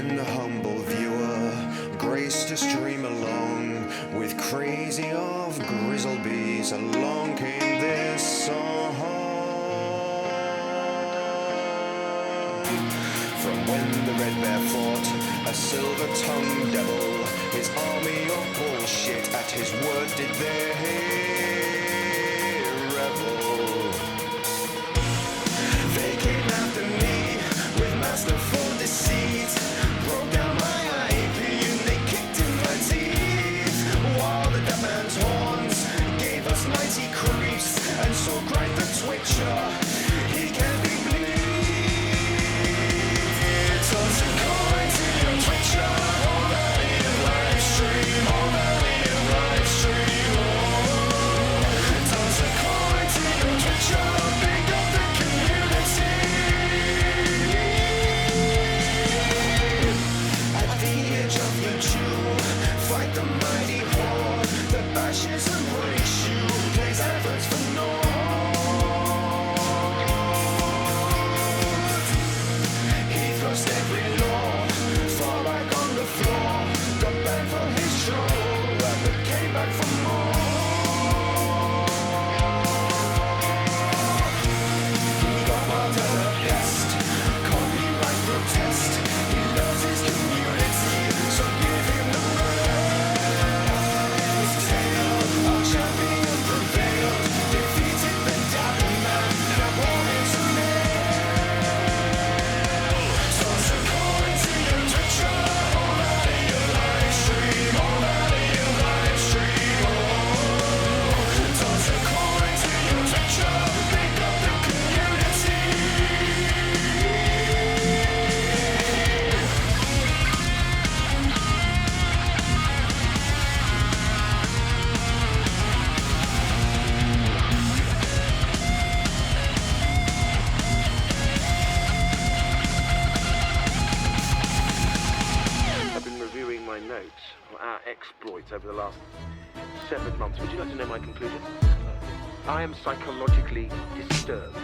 and the humble viewer graced to stream along with crazy of grizzlebees. Along came this song. From when the Red Bear fought a silver-tongued devil, his army of bullshit at his word did they revel. They came after me with masterful deceit, broke down my IP and they kicked in my teeth, while the deaf man's horns gave us mighty creeps, and so cried the twitcher, he can't be bleed. Toss a coin to your twitcher, all that in live stream, all that in live stream. Toss a coin to your twitcher, big up the community. At the edge of your jewel, fight the mighty horde that bashes and breaks you, plays efforts for naught. He thrust every law far back on the floor, got banned for his troll, but came back for more. He got marked as a pest, copyright protest. He loves his community, so give him the rest. Tale, our champion prevailed, defeated the doubting man, now born into mail. Toss a coin to your twitcher, all that in your live stream, all that in your live stream. Toss a coin to your twitcher, pick up the community. I've been reviewing my notes for our exploits over the last 7 months. Would you like to know my conclusion? I am psychologically disturbed.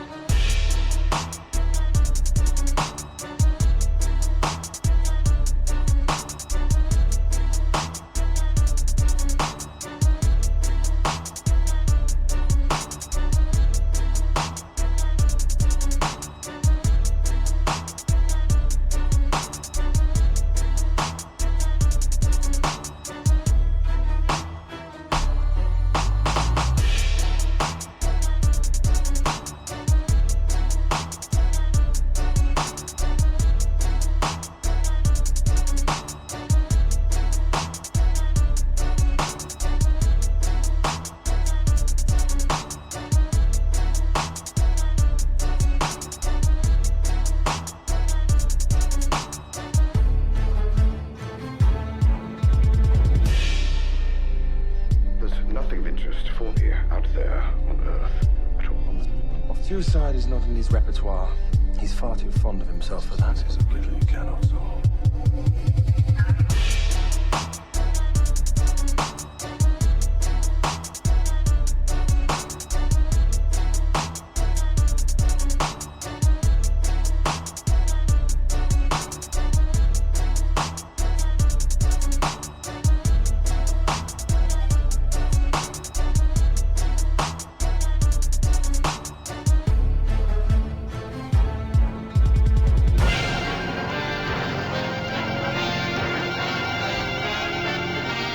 There's nothing of interest for me out there on Earth at all. Suicide is not in his repertoire. He's far too fond of himself for that. It's a riddle you cannot solve.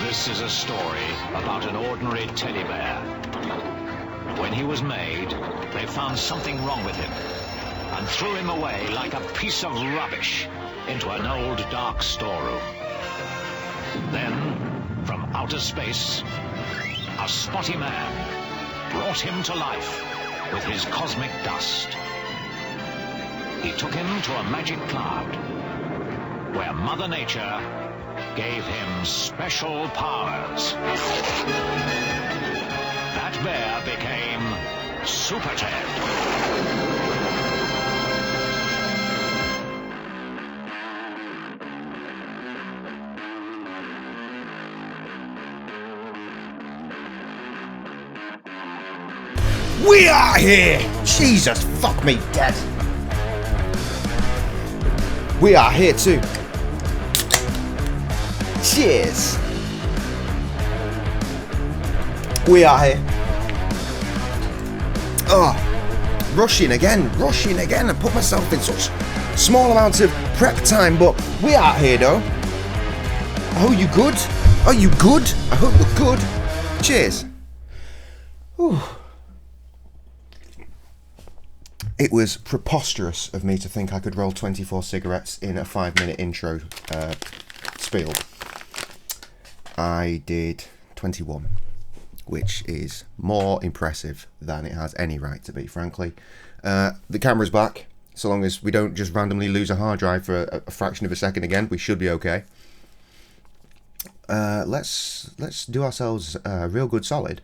This is a story about an ordinary teddy bear. When he was made, they found something wrong with him and threw him away like a piece of rubbish into an old dark storeroom. Then, from outer space, a spotty man brought him to life with his cosmic dust. He took him to a magic cloud where Mother Nature gave him special powers. That bear became Super Ted. We are here! Jesus, fuck me dead. We are here too. Cheers. We are here. Oh, rushing again. I put myself in such small amounts of prep time, but we are here though. Oh, you good? Are you good? I hope you're good. Cheers. Whew. It was preposterous of me to think I could roll 24 cigarettes in a 5-minute intro spiel. I did 21, which is more impressive than it has any right to be, frankly. The camera's back. So long as we don't just randomly lose a hard drive for a fraction of a second again, we should be okay. Let's do ourselves a real good solid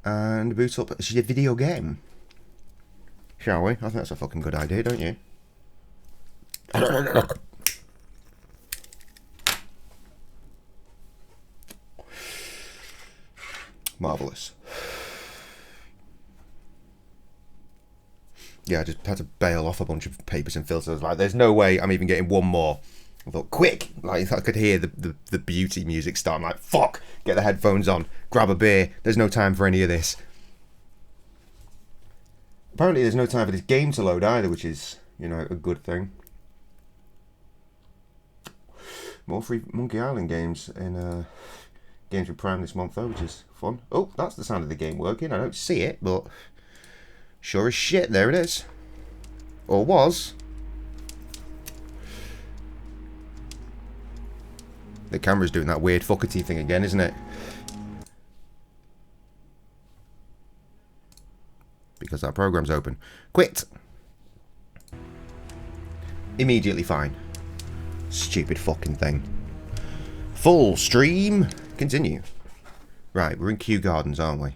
and boot up a video game. Shall we? I think that's a fucking good idea, don't you? Marvellous. Yeah, I just had to bail off a bunch of papers and filters. I was like, there's no way I'm even getting one more. I thought, quick! Like, I could hear the beauty music start. I'm like, fuck! Get the headphones on, grab a beer. There's no time for any of this. Apparently there's no time for this game to load either, which is, you know, a good thing. More free Monkey Island games in Games with Prime this month though, which is fun. Oh, that's the sound of the game working. I don't see it, but sure as shit, there it is. Or was. The camera's doing that weird fuckety thing again, isn't it? Because that program's open. Quit! Immediately fine. Stupid fucking thing. Full stream! Continue. Right, we're in Kew Gardens, aren't we?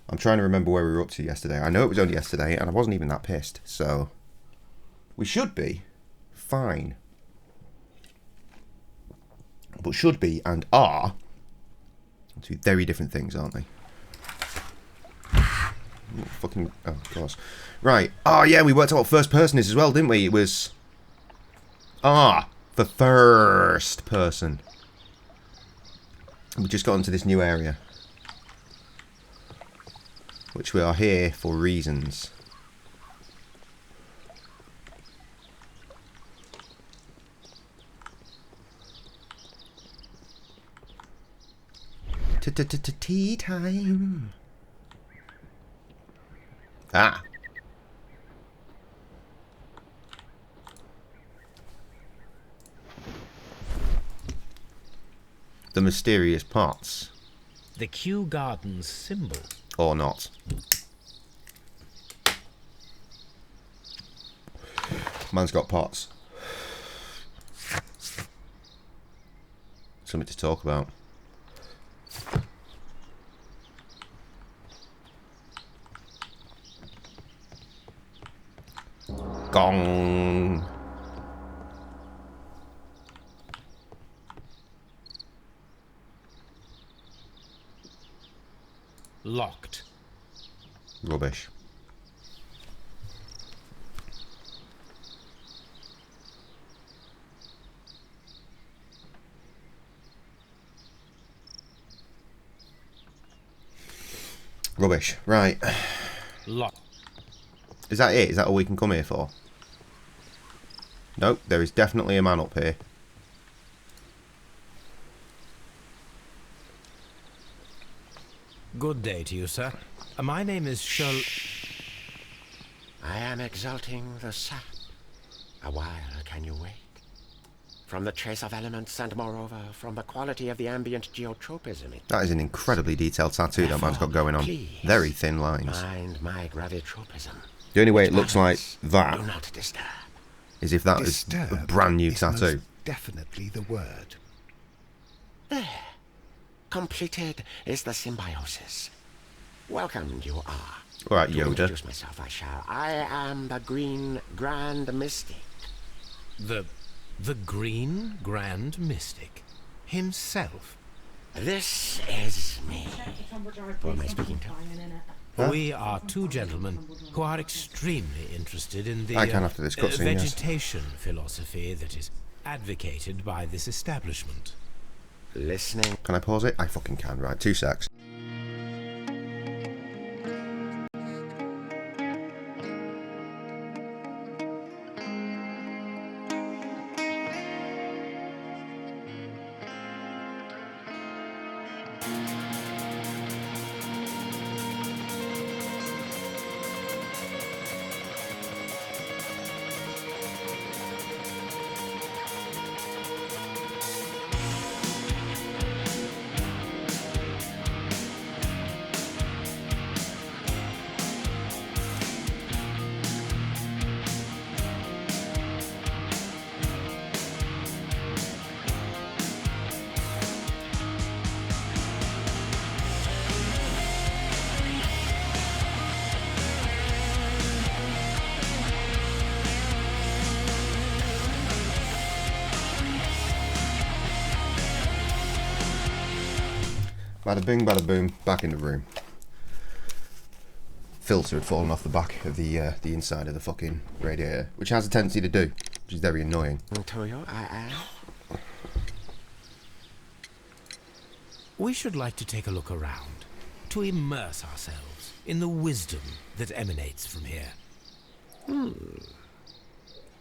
I'm trying to remember where we were up to yesterday. I know it was only yesterday, and I wasn't even that pissed, so we should be fine. But should be and are two very different things, aren't they? Oh, fucking, oh, of course. Right. Oh, yeah, we worked out what first person is as well, didn't we? It was... the first person. We just got into this new area. Which we are here for reasons. Tea time. Ah. The mysterious parts. The Kew Gardens symbol. Or not. Man's got pots. Something to talk about. Gong. Locked. Rubbish. Rubbish. Right. Locked. Is that it? Is that all we can come here for? Nope, there is definitely a man up here. Good day to you, sir. My name is Sherlock... I am exalting the sap. A while can you wait? From the trace of elements and moreover from the quality of the ambient geotropism. That is an incredibly detailed tattoo that man's got going on. Very thin lines. Mind my gravitropism. The only way it looks like that Do not disturb. is if that is a brand new tattoo. Definitely the word. There. Completed is the symbiosis. Welcome you are. Alright, To Yoda. introduce myself I shall. I am the Green Grand Mystic. The Green Grand Mystic himself. This is me. Who am I speaking to? Huh? We are two gentlemen who are extremely interested in the I can after this cutscene, yes. vegetation philosophy that is advocated by this establishment. listening. Can I pause it? I fucking can. Right, 2 secs. Bada bing, bada boom, back in the room. Filter had fallen off the back of the inside of the fucking radiator, which has a tendency to do, which is very annoying. Toyo, I am. We should like to take a look around, to immerse ourselves in the wisdom that emanates from here.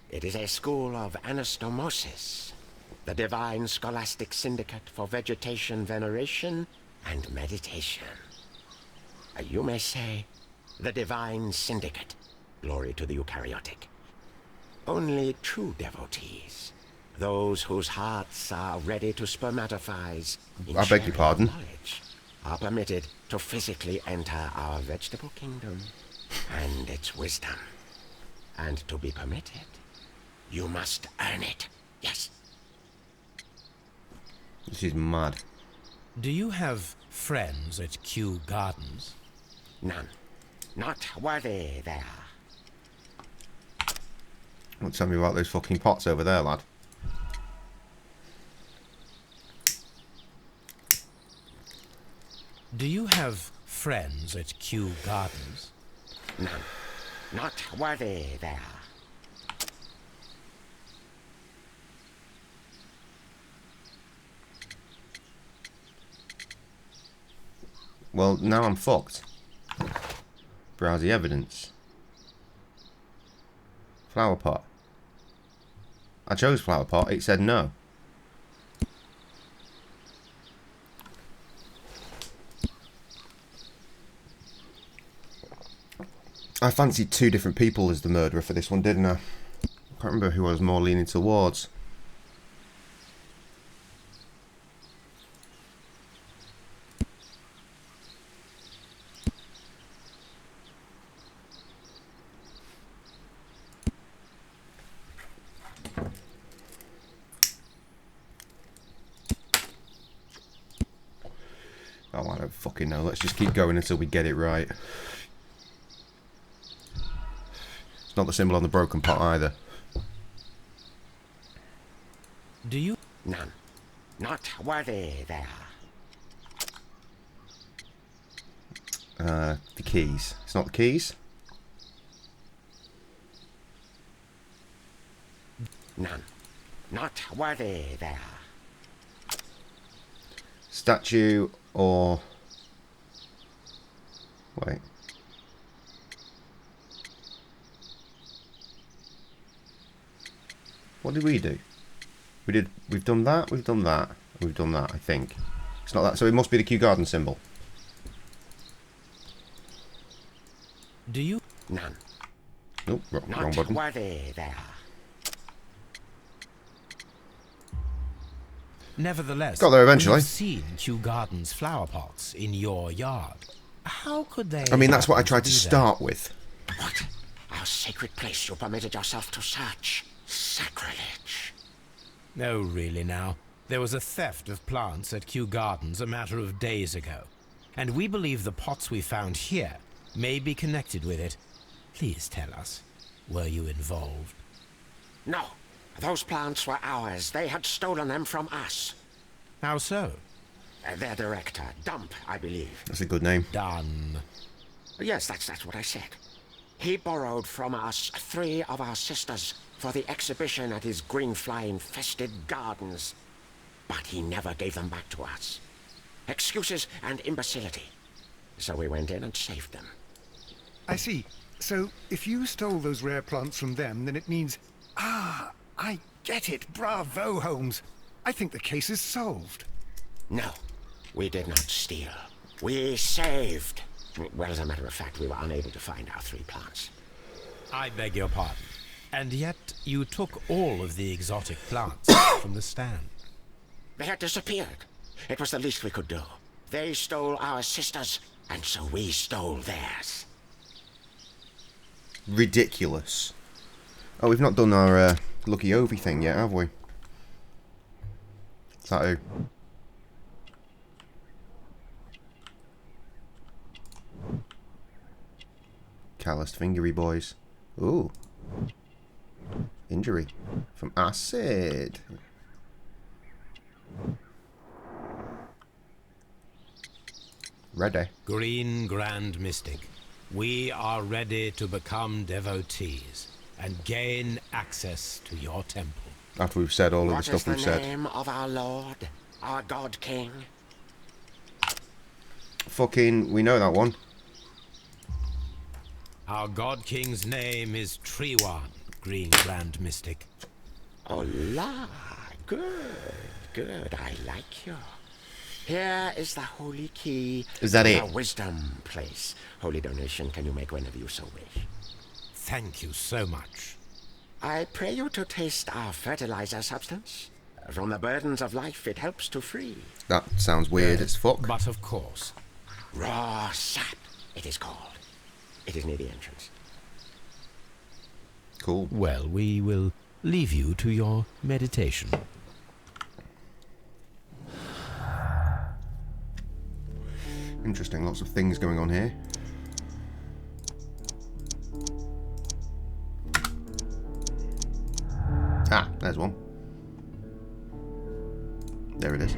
It is a school of anastomosis, the divine scholastic syndicate for vegetation veneration and meditation. You may say, the divine syndicate. Glory to the eukaryotic. Only true devotees, those whose hearts are ready to spermatophize in I beg your pardon? knowledge, are permitted to physically enter our vegetable kingdom and its wisdom. And to be permitted, you must earn it. Yes. This is mad. Do you have friends at Kew Gardens? None. Not worthy they are. Don't tell me about those fucking pots over there, lad. Do you have friends at Kew Gardens? None. Not worthy they are. Well, now I'm fucked. Browse the evidence. Flower pot. I chose flower pot, it said no. I fancied 2 different people as the murderer for this one, didn't I? I can't remember who I was more leaning towards. Oh, I don't fucking know. Let's just keep going until we get it right. It's not the symbol on the broken pot either. Do you? None. Not worthy they are. The keys. It's not the keys? None. Not worthy they are. Statue or... Wait. What did we do? We've done that, we've done that, and we've done that, I think. It's not that, so it must be the Kew Garden symbol. Do you? None. Nope, wrong Not button. worthy they are. Nevertheless, Got there eventually. we've seen Kew Gardens flower pots in your yard. How could they? I mean, that's what I tried to be there? start with. What? Our sacred place you permitted yourself to search. Sacrilege. No, really now. There was a theft of plants at Kew Gardens a matter of days ago, and we believe the pots we found here may be connected with it. Please tell us, were you involved? No. Those plants were ours. They had stolen them from us. How so? Their director, Dump, I believe. That's a good name. Done. Yes, that's what I said. He borrowed from us 3 of our sisters for the exhibition at his green fly-infested gardens. but he never gave them back to us. Excuses and imbecility. So we went in and saved them. I see. So, if you stole those rare plants from them, then it means... Ah, I get it. Bravo, Holmes. I think the case is solved. No, we did not steal. We saved. Well, as a matter of fact, we were unable to find our 3 plants. I beg your pardon. And yet you took all of the exotic plants from the stand. They had disappeared. It was the least we could do. They stole our sisters, and so we stole theirs. Ridiculous. Oh, we've not done our Lucky Ovi thing yet, have we? Is that who? Calloused fingery boys. Ooh. Injury from acid. Ready. Green Grand Mystic, we are ready to become devotees and gain access to your temple. After we've said all of the What stuff is the we've said. name of our Lord, our God King? Fucking, we know that one. Our God King's name is Treewan, Green Grand Mystic. Oh la, good, good, I like you. Here is the holy key. Is that to it? The wisdom place. Holy donation can you make whenever you so wish. Thank you so much. I pray you to taste our fertilizer substance. From the burdens of life it helps to free. That sounds weird as fuck. But of course. Raw sap, it is called. It is near the entrance. Cool. Well, we will leave you to your meditation. Interesting, lots of things going on here. Ah, there's one. There it is.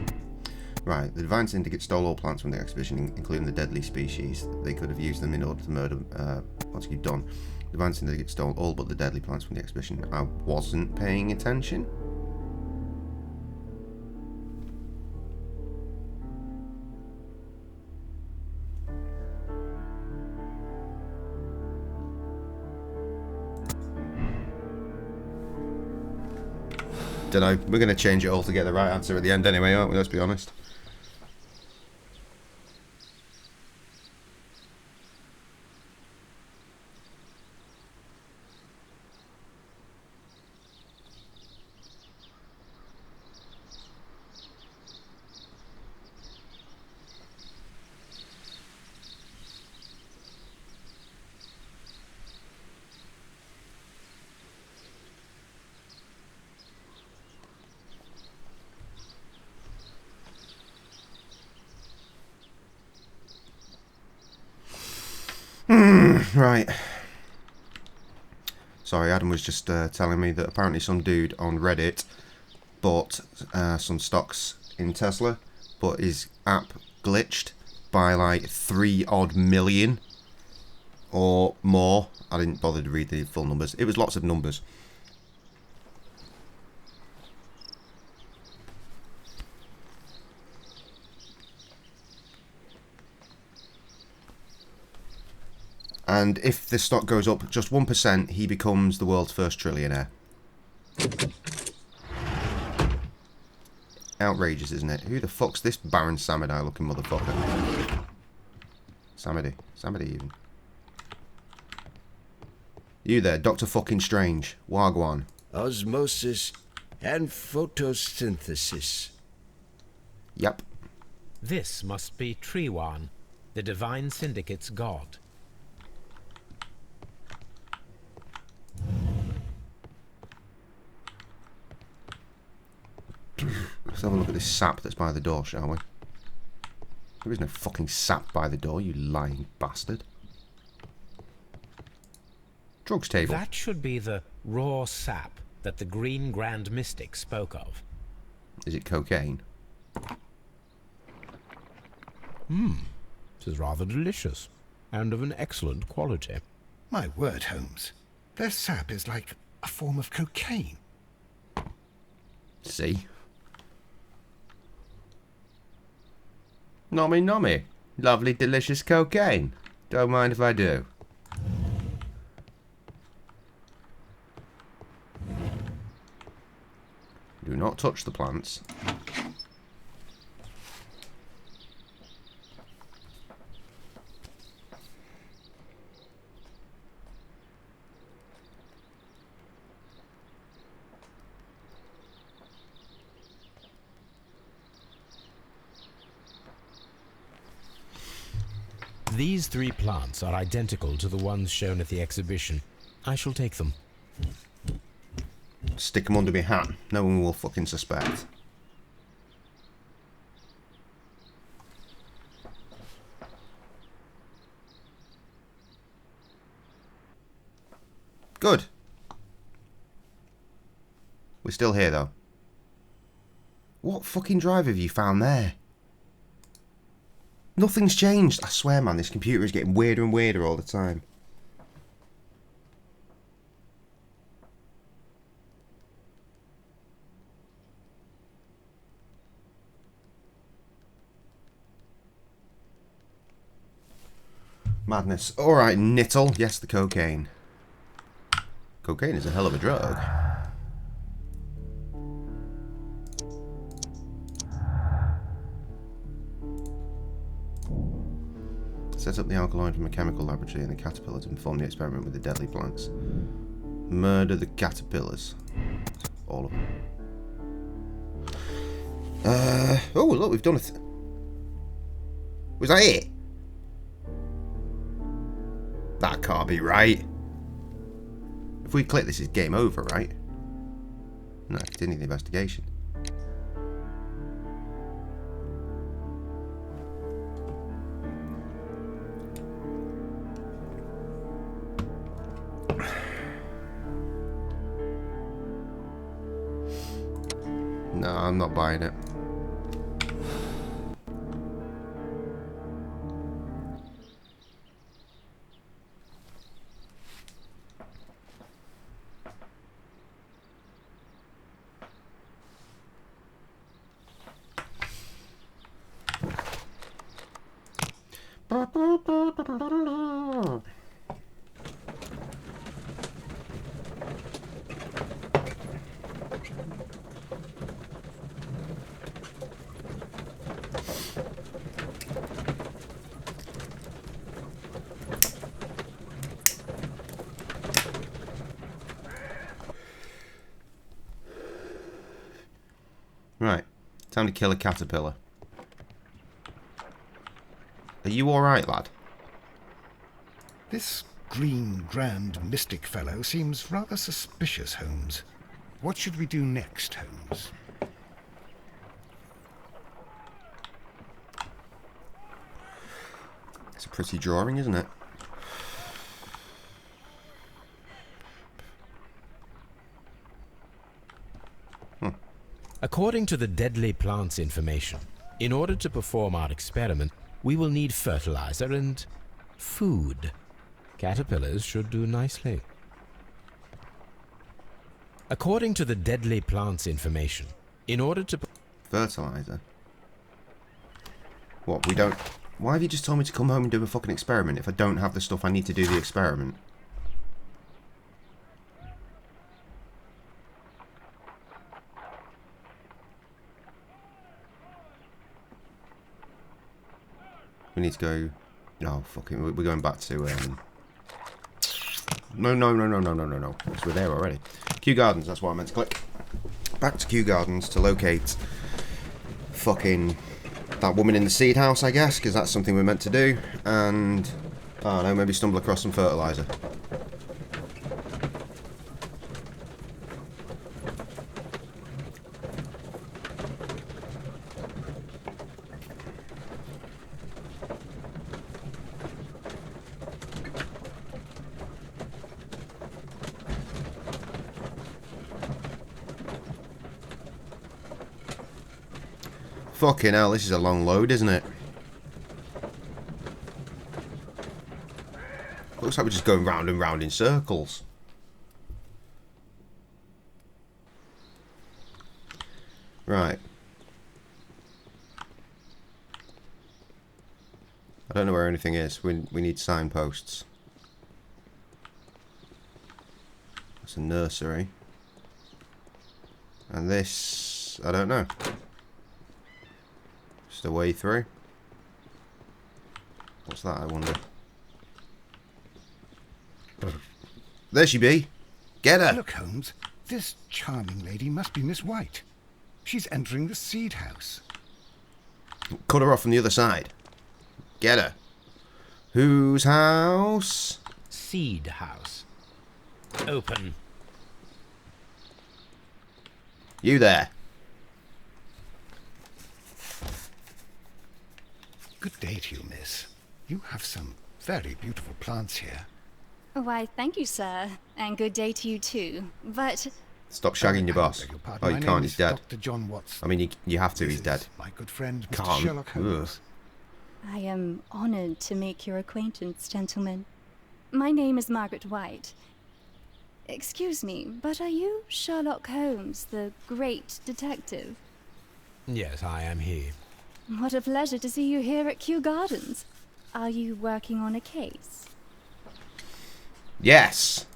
Right, the Divine Syndicate stole all plants from the exhibition, including the deadly species. They could have used them in order to murder what's he done. The Divine Syndicate stole all but the deadly plants from the exhibition. I wasn't paying attention. Don't know. We're going to change it all to get the right answer at the end anyway, aren't we? Let's be honest. Right. Sorry, Adam was just telling me that apparently some dude on Reddit bought some stocks in Tesla, but his app glitched by like 3 odd million or more. I didn't bother to read the full numbers. It was lots of numbers. And if the stock goes up just 1%, he becomes the world's first trillionaire. Outrageous, isn't it? Who the fuck's this Baron Samedi looking motherfucker? Samedi even. You there, Dr. fucking Strange. Wagwan. Osmosis and photosynthesis. Yep. This must be Treewan, the Divine Syndicate's god. Let's have a look at this sap that's by the door, shall we? There is no fucking sap by the door, you lying bastard. Drugs table. That should be the raw sap that the Green Grand Mystic spoke of. Is it cocaine? It is rather delicious, and of an excellent quality. My word, Holmes. Their sap is like a form of cocaine. See? Nommy nommy. Lovely delicious cocaine. Don't mind if I do. Do not touch the plants. These 3 plants are identical to the ones shown at the exhibition. I shall take them. Stick them under my hat. No one will fucking suspect. Good. We're still here though. What fucking drive have you found there? Nothing's changed. I swear, man, this computer is getting weirder and weirder all the time. Madness. Alright, Nittle. Yes, the cocaine. Cocaine is a hell of a drug. Set up the alkaloid from a chemical laboratory in the caterpillar to perform the experiment with the deadly plants. Murder the caterpillars. All of them. Oh, look, we've done it. Was that it? That can't be right. If we click this, is game over, right? No, continue the investigation. No, I'm not buying it. Right, time to kill a caterpillar. Are you alright, lad? This green, grand, mystic fellow seems rather suspicious, Holmes. What should we do next, Holmes? It's a pretty drawing, isn't it? According to the deadly plants information, in order to perform our experiment, we will need fertilizer and food. Caterpillars should do nicely. According to the deadly plants information, in order to... Fertilizer? What, we don't... Why have you just told me to come home and do a fucking experiment if I don't have the stuff I need to do the experiment? We need to go... Oh, fucking... We're going back to... No. Because we're there already. Kew Gardens, that's what I meant to click. Back to Kew Gardens to locate... Fucking... That woman in the seed house, I guess, because that's something we're meant to do. And... I don't know, maybe stumble across some fertilizer. Fucking hell, this is a long load, isn't it? Looks like we're just going round and round in circles. Right. I don't know where anything is. We need signposts. That's a nursery. And this, I don't know. Just a way through. What's that, I wonder? There she be. Get her. Look, Holmes. This charming lady must be Miss White. She's entering the seed house. Cut her off from the other side. Get her. Whose house? Seed house. Open. You there. Good day to you, miss. You have some very beautiful plants here. Why, thank you, sir. And good day to you, too. But... Stop shagging your boss. Oh, you can't, he's dead. Dr. John Watson. I mean, you have to, he's dead. My good friend, Mr. Can't. Sherlock Holmes. I am honored to make your acquaintance, gentlemen. My name is Margaret White. Excuse me, but are you Sherlock Holmes, the great detective? Yes, I am he. What a pleasure to see you here at Kew Gardens. Are you working on a case? Yes.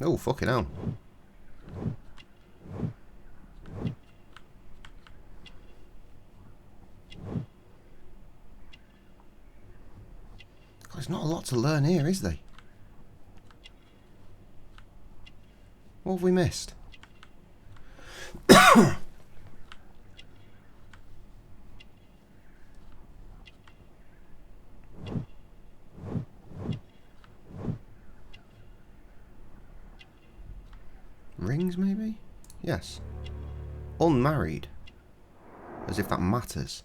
Oh, fucking hell. There's not a lot to learn here, is there? What have we missed? Rings, maybe? Yes. Unmarried. As if that matters.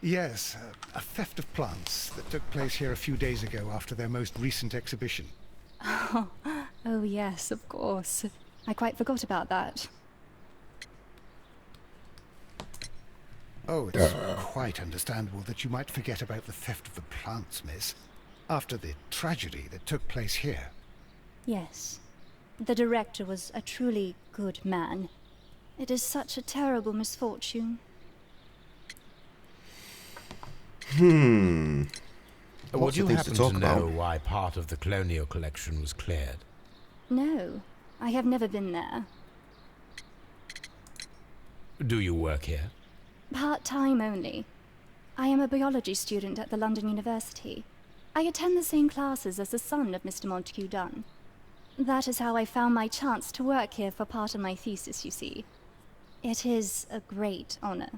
Yes, a theft of plants that took place here a few days ago after their most recent exhibition. Oh, yes, of course. I quite forgot about that. Oh, it's quite understandable that you might forget about the theft of the plants, miss, after the tragedy that took place here. Yes. The director was a truly good man. It is such a terrible misfortune. Would you happen to know why part of the colonial collection was cleared? No, I have never been there. Do you work here? Part-time only. I am a biology student at the London University. I attend the same classes as the son of Mr. Montague Dunn. That is how I found my chance to work here for part of my thesis, you see. It is a great honor.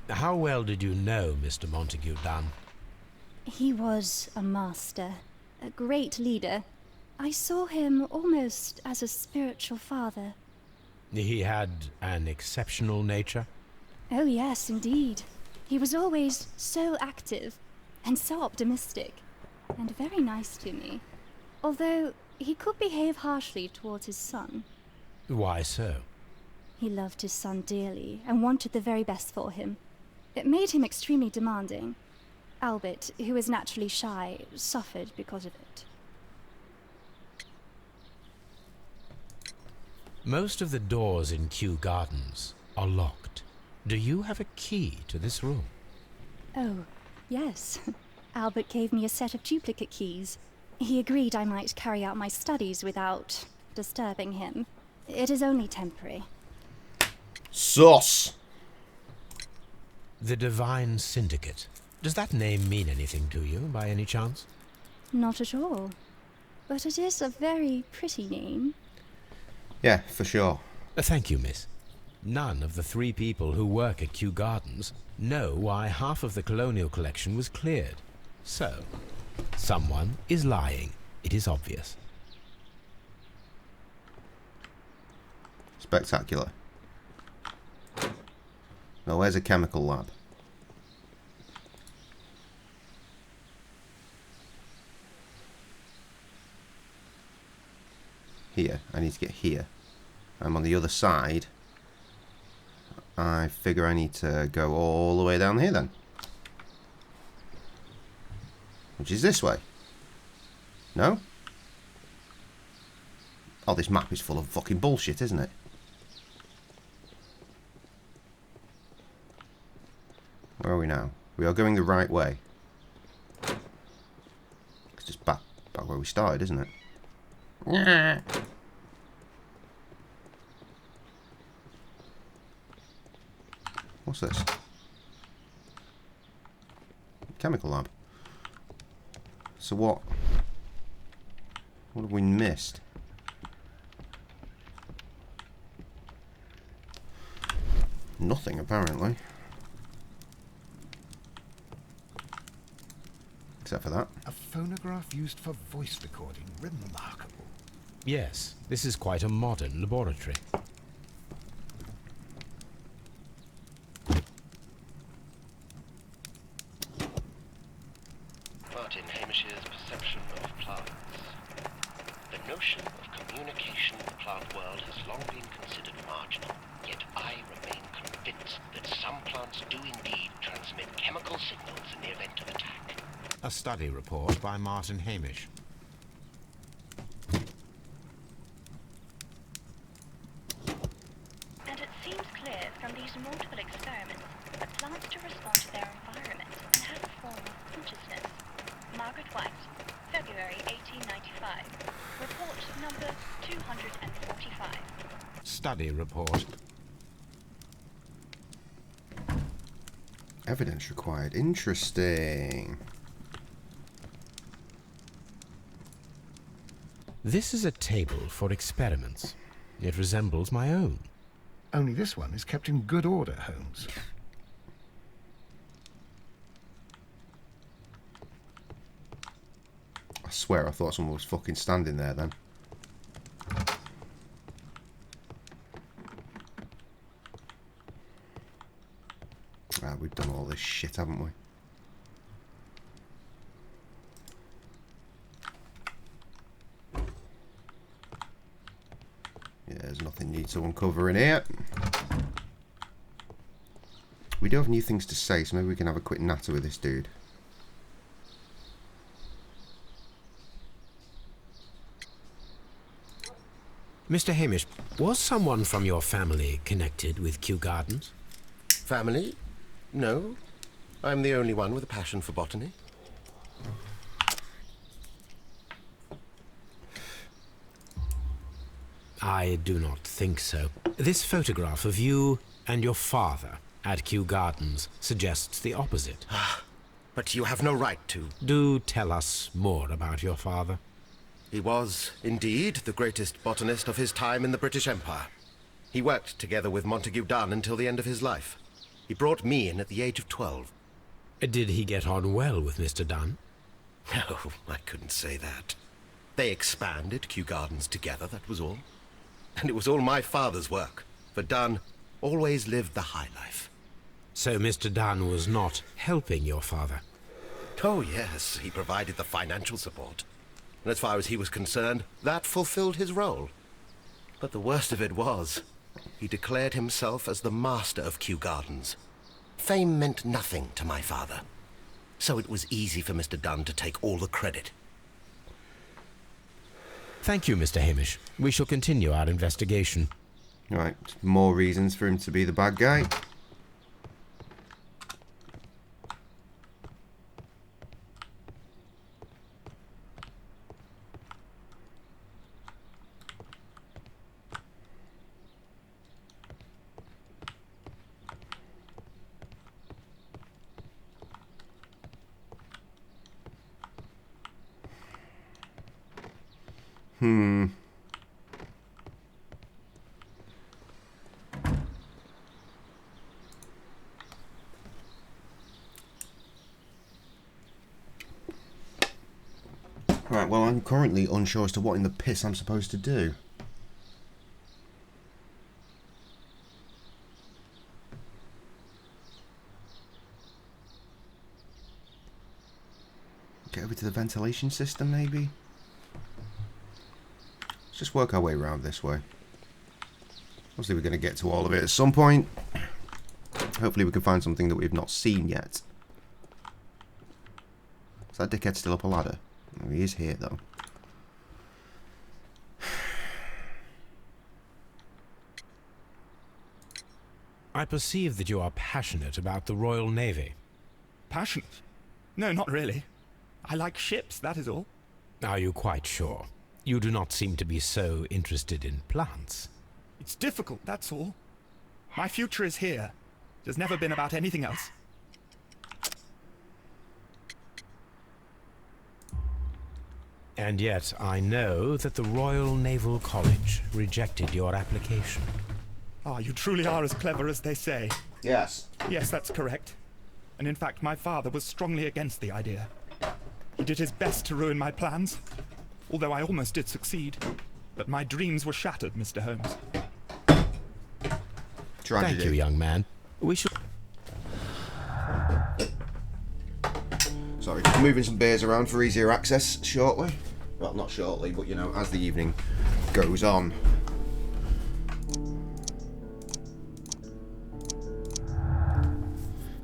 How well did you know Mr. Montague Dunn? He was a master, a great leader. I saw him almost as a spiritual father. He had an exceptional nature? Oh yes, indeed. He was always so active and so optimistic and very nice to me. Although he could behave harshly towards his son. Why so? He loved his son dearly and wanted the very best for him. It made him extremely demanding. Albert, who is naturally shy, suffered because of it. Most of the doors in Kew Gardens are locked. Do you have a key to this room? Oh, yes. Albert gave me a set of duplicate keys. He agreed I might carry out my studies without disturbing him. It is only temporary. Sauce! The Divine Syndicate. Does that name mean anything to you, by any chance? Not at all. But it is a very pretty name. Yeah, for sure. Thank you, miss. None of the 3 people who work at Kew Gardens know why half of the colonial collection was cleared. So, someone is lying. It is obvious. Spectacular. Now, where's a chemical lab? Here. I need to get here. I'm on the other side I figure I need to go all the way down here then. Which is this way. No? Oh, this map is full of fucking bullshit, isn't it? Where are we now? We are going the right way. It's just back where we started, isn't it? Yeah. What's this? Chemical lab. So what? What have we missed? Nothing, apparently. Except for that. A phonograph used for voice recording. Remarkable. Yes, this is quite a modern laboratory. Martin Hamish's perception of plants. The notion of communication in the plant world has long been considered marginal, yet I remain convinced that some plants do indeed transmit chemical signals in the event of attack. A study report by Martin Hamish. And it seems clear from these multiple experiments that plants do respond to their environment and have a form of consciousness. Margaret White, February 1895. Report number 245. Study report. Evidence required. Interesting. This is a table for experiments. It resembles my own. Only this one is kept in good order, Holmes. I swear I thought someone was fucking standing there then. Ah, we've done all this shit, haven't we? Yeah, there's nothing new to uncover in here. We do have new things to say, so maybe we can have a quick natter with this dude. Mr. Hamish, was someone from your family connected with Kew Gardens? Family? No. I'm the only one with a passion for botany. I do not think so. This photograph of you and your father at Kew Gardens suggests the opposite. But you have no right to. Do tell us more about your father. He was, indeed, the greatest botanist of his time in the British Empire. He worked together with Montague Dunn until the end of his life. He brought me in at the age of 12. Did he get on well with Mr. Dunn? No, I couldn't say that. They expanded Kew Gardens together, that was all. And it was all my father's work, for Dunn always lived the high life. So Mr. Dunn was not helping your father? Oh, yes, he provided the financial support. And as far as he was concerned, that fulfilled his role. But the worst of it was, he declared himself as the master of Kew Gardens. Fame meant nothing to my father, so it was easy for Mr. Dunn to take all the credit. Thank you, Mr. Hamish. We shall continue our investigation. Right, more reasons for him to be the bad guy. Right, well, I'm currently unsure as to what in the piss I'm supposed to do. Get over to the ventilation system, maybe? Let's just work our way around this way. Obviously, we're going to get to all of it at some point. Hopefully we can find something that we've not seen yet. Is that dickhead still up a ladder? Oh, he is here, though. I perceive that you are passionate about the Royal Navy. Passionate? No, not really. I like ships, that is all. Are you quite sure? You do not seem to be so interested in plants. It's difficult, that's all. My future is here. It has never been about anything else. And yet I know that the Royal Naval College rejected your application. Ah, you truly are as clever as they say. Yes. Yes, that's correct. And in fact, my father was strongly against the idea. He did his best to ruin my plans, although I almost did succeed. But my dreams were shattered, Mr. Holmes. Tragedy. Thank you, young man. We should... Sorry, moving some beers around for easier access shortly. Well, not shortly, but you know, as the evening goes on.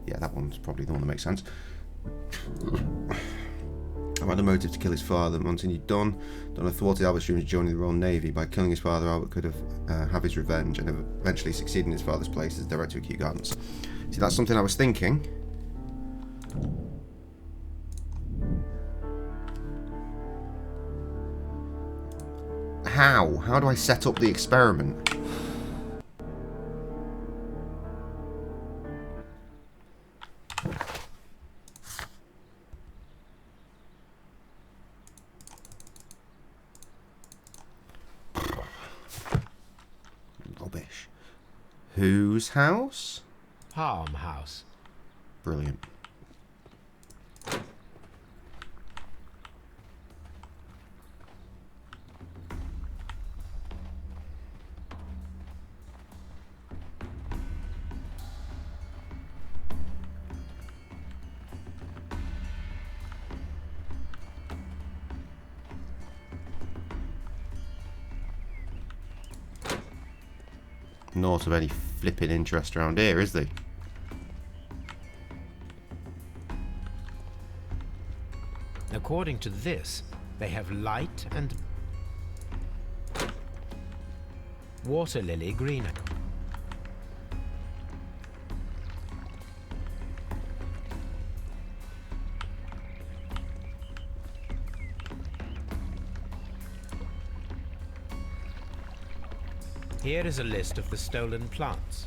Yeah, that one's probably the one that makes sense. Albert had a motive to kill his father. Montigny done thwarted Albert's dreams of joining the Royal Navy. By killing his father, Albert could have his revenge and eventually succeed in his father's place as director of Kew Gardens. See, that's something I was thinking. How? How do I set up the experiment? Rubbish. Whose house? Palm House. Brilliant. Naught of any flipping interest around here, is there? According to this, they have light and water lily green. Here is a list of the stolen plants.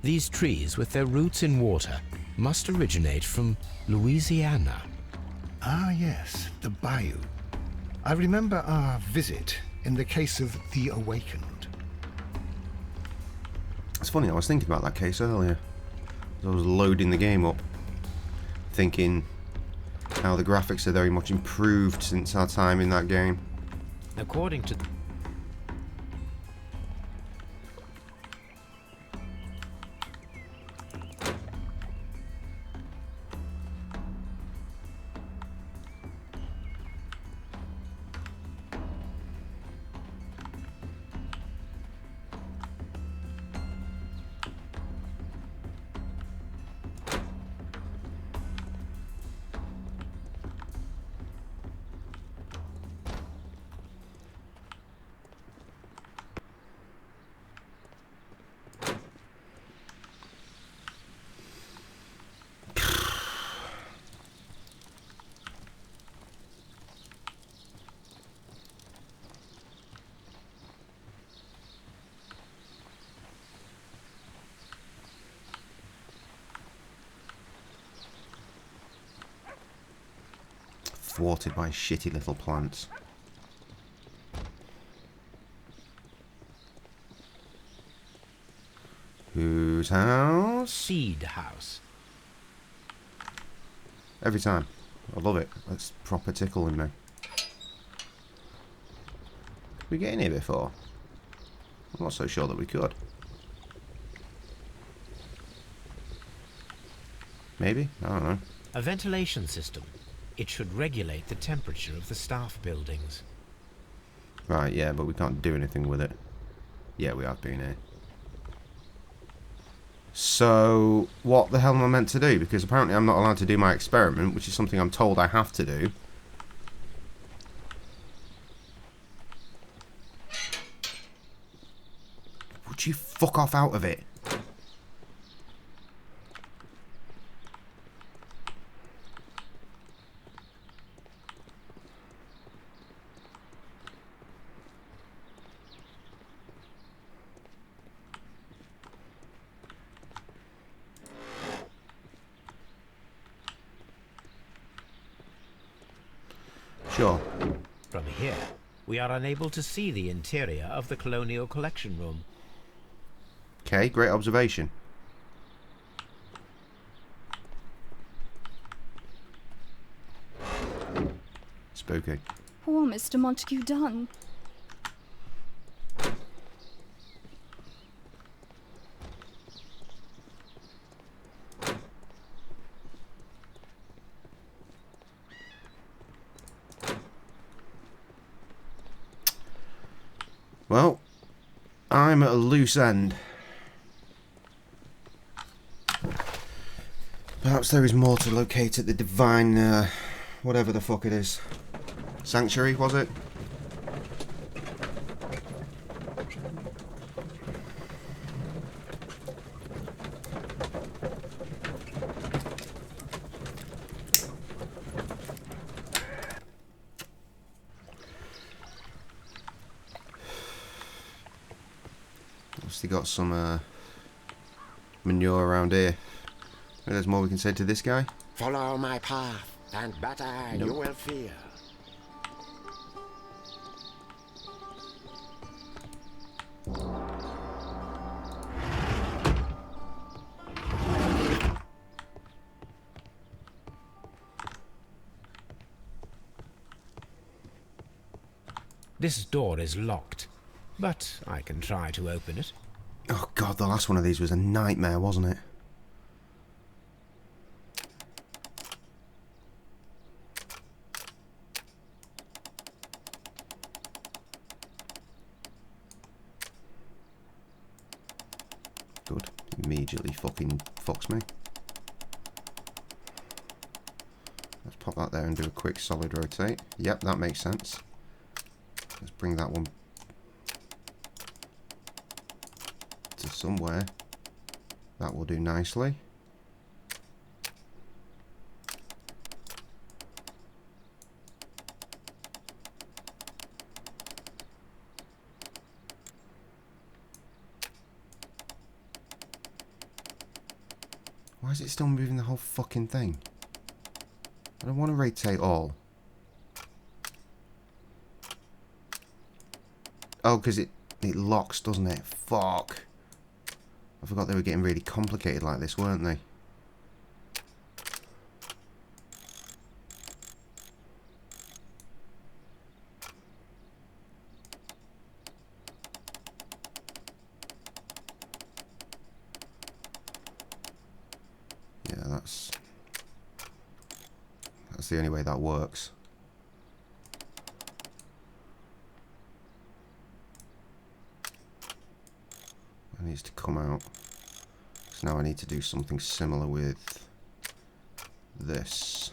These trees, with their roots in water, must originate from Louisiana. Ah, yes, the bayou. I remember our visit in the case of the Awakened. It's funny, I was thinking about that case earlier. As I was loading the game up, thinking how the graphics are very much improved since our time in that game. According to Thwarted by shitty little plants. Whose house? Seed House. Every time. I love it. That's proper tickling me. Did we get in here before? I'm not so sure that we could. Maybe? I don't know. A ventilation system. It should regulate the temperature of the staff buildings. Right, yeah, but we can't do anything with it. Yeah, we have been here. So, what the hell am I meant to do? Because apparently I'm not allowed to do my experiment, which is something I'm told I have to do. Would you fuck off out of it? Sure. From here, we are unable to see the interior of the Colonial Collection Room. Okay, great observation. Spooky. Poor Mr. Montague Dunn. Well, I'm at a loose end. Perhaps there is more to locate at the divine, whatever the fuck it is. Sanctuary, was it? Obviously got some manure around here. Maybe there's more we can say to this guy. Follow my path, and better you will fear. This door is locked, but I can try to open it. Oh god, the last one of these was a nightmare, wasn't it? Good. Immediately fucking fucks me. Let's pop that there and do a quick solid rotate. Yep, that makes sense. Let's bring that one to somewhere. That will do nicely. Why is it still moving the whole fucking thing? I don't want to rotate all. Oh, because it locks, doesn't it? Fuck. I forgot they were getting really complicated like this, weren't they? Yeah, that's the only way that works. It needs to come out. So now I need to do something similar with this.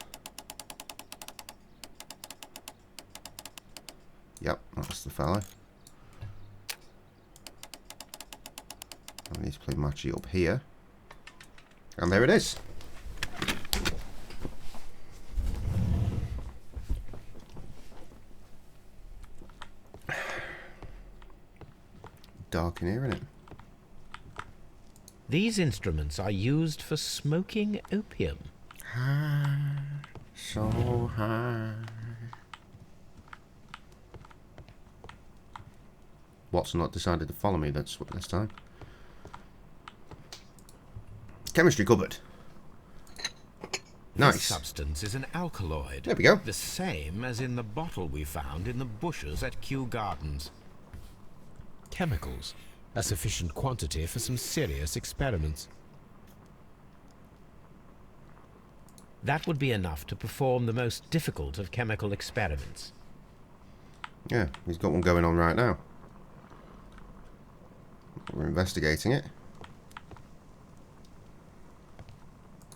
Yep, that's the fella. I need to play matchy up here. And there it is. Dark in here, isn't it? These instruments are used for smoking opium. High, so high. Watson not decided to follow me this time. Chemistry cupboard. Nice. This substance is an alkaloid. There we go. The same as in the bottle we found in the bushes at Kew Gardens. Chemicals. A sufficient quantity for some serious experiments. That would be enough to perform the most difficult of chemical experiments. Yeah, he's got one going on right now. We're investigating it.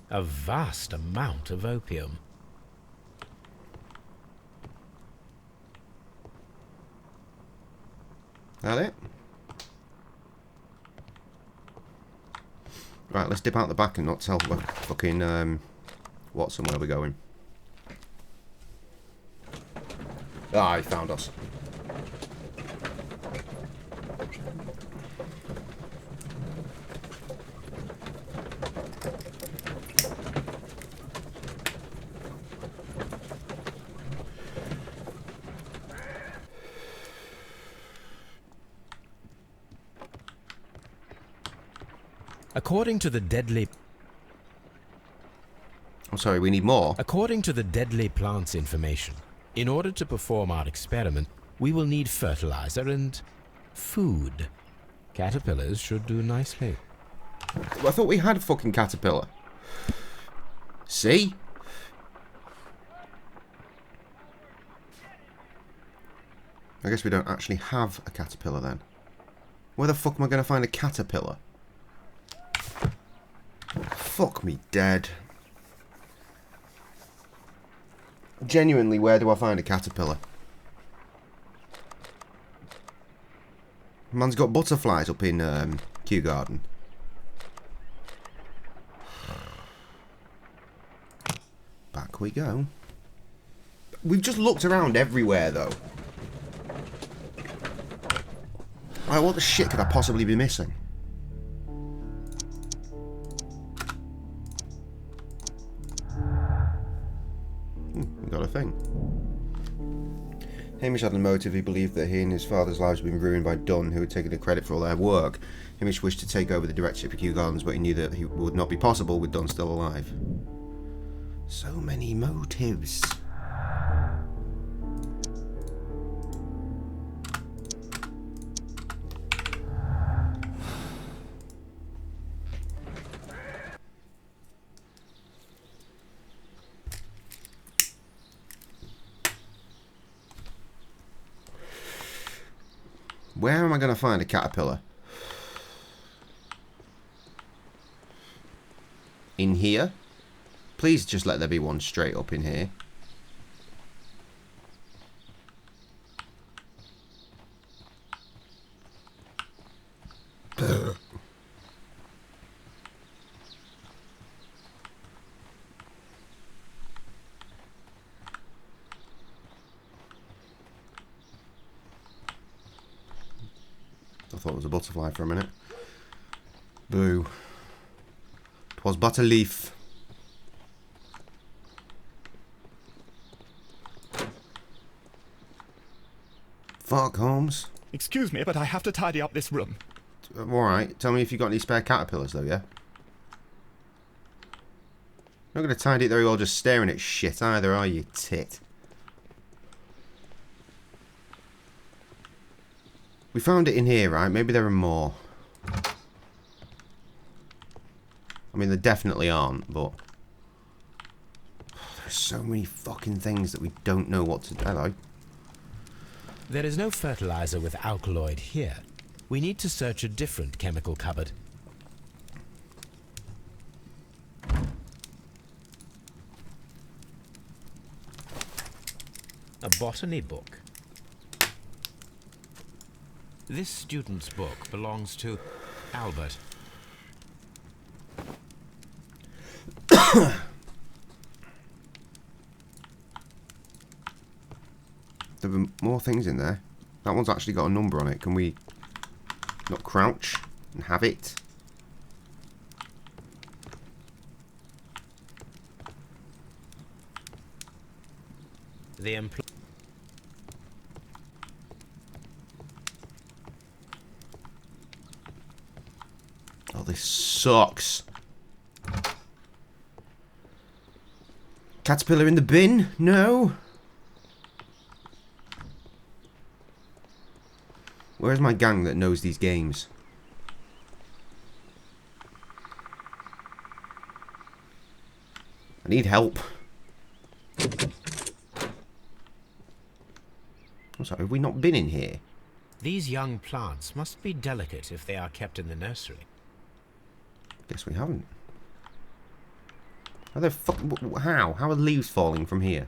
A vast amount of opium. That it? Right, let's dip out the back and not tell fucking Watson where we're going. Ah, he found us. According to the deadly... I'm sorry, we need more. According to the deadly plant's information, in order to perform our experiment, we will need fertilizer and food. Caterpillars should do nicely. I thought we had a fucking caterpillar. See? I guess we don't actually have a caterpillar then. Where the fuck am I going to find a caterpillar? Fuck me dead. Genuinely, where do I find a caterpillar? Man's got butterflies up in Kew Garden. Back we go. We've just looked around everywhere though. Like, what the shit could I possibly be missing? We got a thing. Hamish had a motive. He believed that he and his father's lives had been ruined by Dunn, who had taken the credit for all their work. Hamish wished to take over the directorship of Kew Gardens, but he knew that it would not be possible with Dunn still alive. So many motives. Where am I going to find a caterpillar? In here? Please just let there be one straight up in here. I thought it was a butterfly for a minute. Boo. 'Twas but a leaf. Fuck, Holmes. Excuse me, but I have to tidy up this room. Alright, tell me if you got any spare caterpillars though, yeah? You're not going to tidy it there, you're all just staring at shit either, are you, tit? We found it in here, right? Maybe there are more. I mean, there definitely aren't, but... There's so many fucking things that we don't know what to do. Hello. There is no fertilizer with alkaloid here. We need to search a different chemical cupboard. A botany book. This student's book belongs to Albert. There were more things in there. That one's actually got a number on it. Can we not crouch and have it? Oh, this sucks. Caterpillar in the bin? No. Where's my gang that knows these games? I need help. I'm sorry, have we not been in here? These young plants must be delicate if they are kept in the nursery. Guess we haven't. How the fuck? How? How are leaves falling from here?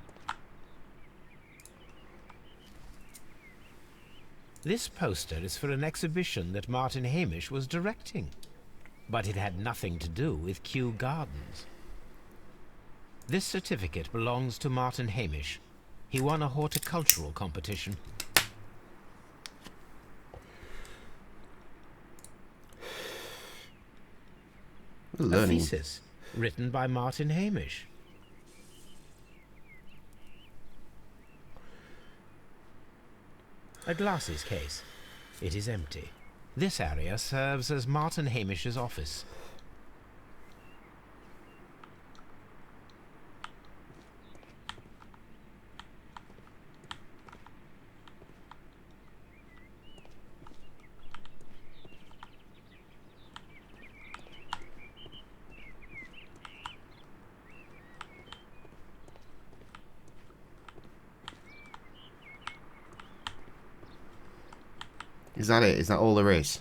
This poster is for an exhibition that Martin Hamish was directing. But it had nothing to do with Kew Gardens. This certificate belongs to Martin Hamish. He won a horticultural competition. We're learning. A thesis written by Martin Hamish. A glasses case. It is empty. This area serves as Martin Hamish's office. Is that it? Is that all there is?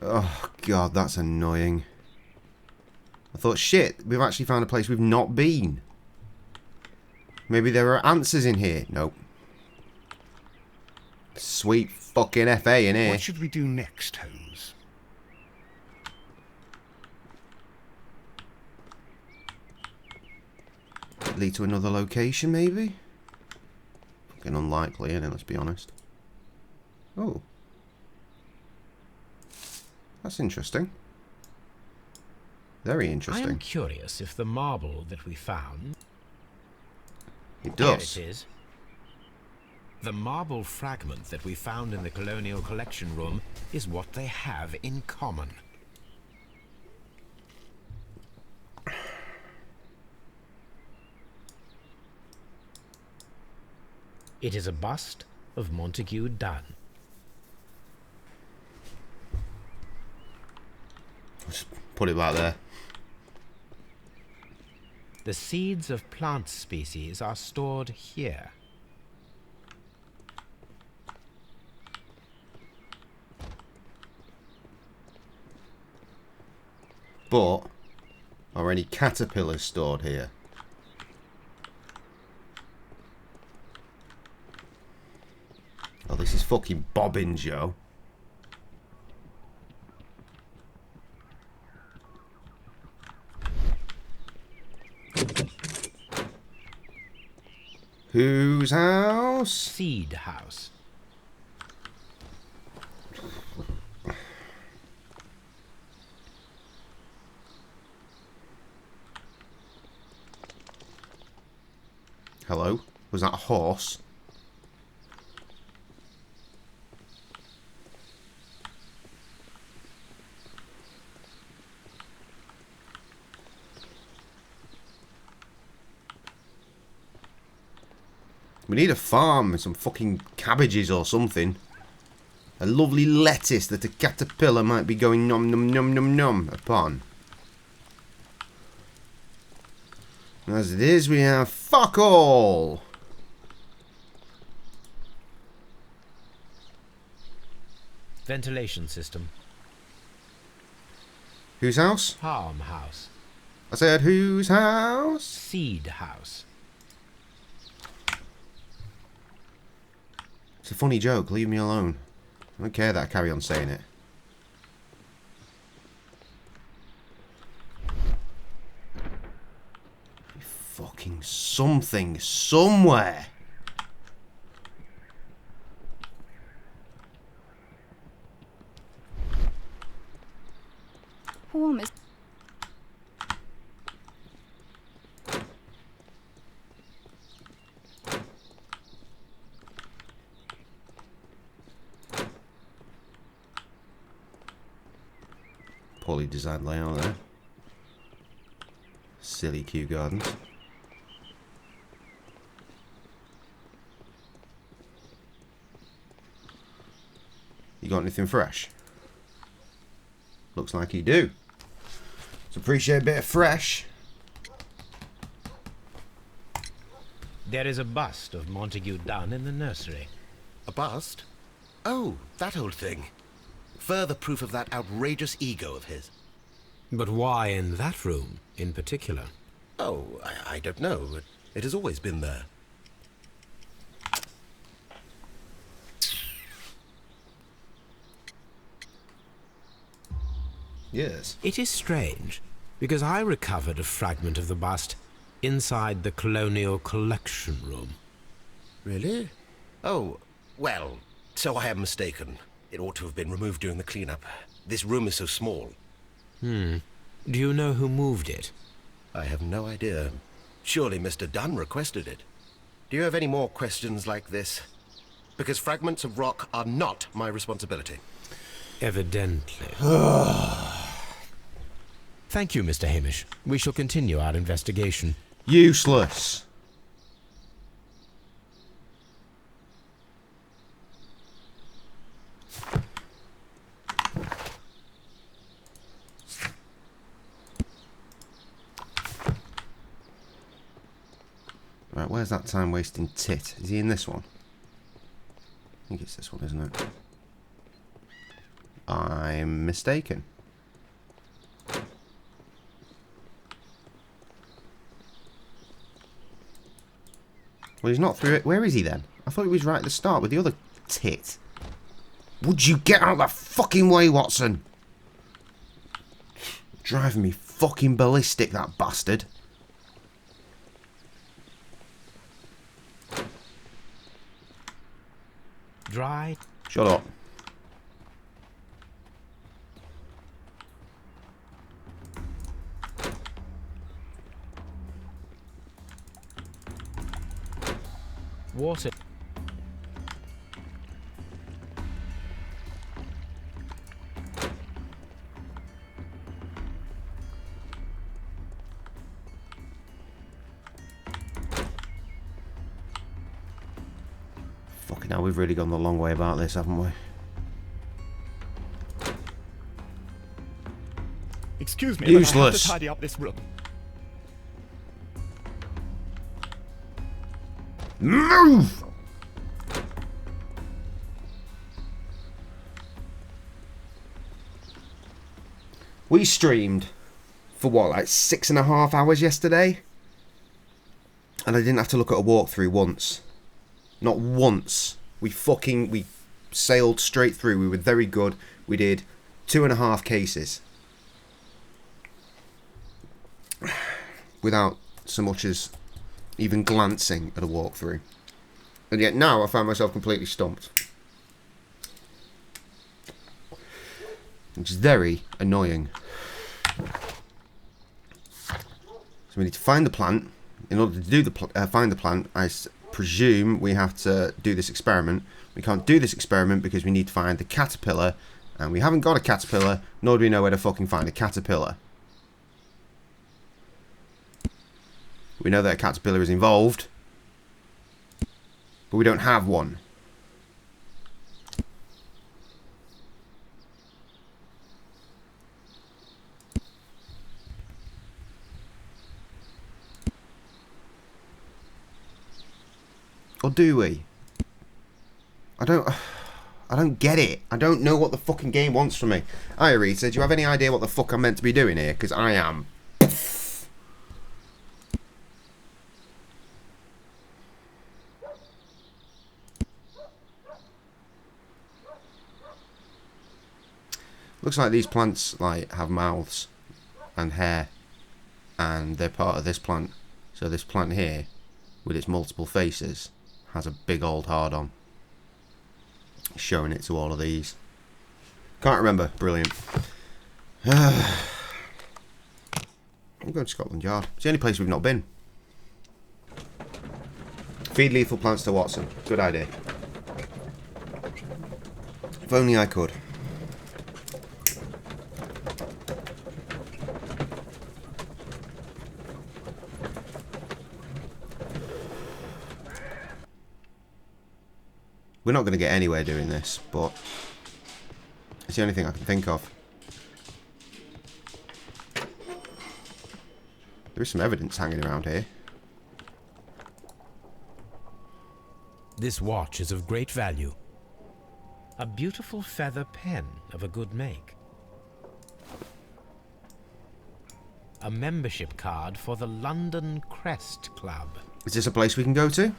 Oh, God, that's annoying. I thought, shit, we've actually found a place we've not been. Maybe there are answers in here. Nope. Sweet fucking FA in here. What should we do next, Holmes? Lead to another location, maybe? Fucking unlikely, isn't it? Let's be honest. Oh. That's interesting. Very interesting. I am curious if the marble that we found... It does. Here it is. The marble fragment that we found in the Colonial Collection Room is what they have in common. It is a bust of Montague Dunn. Just put it right there. The seeds of plant species are stored here. But are any caterpillars stored here? Oh, this is fucking bobbins, yo. Whose house? Seed house. Hello? Was that a horse? We need a farm with some fucking cabbages or something. A lovely lettuce that a caterpillar might be going nom nom nom nom nom upon. As it is, we have fuck all. Ventilation system. Whose house? Farmhouse. I said whose house? Seed house. It's a funny joke, leave me alone. I don't care that I carry on saying it. Fucking something somewhere. Warm as... Poorly designed layout there. Silly Kew Gardens. You got anything fresh? Looks like you do. So appreciate a bit of fresh. There is a bust of Montague Dunn in the nursery. A bust? Oh, that old thing. Further proof of that outrageous ego of his. But why in that room, in particular? Oh, I don't know. It has always been there. Yes. It is strange, because I recovered a fragment of the bust inside the Colonial Collection Room. Really? Oh, well, so I am mistaken. It ought to have been removed during the cleanup. This room is so small. Do you know who moved it? I have no idea. Surely Mr. Dunn requested it. Do you have any more questions like this? Because fragments of rock are not my responsibility. Evidently. Thank you, Mr. Hamish. We shall continue our investigation. Useless. Right, where's that time-wasting tit? Is he in this one? I think it's this one, isn't it? I'm mistaken. Well, he's not through it. Where is he then? I thought he was right at the start with the other tit. Would you get out of the fucking way, Watson? Driving me fucking ballistic, that bastard. Dry. Shut up. Water. Fucking hell, we've really gone the long way about this, haven't we? Excuse me, but I have Useless. to tidy up this room. Move! We streamed for what, like 6.5 hours yesterday? And I didn't have to look at a walkthrough once. Not once. We sailed straight through. We were very good. We did 2.5 cases. Without so much as even glancing at a walkthrough. And yet now I find myself completely stumped. Which is very annoying. So we need to find the plant. In order to do find the plant, I presume we have to do this experiment. We can't do this experiment because we need to find the caterpillar. And we haven't got a caterpillar, nor do we know where to fucking find a caterpillar. We know that a caterpillar is involved, but we don't have one. Or do we? I don't get it. I don't know what the fucking game wants from me. Hi, Rita, do you have any idea what the fuck I'm meant to be doing here? Because I am. Looks like these plants like have mouths and hair, and they're part of this plant. So this plant here, with its multiple faces, has a big old hard-on. Showing it to all of these. Can't remember. Brilliant. I'm going to Scotland Yard. It's the only place we've not been. Feed lethal plants to Watson. Good idea. If only I could. We're not going to get anywhere doing this, but it's the only thing I can think of. There is some evidence hanging around here. This watch is of great value. A beautiful feather pen of a good make. A membership card for the London Crest Club. Is this a place we can go to?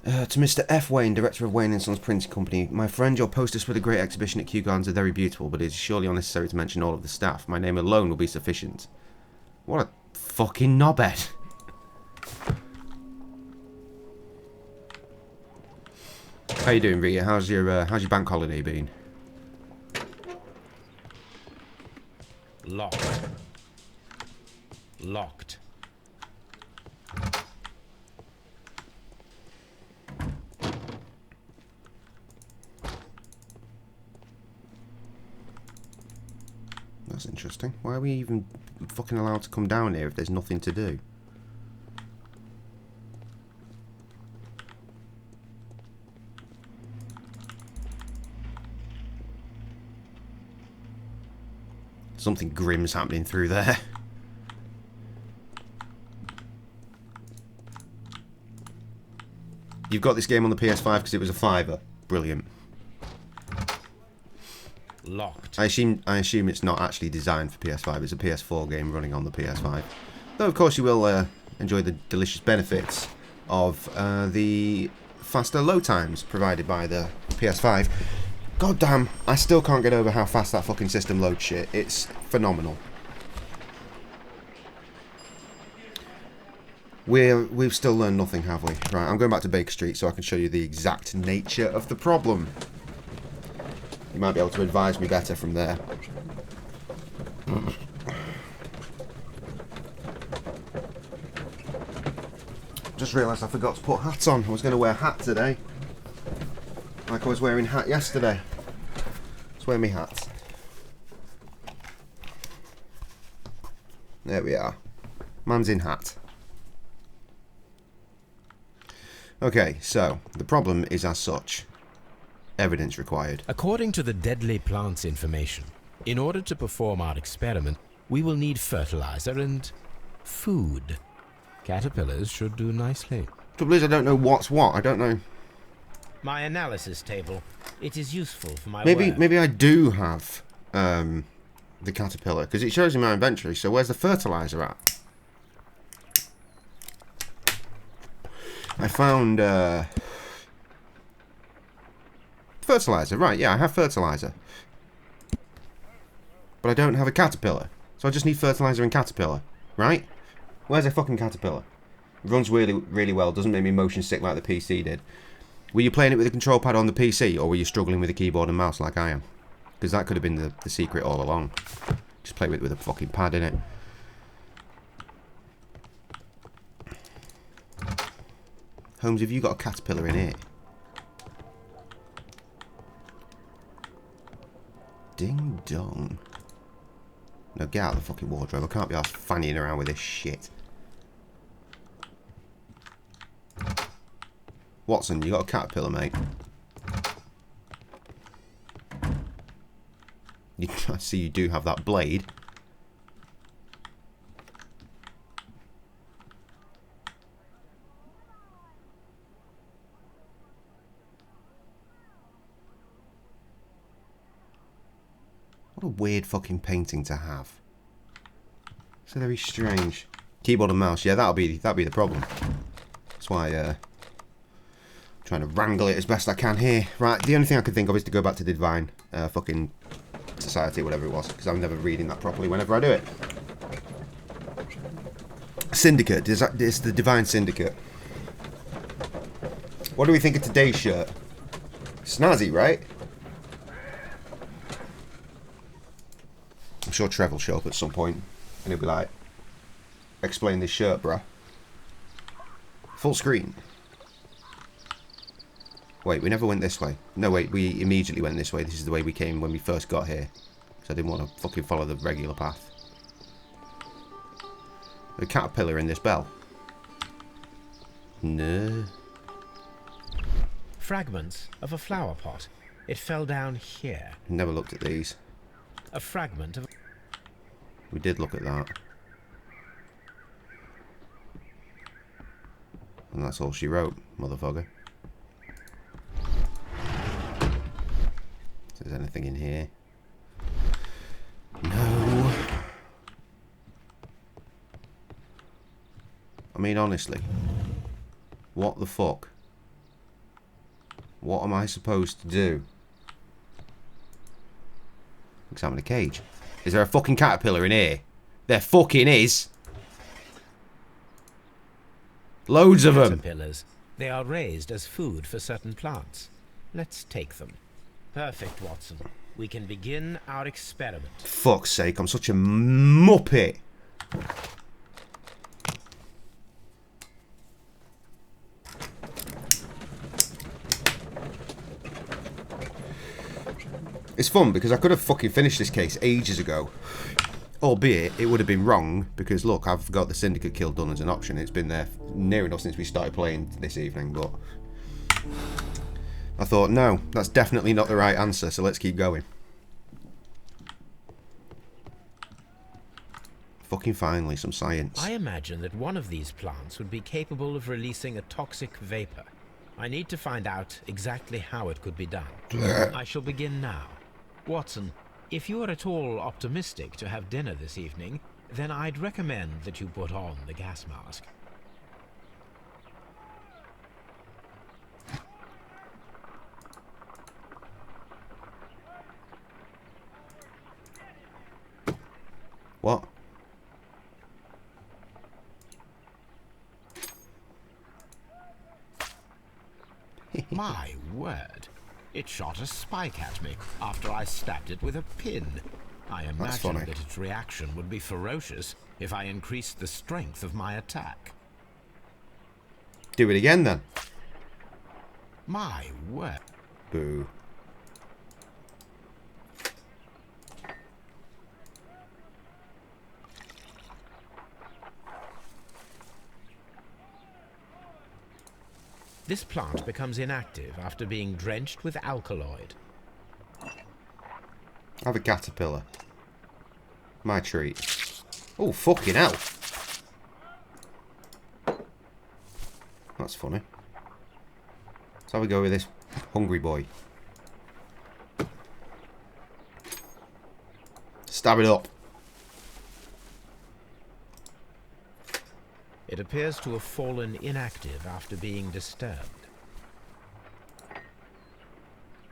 To Mr. F. Wayne, Director of Wayne & Sons Printing Company. My friend, your posters for the great exhibition at Kew Gardens are very beautiful, but it is surely unnecessary to mention all of the staff. My name alone will be sufficient. What a fucking knobhead. How you doing, Rita? How's your bank holiday been? Locked. Locked. That's interesting. Why are we even fucking allowed to come down here if there's nothing to do? Something grim's happening through there. You've got this game on the PS5 because it was a $5. Brilliant. Locked. I assume it's not actually designed for PS5. It's a PS4 game running on the PS5. Though of course you will enjoy the delicious benefits of the faster load times provided by the PS5. God damn, I still can't get over how fast that fucking system loads shit. It's phenomenal. We've still learned nothing, have we? Right, I'm going back to Baker Street so I can show you the exact nature of the problem. You might be able to advise me better from there. Just realised I forgot to put hats on. I was going to wear a hat today. Like I was wearing hat yesterday. Let's wear me hat. There we are. Man's in hat. Okay, so the problem is as such. Evidence required. According to the deadly plant's information, in order to perform our experiment, we will need fertilizer and food. Caterpillars should do nicely. Trouble is, I don't know what's what. I don't know. My analysis table. It is useful for my work. work. Maybe I do have the caterpillar because it shows in my inventory. So where's the fertilizer at? I found fertilizer. Right, yeah, I have fertilizer, but I don't have a caterpillar. So I just need fertilizer and caterpillar. Right? Where's a fucking caterpillar? It runs really, really well. Doesn't make me motion sick like the PC did. Were you playing it with a control pad on the PC, or were you struggling with a keyboard and mouse like I am? Because that could have been the secret all along. Just play with a fucking pad, innit? Holmes, have you got a caterpillar in here? Ding dong. No, get out of the fucking wardrobe. I can't be arsed fannying around with this shit. Watson, you got a caterpillar, mate? I see you do have that blade. What a weird fucking painting to have. So very strange. Keyboard and mouse, yeah, that'll be the problem. That's why trying to wrangle it as best I can here. Right, the only thing I can think of is to go back to the Divine fucking Society, whatever it was, because I'm never reading that properly whenever I do it. Syndicate, it's the Divine Syndicate. What do we think of today's shirt? Snazzy, right? I'm sure Trev will show up at some point and he'll be like, explain this shirt, bruh. Full screen. Wait, we never went this way. No, wait, we immediately went this way. This is the way we came when we first got here. So I didn't want to fucking follow the regular path. A caterpillar in this bell. No. Fragments of a flower pot. It fell down here. Never looked at these. A fragment of... We did look at that. And that's all she wrote, motherfucker. Is there anything in here? No. I mean, honestly. What the fuck? What am I supposed to do? Examine the cage. Is there a fucking caterpillar in here? There fucking is. Loads of them. Caterpillars. They are raised as food for certain plants. Let's take them. Perfect, Watson. We can begin our experiment. Fuck's sake, I'm such a muppet. It's fun because I could have fucking finished this case ages ago. Albeit, it would have been wrong because, look, I've got the Syndicate kill done as an option. It's been there near enough since we started playing this evening, but I thought, no, that's definitely not the right answer, so let's keep going. Fucking finally, some science. I imagine that one of these plants would be capable of releasing a toxic vapor. I need to find out exactly how it could be done. I shall begin now. Watson, if you are at all optimistic to have dinner this evening, then I'd recommend that you put on the gas mask. What? My word. It shot a spike at me after I stabbed it with a pin. I imagine that its reaction would be ferocious if I increased the strength of my attack. Do it again then. My word. Boo. This plant becomes inactive after being drenched with alkaloid. Have a caterpillar. My treat. Oh, fucking hell. That's funny. So we go with this hungry boy. Stab it up. It appears to have fallen inactive after being disturbed.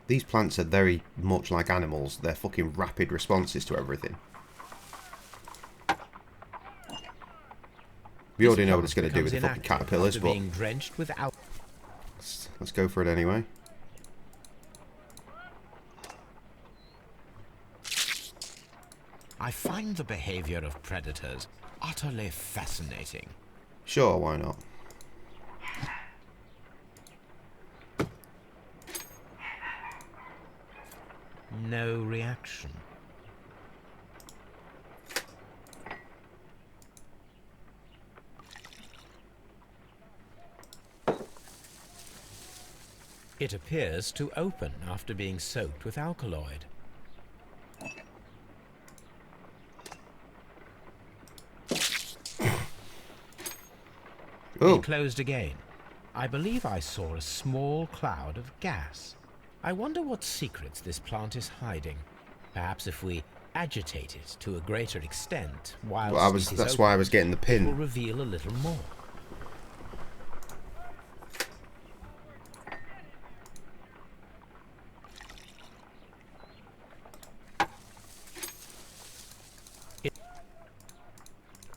These plants are very much like animals. They're fucking rapid responses to everything. We already know what it's going to do with the fucking caterpillars, but being drenched with let's go for it anyway. I find the behavior of predators utterly fascinating. Sure, why not? No reaction. It appears to open after being soaked with alkaloid. Oh. It closed again. I believe I saw a small cloud of gas. I wonder what secrets this plant is hiding. Perhaps if we agitate it to a greater extent, while that's why I was getting the pin. It will reveal a little more.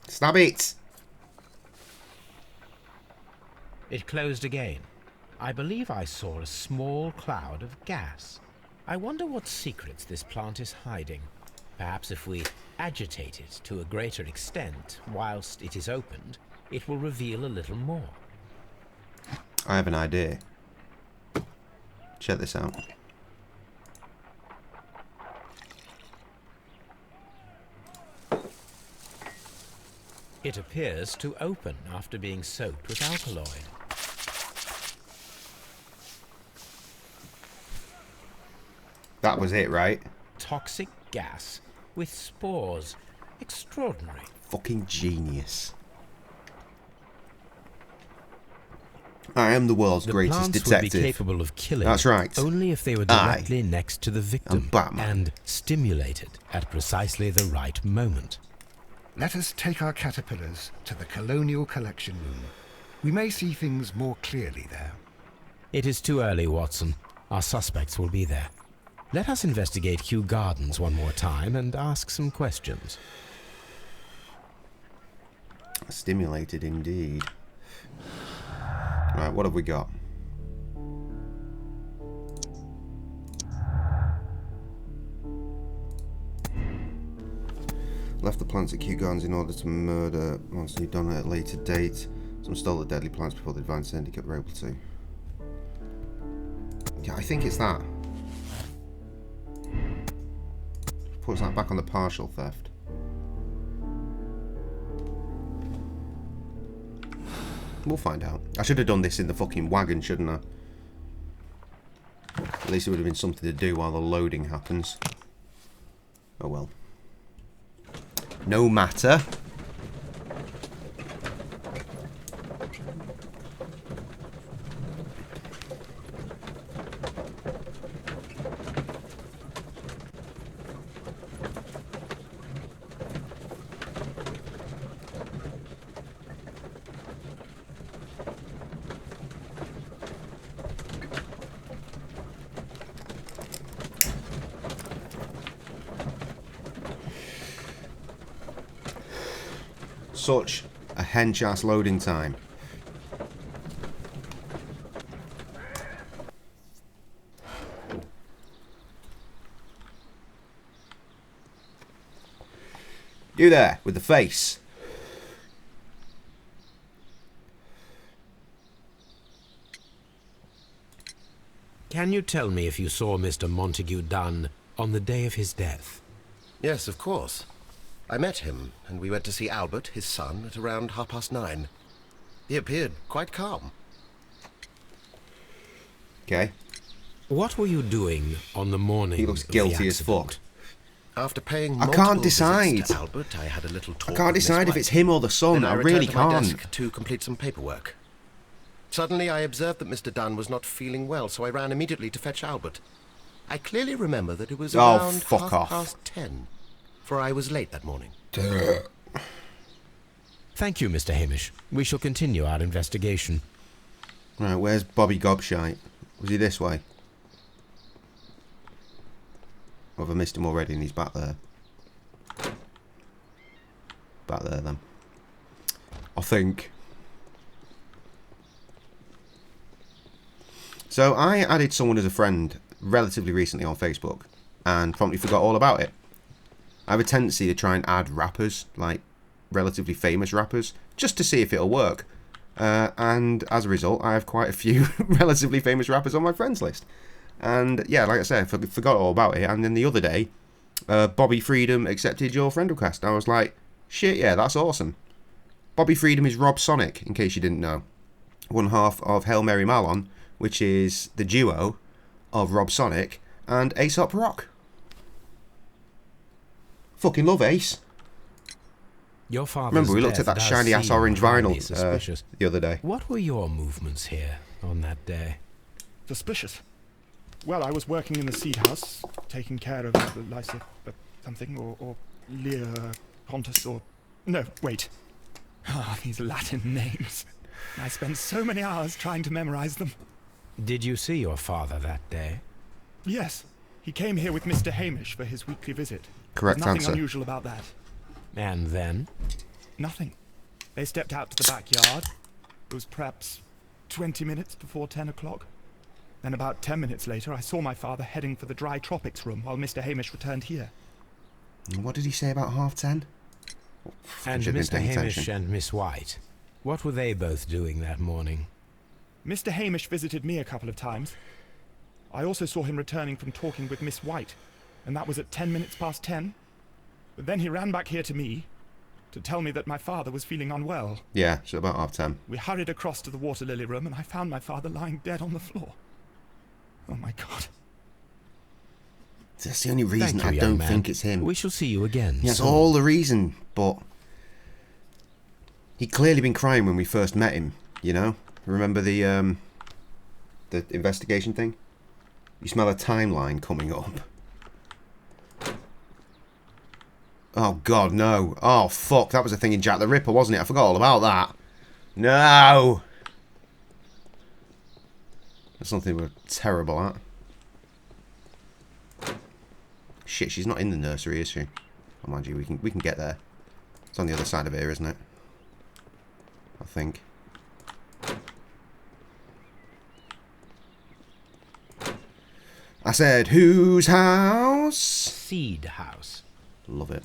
Stab it! It closed again. I believe I saw a small cloud of gas. I wonder what secrets this plant is hiding. Perhaps if we agitate it to a greater extent whilst it is opened, it will reveal a little more. I have an idea. Check this out. It appears to open after being soaked with alkaloid. That was it, right? Toxic gas with spores. Extraordinary. Fucking genius. I am the world's The greatest plants detective. would be capable of killing. That's right. Only if they were I directly next to the victim am Batman. and stimulated at precisely the right moment. Let us take our caterpillars to the Colonial Collection Room. We may see things more clearly there. It is too early, Watson. Our suspects will be there. Let us investigate Kew Gardens one more time and ask some questions. Stimulated indeed. Right, what have we got? Left the plants at Kew Gardens in order to murder once he'd done it at a later date. Some stole the deadly plants before the Divine Syndicate were able to. Yeah, I think it's that. Puts that back on the partial theft. We'll find out. I should have done this in the fucking wagon, shouldn't I? At least it would have been something to do while the loading happens. Oh well. No matter. Such a hench-ass loading time. You there, with the face. Can you tell me if you saw Mr. Montague Dunn on the day of his death? Yes, of course. I met him, and we went to see Albert, his son, at around 9:30. He appeared quite calm. Okay. What were you doing on the morning He looks of the guilty as accident? fuck. After paying I multiple can't decide. visits to Albert, I had a little talk I can't with Miss decide if White. it's him or the son. Then I returned really to my can't. desk to complete some paperwork. Suddenly, I observed that Mr. Dunn was not feeling well, so I ran immediately to fetch Albert. I clearly remember that it was Oh, around fuck off. 10:30, for I was late that morning. Thank you, Mr. Hamish. We shall continue our investigation. Right, where's Bobby Gobshite? Was he this way? Or have I missed him already and he's back there? Back there then. I think. So I added someone as a friend relatively recently on Facebook and promptly forgot all about it. I have a tendency to try and add rappers, like relatively famous rappers, just to see if it'll work. And as a result, I have quite a few relatively famous rappers on my friends list. And yeah, like I said, I forgot all about it. And then the other day, Bobby Freedom accepted your friend request. And I was like, shit, yeah, that's awesome. Bobby Freedom is Rob Sonic, in case you didn't know. One half of Hail Mary Mallon, which is the duo of Rob Sonic and Aesop Rock. Fucking love Ace. Your father's Remember, we looked at death that does shiny-ass seem orange highly vinyl suspicious. the other day. What were your movements here on that day? Suspicious. Well, I was working in the seed house, taking care of Lysa something, or Lear Pontus, or... No, wait. Ah, these Latin names. I spent so many hours trying to memorize them. Did you see your father that day? Yes. He came here with Mr. Hamish for his weekly visit. Correct There's nothing answer. unusual about that. And then? Nothing. They stepped out to the backyard. It was perhaps 20 minutes before 10 o'clock. Then about 10 minutes later, I saw my father heading for the dry tropics room while Mr. Hamish returned here. What did he say about 10:30? And Mr. Hamish and Miss White, what were they both doing that morning? Mr. Hamish visited me a couple of times. I also saw him returning from talking with Miss White, and that was at 10 minutes past 10. But then he ran back here to me to tell me that my father was feeling unwell. Yeah, so about 10:30. We hurried across to the water lily room, and I found my father lying dead on the floor. Oh my God. That's the only reason Thank you, I don't young man. think it's him. We shall see you again. That's soon. all the reason, but he'd clearly been crying when we first met him, you know? Remember the investigation thing? You smell a timeline coming up. Oh god, no. Oh fuck, that was a thing in Jack the Ripper, wasn't it? I forgot all about that. No! That's something we're terrible at. Shit, she's not in the nursery, is she? Oh, mind you, we can get there. It's on the other side of here, isn't it? I think. I said, whose house? Seed house. Love it.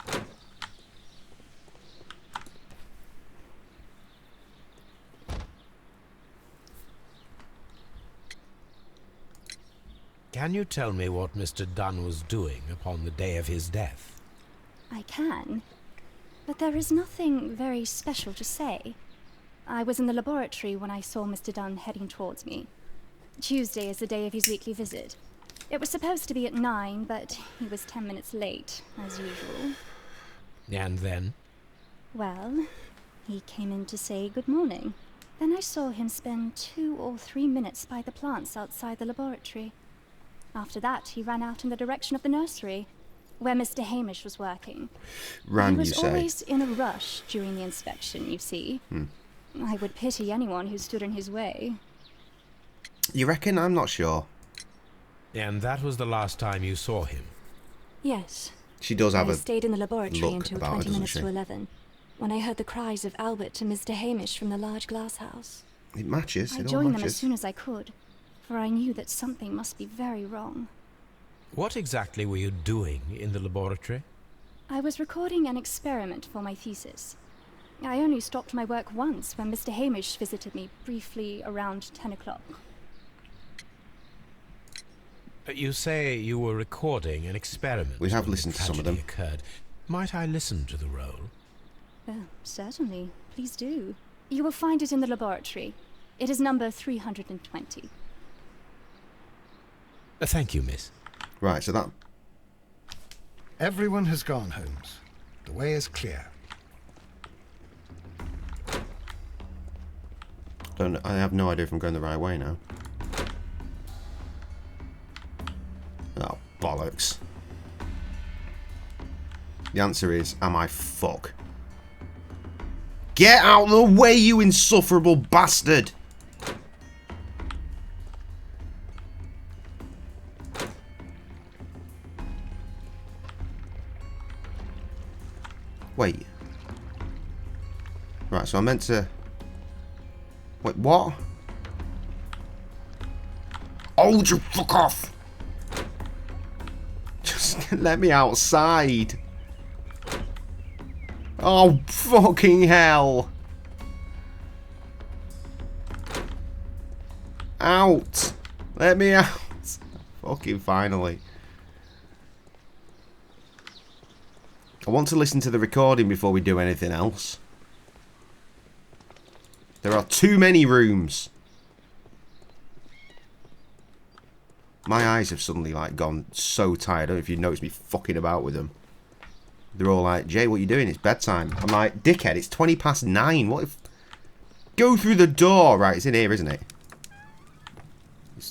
Can you tell me what Mr. Dunn was doing upon the day of his death? I can, but there is nothing very special to say. I was in the laboratory when I saw Mr. Dunn heading towards me. Tuesday is the day of his weekly visit. It was supposed to be at 9, but he was 10 minutes late, as usual. And then? Well, he came in to say good morning. Then I saw him spend 2 or 3 minutes by the plants outside the laboratory. After that, he ran out in the direction of the nursery, where Mr. Hamish was working. Ran, he was you say? always in a rush during the inspection, you see. I would pity anyone who stood in his way. You reckon? I'm not sure. And that was the last time you saw him? Yes. She does have I a stayed in the laboratory look until about her, 20 doesn't minutes she? to 11, when I heard the cries of Albert and Mr. Hamish from the large glass house. It matches. I It all joined them as matches. soon as I could, for I knew that something must be very wrong. What exactly were you doing in the laboratory? I was recording an experiment for my thesis. I only stopped my work once when Mr. Hamish visited me briefly around 10 o'clock. You say you were recording an experiment. We have when listened the to some of tragedy them. Occurred. Might I listen to the roll? Certainly. Please do. You will find it in the laboratory. It is number 320. Thank you, miss. Right, so that... Everyone has gone, Holmes. The way is clear. I have no idea if I'm going the right way now. Oh, bollocks. The answer is, am I fuck? Get out of the way, you insufferable bastard! Wait. Right, so I meant to... Wait, what? Oh, would you fuck off? Just let me outside. Oh, fucking hell. Out. Let me out. Fucking finally. I want to listen to the recording before we do anything else. There are too many rooms. My eyes have suddenly like gone so tired. I don't know if you noticed me fucking about with them. They're all like, Jay, what are you doing? It's bedtime. I'm like, dickhead, it's 9:20. What if... Go through the door. Right, it's in here, isn't it?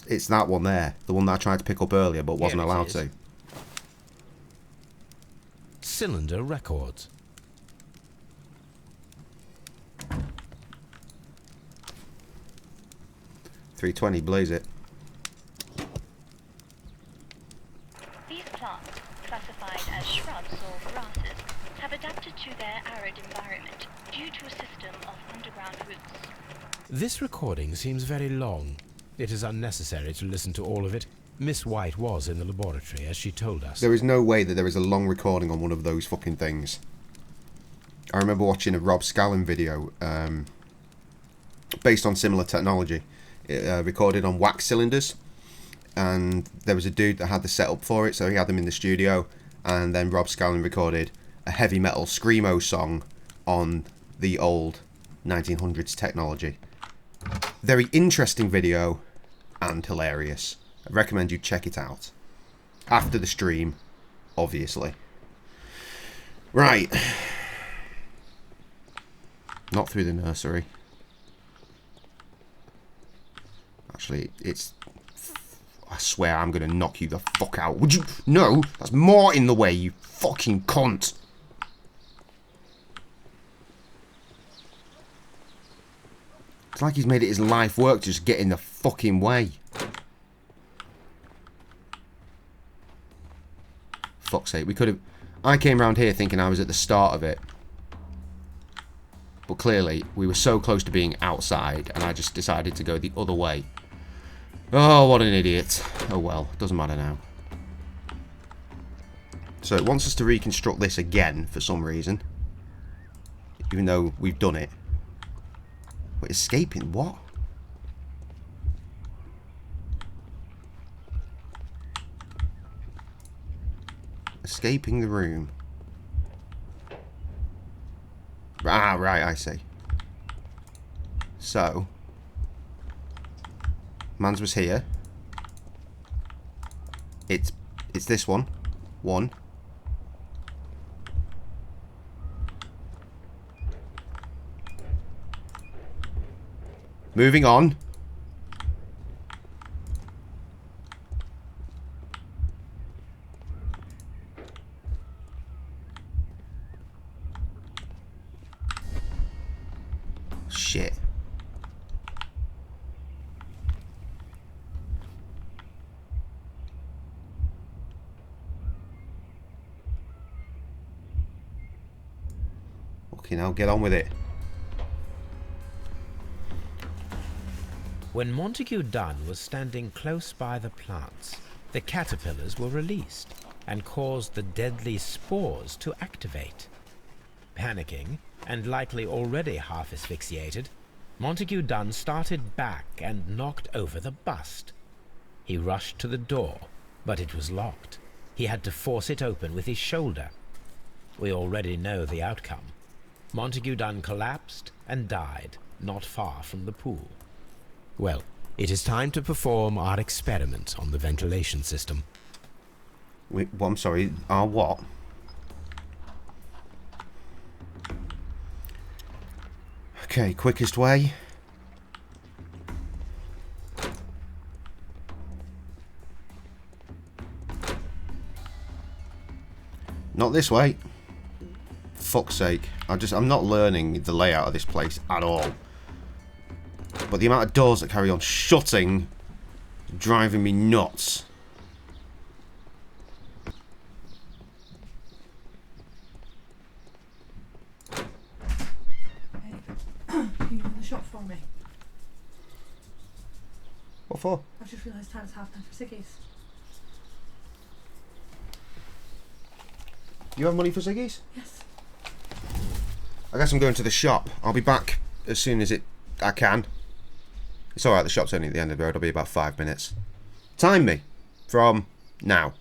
It's that one there. The one that I tried to pick up earlier but wasn't allowed to. Cylinder Records. .320, blaze it. These plants, classified as shrubs or grasses, have adapted to their arid environment due to a system of underground roots. This recording seems very long. It is unnecessary to listen to all of it. Miss White was in the laboratory, as she told us. There is no way that there is a long recording on one of those fucking things. I remember watching a Rob Scallon video based on similar technology. Recorded on wax cylinders, and there was a dude that had the setup for it, so he had them in the studio, and then Rob Scallon recorded a heavy metal screamo song on the old 1900s technology. Very interesting video and hilarious. I recommend you check it out after the stream, obviously. Right, not through the nursery. Actually, it's... I swear I'm going to knock you the fuck out. Would you... No, that's more in the way, you fucking cunt. It's like he's made it his life work to just get in the fucking way. Fuck's sake, we could have... I came round here thinking I was at the start of it. But clearly, we were so close to being outside, and I just decided to go the other way. Oh, what an idiot. Oh well, doesn't matter now. So it wants us to reconstruct this again for some reason. Even though we've done it. Wait, escaping? What? Escaping the room. Ah, right, I see. So... Mans was here. It's this one. One. Moving on. Shit. Okay, now get on with it. When Montague Dunn was standing close by the plants, the caterpillars were released and caused the deadly spores to activate. Panicking, and likely already half asphyxiated, Montague Dunn started back and knocked over the bust. He rushed to the door, but it was locked. He had to force it open with his shoulder. We already know the outcome. Montague Dunn collapsed and died not far from the pool. Well, it is time to perform our experiment on the ventilation system. Wait, well, I'm sorry, our what? Okay, quickest way. Not this way. Fuck's sake. I'm not learning the layout of this place at all. But the amount of doors that carry on shutting is driving me nuts. Can you go to the shop for me? What for? I've just realised it's half time for ciggies. You have money for ciggies? Yes. I guess I'm going to the shop. I'll be back as soon as I can. It's alright, the shop's only at the end of the road. I'll be about 5 minutes. Time me from now.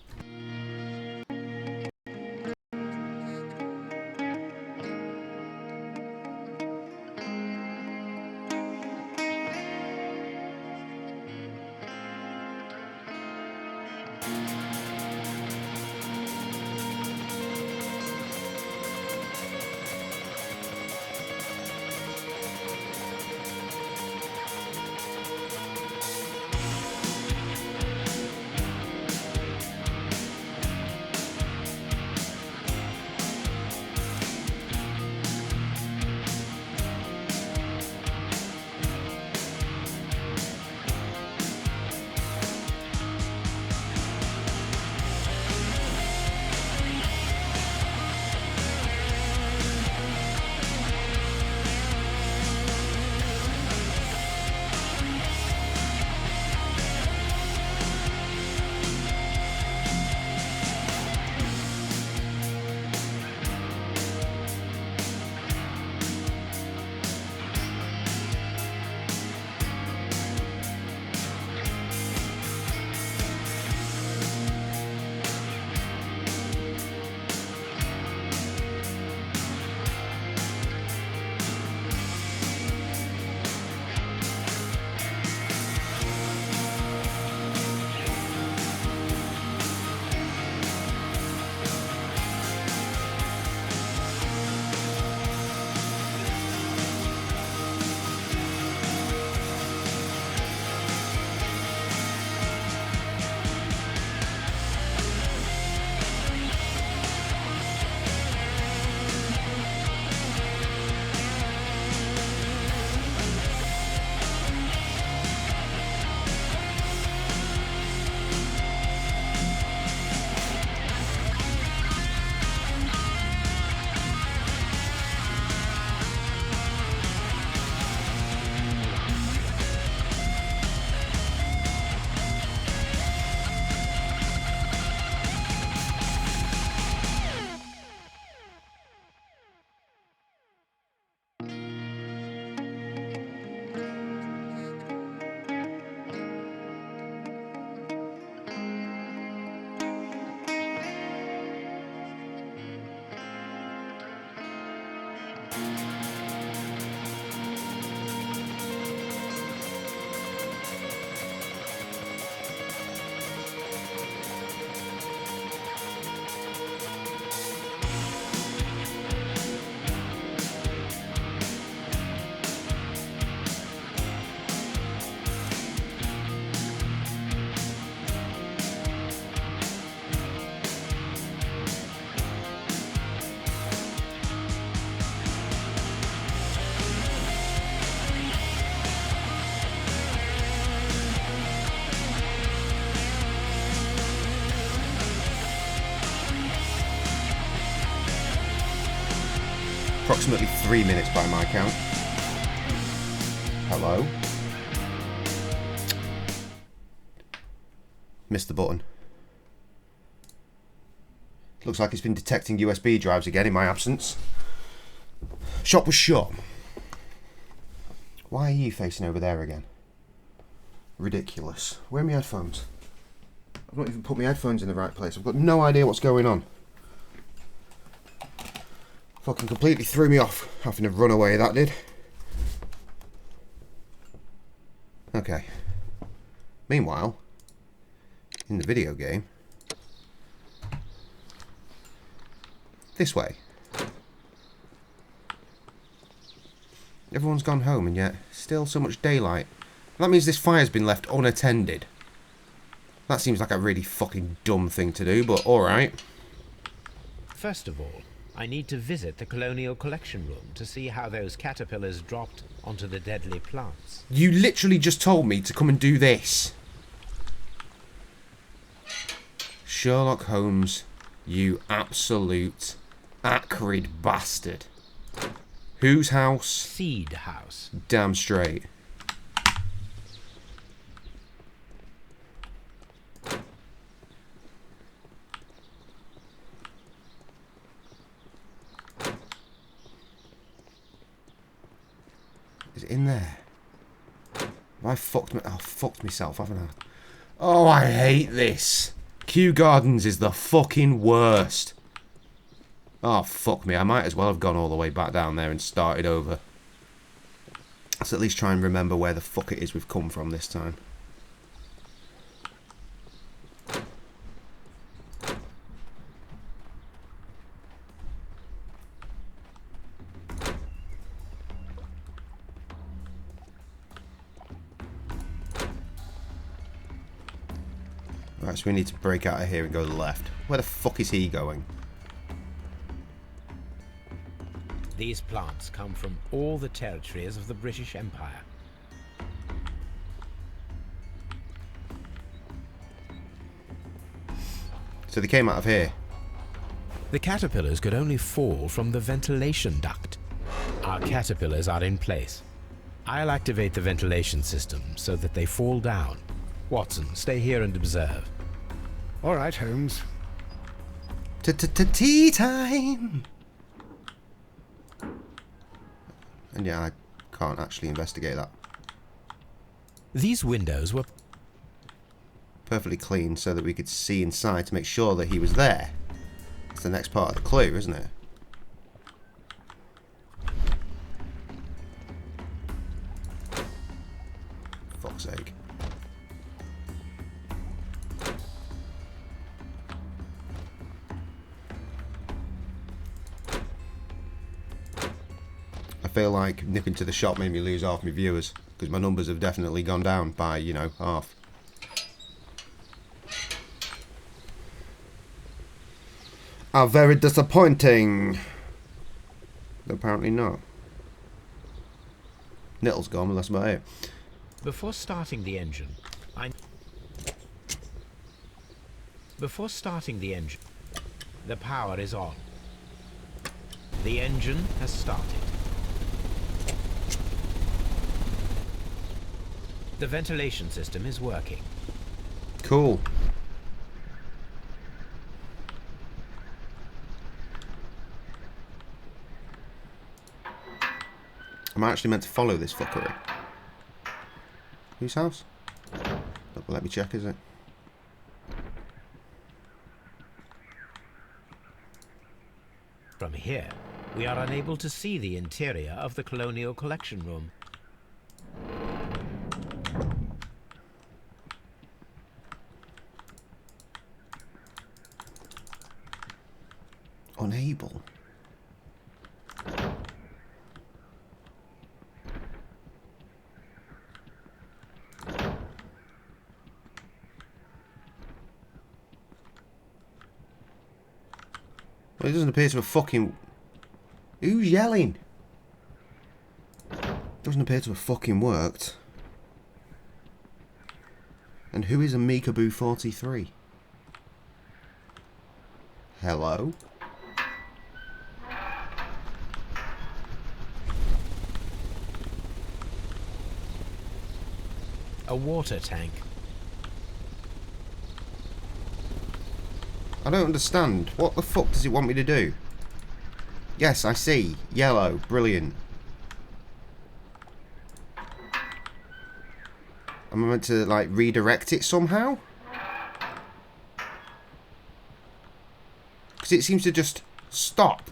Approximately 3 minutes by my count. Hello? Missed the button. Looks like it's been detecting USB drives again in my absence. Shop was shut. Why are you facing over there again? Ridiculous. Where are my headphones? I've not even put my headphones in the right place. I've got no idea what's going on. Fucking completely threw me off having to run away, that did. Okay. Meanwhile, in the video game, this way. Everyone's gone home and yet still so much daylight. That means this fire's been left unattended. That seems like a really fucking dumb thing to do, but alright. First of all, I need to visit the Colonial Collection Room to see how those caterpillars dropped onto the deadly plants. You literally just told me to come and do this. Sherlock Holmes, you absolute acrid bastard. Whose house? Seed house. Damn straight. Is it in there? Have I fucked me? Oh, fucked myself, haven't I? Oh, I hate this. Kew Gardens is the fucking worst. Oh, fuck me. I might as well have gone all the way back down there and started over. Let's at least try and remember where the fuck it is we've come from this time. Right, so we need to break out of here and go to the left. Where the fuck is he going? These plants come from all the territories of the British Empire. So they came out of here. The caterpillars could only fall from the ventilation duct. Our caterpillars are in place. I'll activate the ventilation system so that they fall down. Watson, stay here and observe. All right, Holmes. Tea time! And yeah, I can't actually investigate that. These windows were perfectly clean so that we could see inside to make sure that he was there. That's the next part of the clue, isn't it? Fuck's sake. I feel like nipping to the shop made me lose half my viewers, because my numbers have definitely gone down by, you know, half. Are very disappointing. Apparently not. Nettle's gone, but that's about it. Before starting the engine, the power is on. The engine has started. The ventilation system is working. Cool. I'm actually meant to follow this fuckery. Whose house? Not let me check, is it? From here, we are unable to see the interior of the Colonial Collection Room. Unable. Well, it doesn't appear to have fucking... Who's yelling? Doesn't appear to have fucking worked. And who is Amikaboo 43? Hello? A water tank. I don't understand. What the fuck does it want me to do? Yes, I see. Yellow. Brilliant. Am I meant to, like, redirect it somehow? Because it seems to just stop.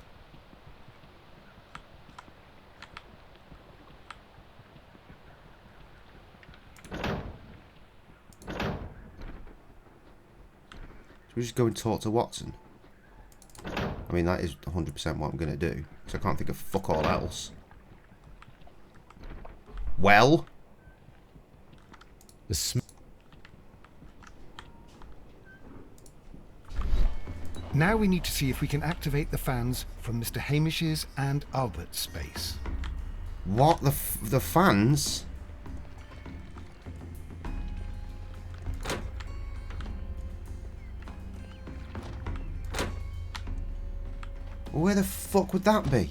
We just go and talk to Watson. I mean, that is 100% what I'm going to do. Because I can't think of fuck all else. Well? Now we need to see if we can activate the fans from Mr. Hamish's and Albert's space. What? The fans? Where the fuck would that be?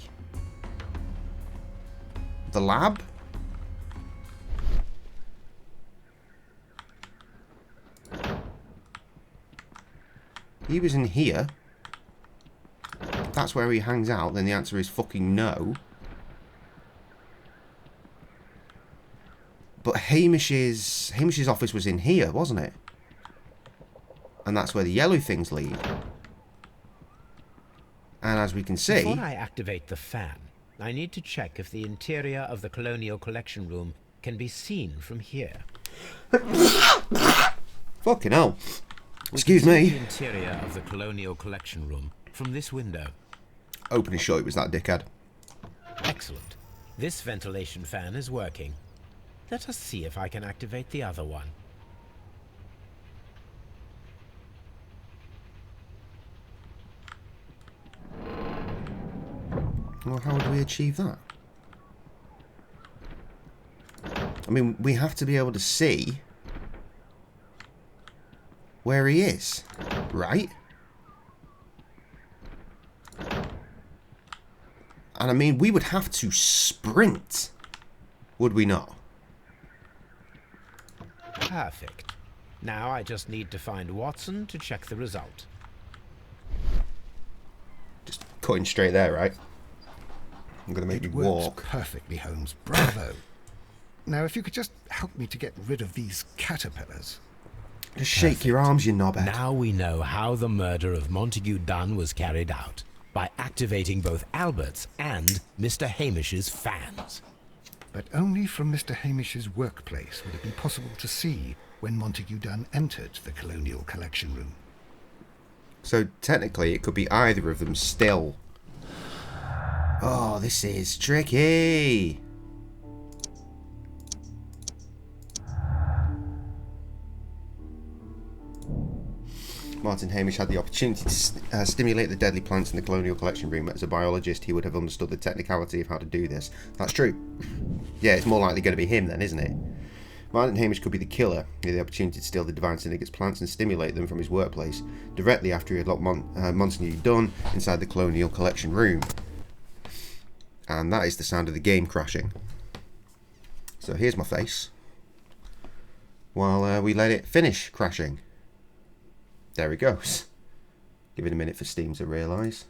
The lab? He was in here. If that's where he hangs out, then the answer is fucking no. But Hamish's office was in here, wasn't it? And that's where the yellow things lead. And as we can see... Before I activate the fan, I need to check if the interior of the Colonial Collection Room can be seen from here. Fucking hell. Excuse me. The interior of the Colonial Collection Room from this window. Open and shut, it was that dickhead. Excellent. This ventilation fan is working. Let us see if I can activate the other one. Well, how would we achieve that? I mean, we have to be able to see where he is, right? And I mean, we would have to sprint, would we not? Perfect. Now I just need to find Watson to check the result. Just cutting straight there, right? I'm going to make you walk. Perfectly, Holmes. Bravo. Now, if you could just help me to get rid of these caterpillars. Just shake your arms, you knobhead. Now we know how the murder of Montague Dunn was carried out, by activating both Albert's and Mr. Hamish's fans. But only from Mr. Hamish's workplace would it be possible to see when Montague Dunn entered the Colonial Collection Room. So technically it could be either of them still. Oh, this is tricky. Martin Hamish had the opportunity to stimulate the deadly plants in the Colonial Collection Room. As a biologist, he would have understood the technicality of how to do this. That's true. Yeah, it's more likely going to be him then, isn't it? Martin Hamish could be the killer. He had the opportunity to steal the Divine Syndicate's plants and stimulate them from his workplace, directly after he had locked Montague Dunn inside the Colonial Collection Room. And that is the sound of the game crashing. So here's my face, while we let it finish crashing. There he goes. Give it a minute for Steam to realise.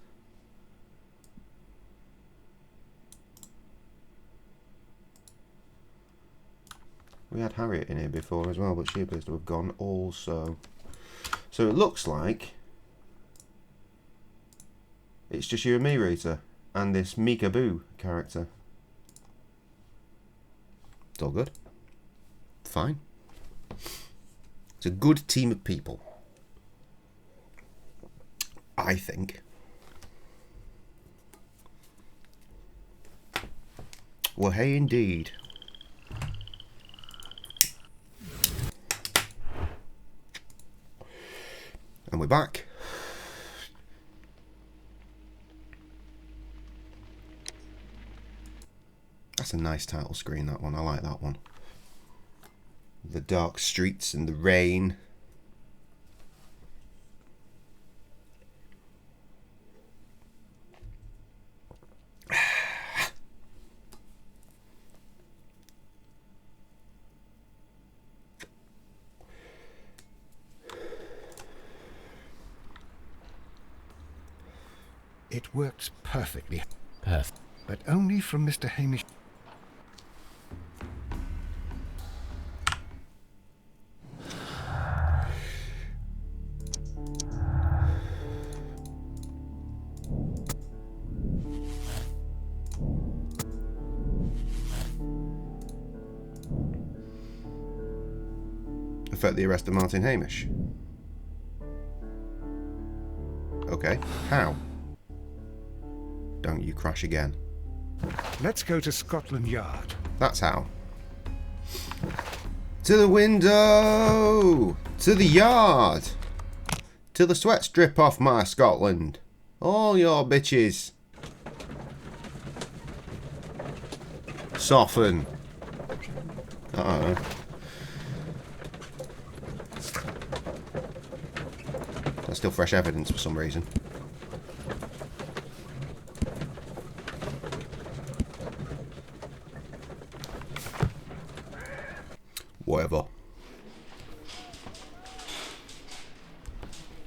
We had Harriet in here before as well, but she appears to have gone also. So it looks like it's just you and me, Rita, and this Mika Boo character. It's all good. Fine. It's a good team of people, I think. Well, hey, indeed. And we're back. That's a nice title screen, that one. I like that one. The dark streets and the rain. It works perfectly. Perfect. But only from Mr. Hamish. Affect the arrest of Martin Hamish. Okay, how? Don't you crash again. Let's go to Scotland Yard. That's how. To the window! To the yard! Till the sweats drip off my Scotland. All your bitches. Soften. Uh-oh. That's still fresh evidence for some reason. Whatever.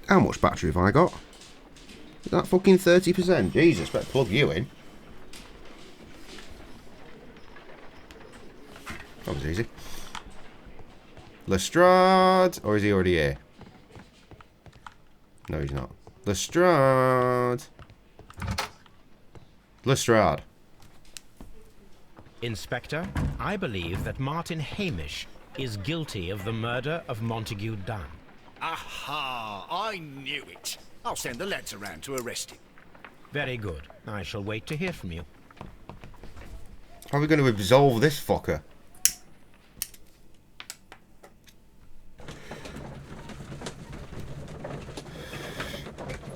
How much battery have I got? Is that fucking 30%? Jesus, better plug you in. That was easy. Lestrade, or is he already here? No, he's not. Lestrade. Lestrade. Inspector, I believe that Martin Hamish is guilty of the murder of Montague Dunn. Aha! I knew it. I'll send the lads around to arrest him. Very good. I shall wait to hear from you. How are we going to absolve this fucker?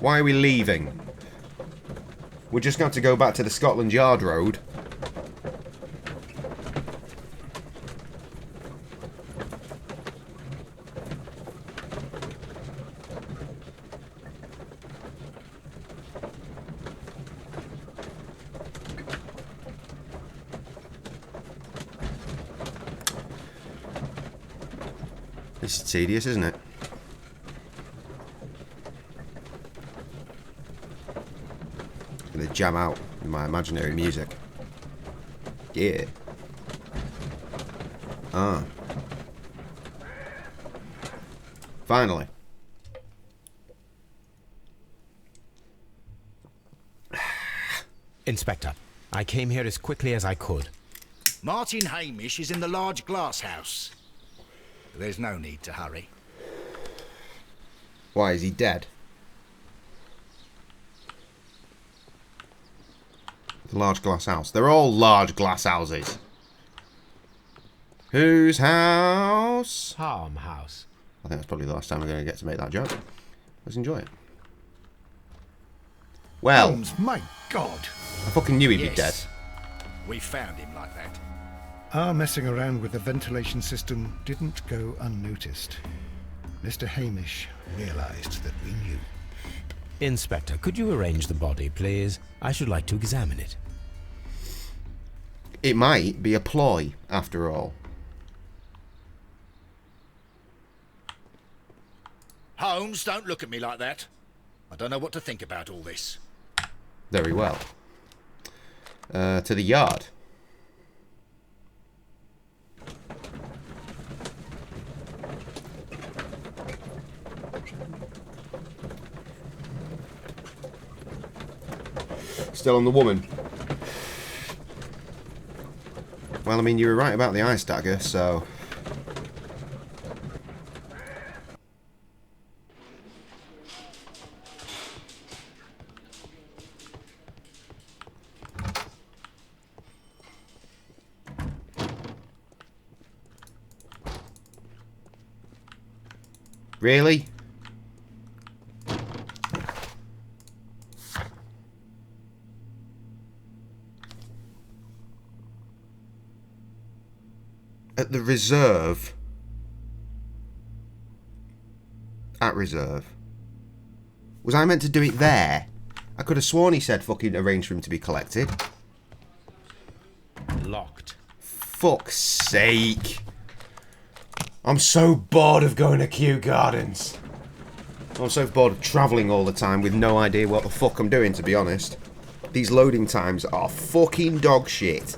Why are we leaving? We're just going to go back to the Scotland Yard road. This is tedious, isn't it? I'm gonna jam out with my imaginary music. Yeah. Ah. Finally. Inspector, I came here as quickly as I could. Martin Hamish is in the large glass house. There's no need to hurry. Why, is he dead? The large glass house. They're all large glass houses. Whose house? Harm House. I think that's probably the last time we're going to get to make that joke. Let's enjoy it. Well, Holmes, my God! I fucking knew he'd be dead. We found him like that. Our messing around with the ventilation system didn't go unnoticed. Mr. Hamish realized that we knew. Inspector, could you arrange the body, please? I should like to examine it. It might be a ploy, after all. Holmes, don't look at me like that. I don't know what to think about all this. Very well. To the yard. Still on the woman. Well, I mean, you were right about the ice dagger, so... Really? At the reserve? At reserve? Was I meant to do it there? I could have sworn he said fucking arrange for him to be collected. Locked. Fuck's sake. I'm so bored of going to Kew Gardens. I'm so bored of travelling all the time with no idea what the fuck I'm doing, to be honest. These loading times are fucking dog shit.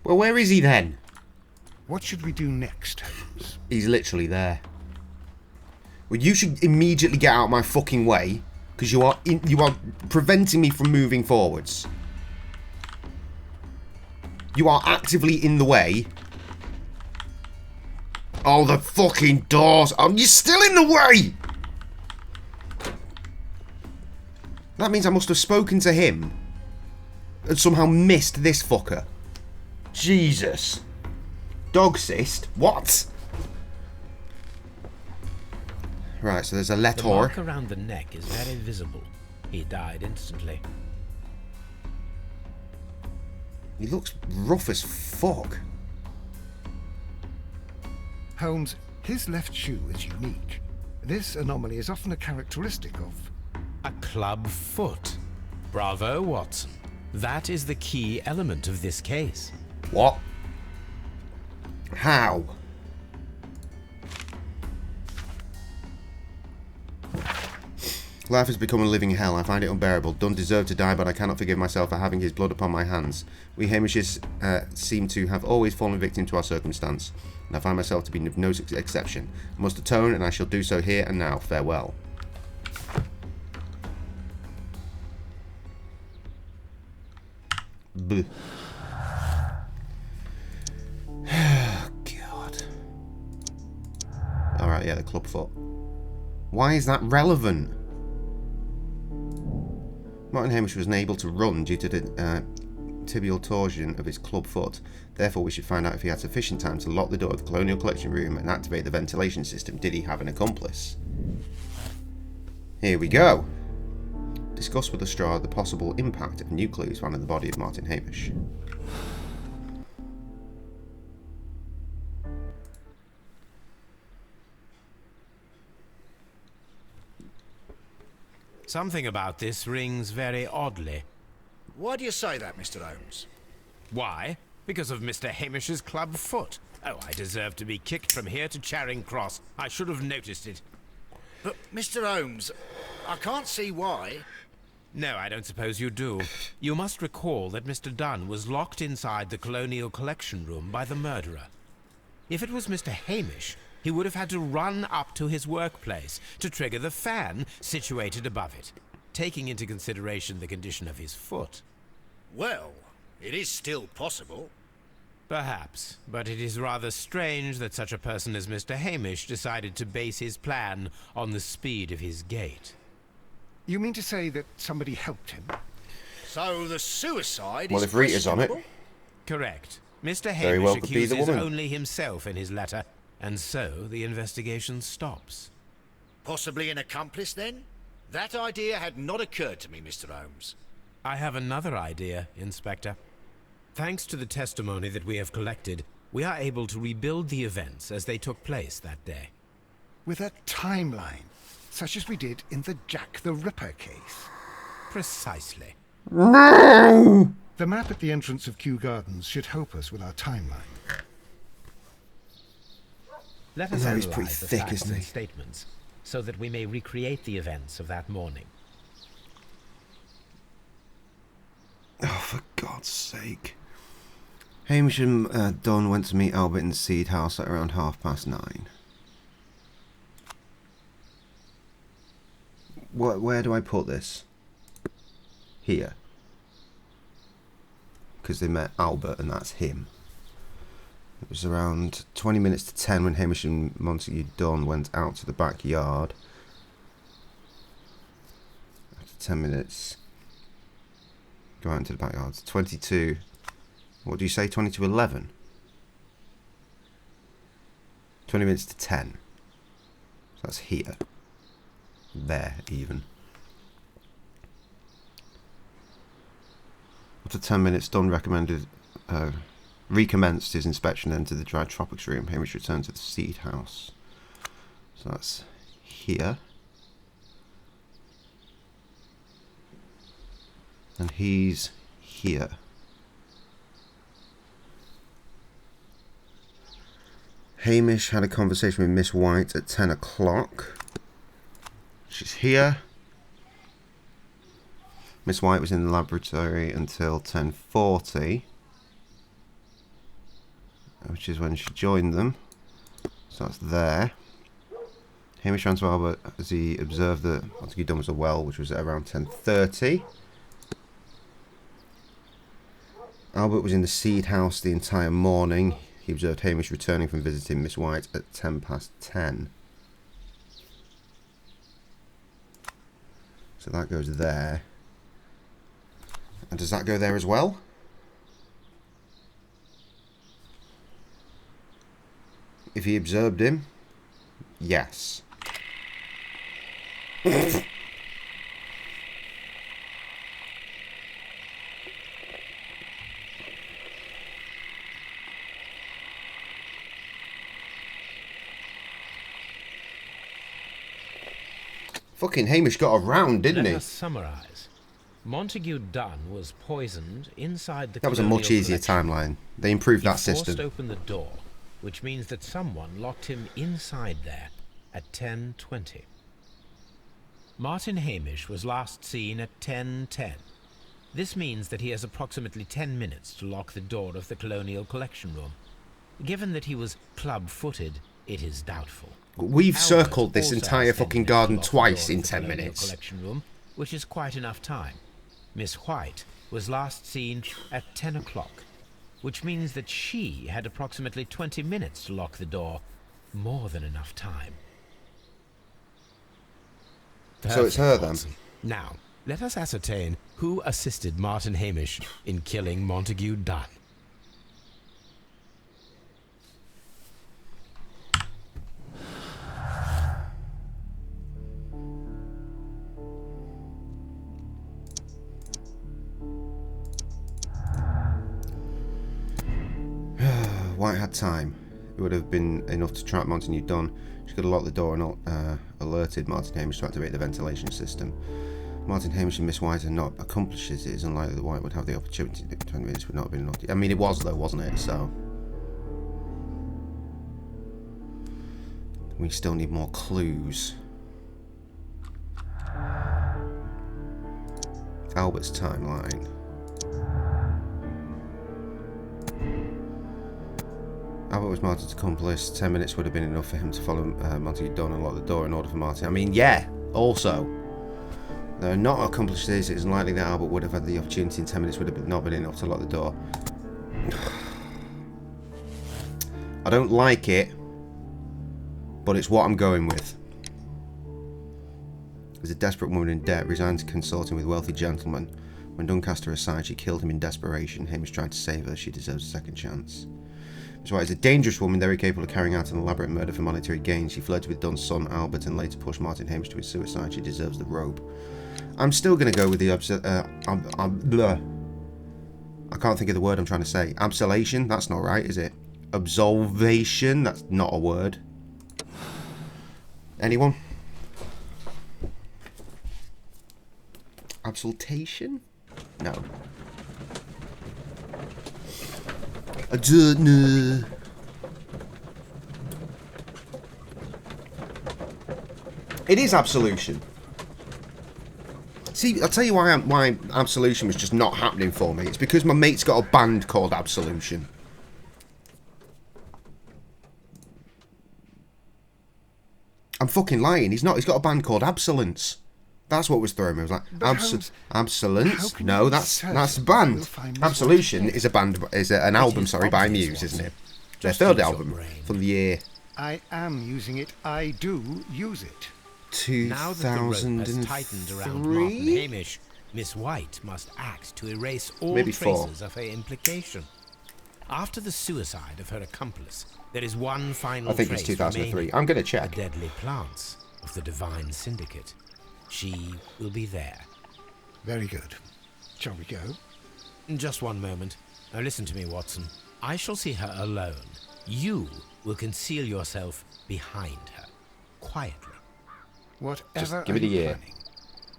Well, where is he then? What should we do next, Holmes? He's literally there. Well, you should immediately get out of my fucking way, because you are preventing me from moving forwards. You are actively in the way. Oh, the fucking doors! Oh, you're still in the way! That means I must have spoken to him and somehow missed this fucker. Jesus. Dog cyst? What? Right, so there's a letter. The mark around the neck is very visible. He died instantly. He looks rough as fuck. Holmes, his left shoe is unique. This anomaly is often a characteristic of... a club foot. Bravo, Watson. That is the key element of this case. What? How? Life has become a living hell. I find it unbearable. Dunn deserved to die, but I cannot forgive myself for having his blood upon my hands. We Hamishes seem to have always fallen victim to our circumstance, and I find myself to be no exception. I must atone, and I shall do so here and now. Farewell. Bleh. God. Alright, yeah, the club foot. Why is that relevant? Martin Hamish was unable to run due to the tibial torsion of his club foot. Therefore, we should find out if he had sufficient time to lock the door of the Colonial Collection Room and activate the ventilation system. Did he have an accomplice? Here we go. Discuss with Lestrade the possible impact of nucleus found in the body of Martin Hamish. Something about this rings very oddly. Why do you say that, Mr. Holmes? Why? Because of Mr. Hamish's club foot. Oh, I deserve to be kicked from here to Charing Cross. I should have noticed it. But, Mr. Holmes, I can't see why. No, I don't suppose you do. You must recall that Mr. Dunn was locked inside the Colonial Collection Room by the murderer. If it was Mr. Hamish, he would have had to run up to his workplace to trigger the fan situated above it, taking into consideration the condition of his foot. Well, it is still possible. Perhaps, but it is rather strange that such a person as Mr. Hamish decided to base his plan on the speed of his gait. You mean to say that somebody helped him? So the suicide Well, is if Rita's on it. Correct. Mr. Very Hamish well could be the accuses woman. only himself in his letter, and so the investigation stops. Possibly an accomplice, then? That idea had not occurred to me, Mr. Holmes. I have another idea, Inspector. Thanks to the testimony that we have collected, we are able to rebuild the events as they took place that day. With a timeline, such as we did in the Jack the Ripper case. Precisely. No! The map at the entrance of Kew Gardens should help us with our timeline. Let us No, he's analyze pretty the thick, facts isn't and he? statements, so that we may recreate the events of that morning. Oh, for God's sake. Hamish and Don went to meet Albert in the Seed House at around 9:30. Where do I put this? Here. Because they met Albert and that's him. It was around 20 minutes to 10 when Hamish and Montague Dunn went out to the backyard. After 10 minutes, go out into the backyard. 22. What do you say? 20 to 11? 20 minutes to 10. So that's here. There, even. After 10 minutes, Dunn recommenced his inspection and entered the dry tropics room. Hamish returned to the seed house. So that's here. And he's here. Hamish had a conversation with Miss White at 10 o'clock. She's here. Miss White was in the laboratory until 10:40, which is when she joined them. So that's there. Hamish ran to Albert as he observed that Montague Dunn was a well, which was at around 10:30. Albert was in the seed house the entire morning. He observed Hamish returning from visiting Miss White at 10:10. So that goes there. And does that go there as well? If he observed him, yes. Fucking Hamish got around, didn't he? Let us summarise. Montague Dunn was poisoned inside the That was a much easier timeline. They improved that system. He forced open the door, which means that someone locked him inside there at 10:20. Martin Hamish was last seen at 10:10. This means that he has approximately 10 minutes to lock the door of the Colonial Collection Room. Given that he was club-footed, it is doubtful. We've circled this also entire has 10 fucking minutes to garden lock the twice door in of the 10 Colonial minutes. Collection Room, which is quite enough time. Miss White was last seen at 10 o'clock, which means that she had approximately 20 minutes to lock the door. More than enough time. So it's her then? Watson. Now, let us ascertain who assisted Martin Hamish in killing Montague Dunn. White had time. It would have been enough to trap Montague Dunn. She could have locked the door and alerted Martin Hamish to activate the ventilation system. Martin Hamish and Miss White are not accomplices. It is unlikely that White would have the opportunity. 20 minutes would not have been enough. I mean, it was though, wasn't it? So we still need more clues. Albert's timeline. Albert was Martin's accomplice. 10 minutes would have been enough for him to follow Montague Dunn and lock the door in order for Martin. I mean, yeah, also. They're not accomplices. It's unlikely that Albert would have had the opportunity in 10 minutes would have not been enough to lock the door. I don't like it, but it's what I'm going with. As a desperate woman in debt, resigned to consorting with wealthy gentlemen. When Dunn cast her aside, she killed him in desperation. Hamish tried to save her. She deserves a second chance. Miss White is a dangerous woman, very capable of carrying out an elaborate murder for monetary gain. She flirted with Dunn's son, Albert, and later pushed Martin Hamish to his suicide. She deserves the robe. I'm still going to go with the I can't think of the word I'm trying to say. Absolation? That's not right, is it? Absolvation? That's not a word. Anyone? Absolution? No. I don't know. It is absolution. See, I'll tell you why absolution was just not happening for me. It's because my mate's got a band called Absolution. I'm fucking lying. He's not. He's got a band called Absolence. That's what was throwing me. I was like, Absolence? No, that's a band. Absolution is a band. Is an album. Sorry, by Muse, isn't it? Their Just third use your album brain. from the year I am using it. I do use it. 2003. Now that the rope has tightened around Martin Hamish, Miss White must act to erase all Maybe 4. traces of her implication. After the suicide of her accomplice, there is one final I think it's trace 2003. remaining, I'm going to check. the deadly plants of the Divine Syndicate. She will be there. Very good. Shall we go? Just one moment. Now listen to me, Watson. I shall see her alone. You will conceal yourself behind her, quietly. Whatever. Just give it a year.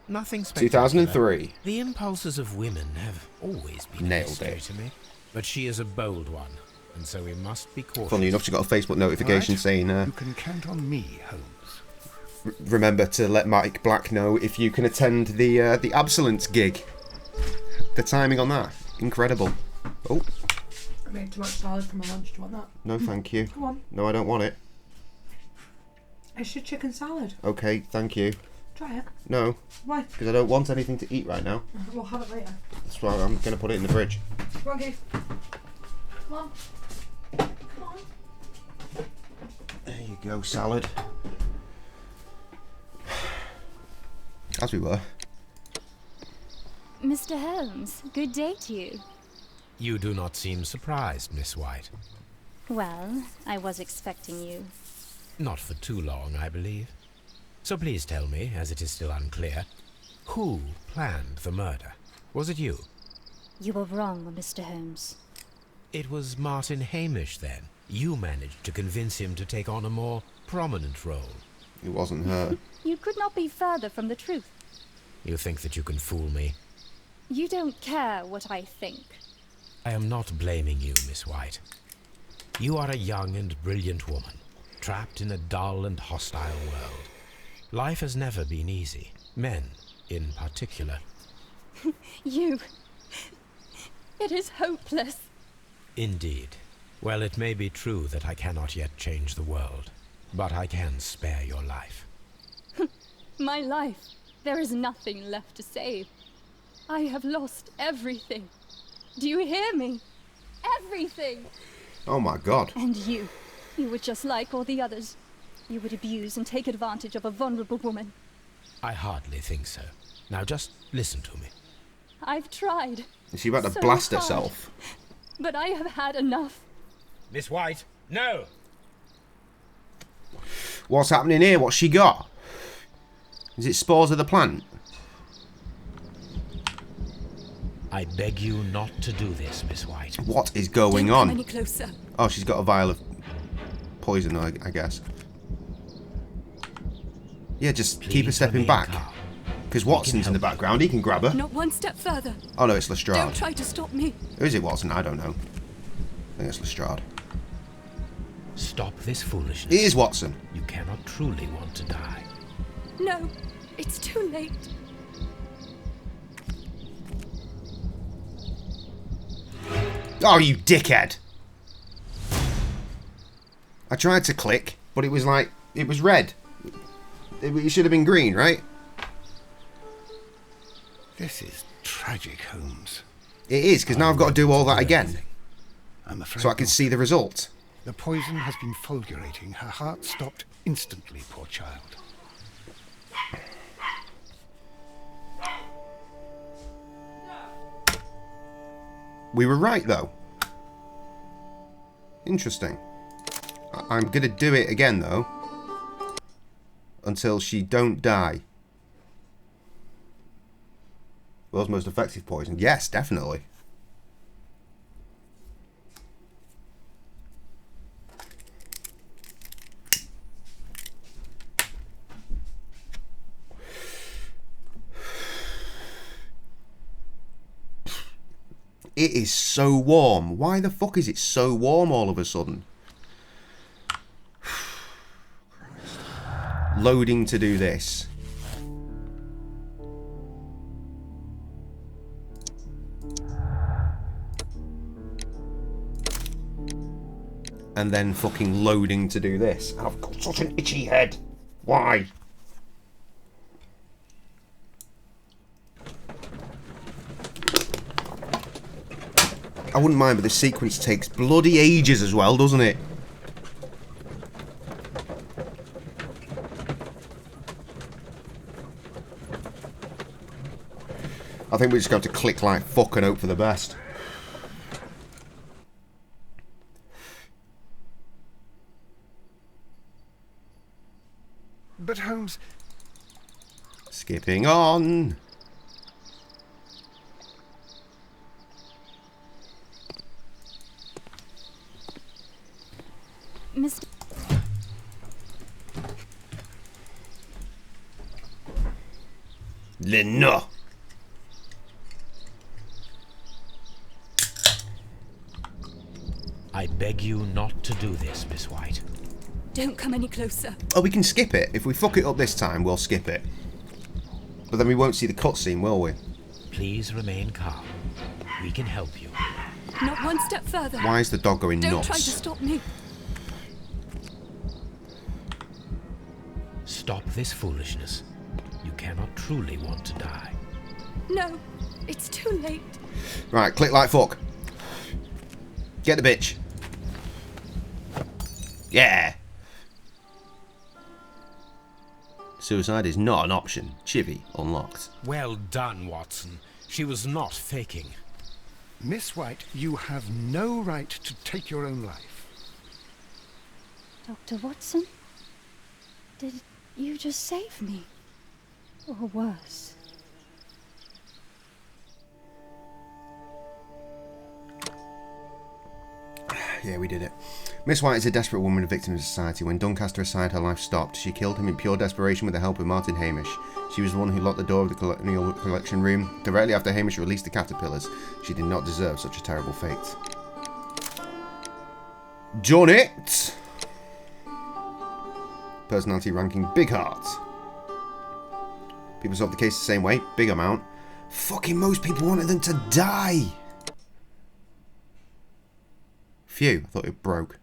Nothing spectacular. 2003. The impulses of women have always been Nailed mystery it. to me. But she is a bold one, and so we must be cautious. Funnily enough, she got a Facebook notification saying, You can count on me, Holmes. remember to let Mike Black know if you can attend the Absolence gig. The timing on that, incredible. Oh, I made too much salad for my lunch. Do you want that? no thank you. Come on. No, I don't want it. It's your chicken salad. Okay, thank you. Try it. No. Why? Because I don't want anything to eat right now. We'll have it later. That's why I'm going to put it in the fridge. Come on, Keith. Come on. Come on. There you go, salad. As we were. Mr. Holmes, good day to you. You do not seem surprised, Miss White. Well, I was expecting you. Not for too long, I believe. So please tell me, as it is still unclear, who planned the murder? Was it you? You were wrong, Mr. Holmes. It was Martin Hamish, then. You managed to convince him to take on a more prominent role. It wasn't her. You could not be further from the truth. You think that you can fool me? You don't care what I think. I am not blaming you, Miss White. You are a young and brilliant woman, trapped in a dull and hostile world. Life has never been easy. Men, in particular. You... It is hopeless. Indeed. Well, it may be true that I cannot yet change the world, but I can spare your life. My life. There is nothing left to save. I have lost everything. Do you hear me? Everything! Oh my god. And you were just like all the others. You would abuse and take advantage of a vulnerable woman. I hardly think so. Now just listen to me. I've tried. Is she about to so blast hard, herself? But I have had enough. Miss White, no! What's happening here? What's she got? Is it spores of the plant? I beg you not to do this, Miss White. What is going Don't on? come any closer. Oh, she's got a vial of poison, I guess. Yeah, just keep her stepping back. Because Watson's in the background, he can grab her. Not one step further. Oh no, it's Lestrade. Don't try to stop me. Who is it, Watson? I don't know. I think it's Lestrade. Stop this foolishness. It is Watson. You cannot truly want to die. No, it's too late. Oh, you dickhead! I tried to click, but it was like, it was red. It should have been green, right? This is tragic, Holmes. It is, because now I've got to do all that again. I'm afraid So I can not. see the result. The poison has been fulgurating. Her heart stopped instantly, poor child. We were right, though. Interesting. I'm going to do it again, though. Until she don't die. World's most effective poison. Yes, definitely. It is so warm. Why the fuck is it so warm all of a sudden? Loading to do this. And then fucking loading to do this. I've got such an itchy head. Why? I wouldn't mind, but this sequence takes bloody ages as well, doesn't it? I think we're just going to click like fuck and hope for the best. But Holmes... Skipping on. Mr. Lena. I beg you not to do this, Miss White. Don't come any closer. Oh, we can skip it. If we fuck it up this time, we'll skip it. But then we won't see the cutscene, will we? Please remain calm. We can help you. Not one step further. Why is the dog going Don't nuts? try to stop me. Stop this foolishness. You cannot truly want to die. No, it's too late. Right, click like fuck. Get the bitch. Yeah. Suicide is not an option. Chivy unlocked. Well done, Watson. She was not faking. Miss White, you have no right to take your own life. Dr. Watson? Did you just save me? Or worse? Yeah, we did it. Miss White is a desperate woman, a victim of society. When Doncaster aside, her life stopped. She killed him in pure desperation with the help of Martin Hamish. She was the one who locked the door of the colonial collection room. Directly after Hamish released the caterpillars, she did not deserve such a terrible fate. Done it! Personality ranking, big heart. People solved the case the same way, big amount. Fucking most people wanted them to die! Phew, I thought it broke.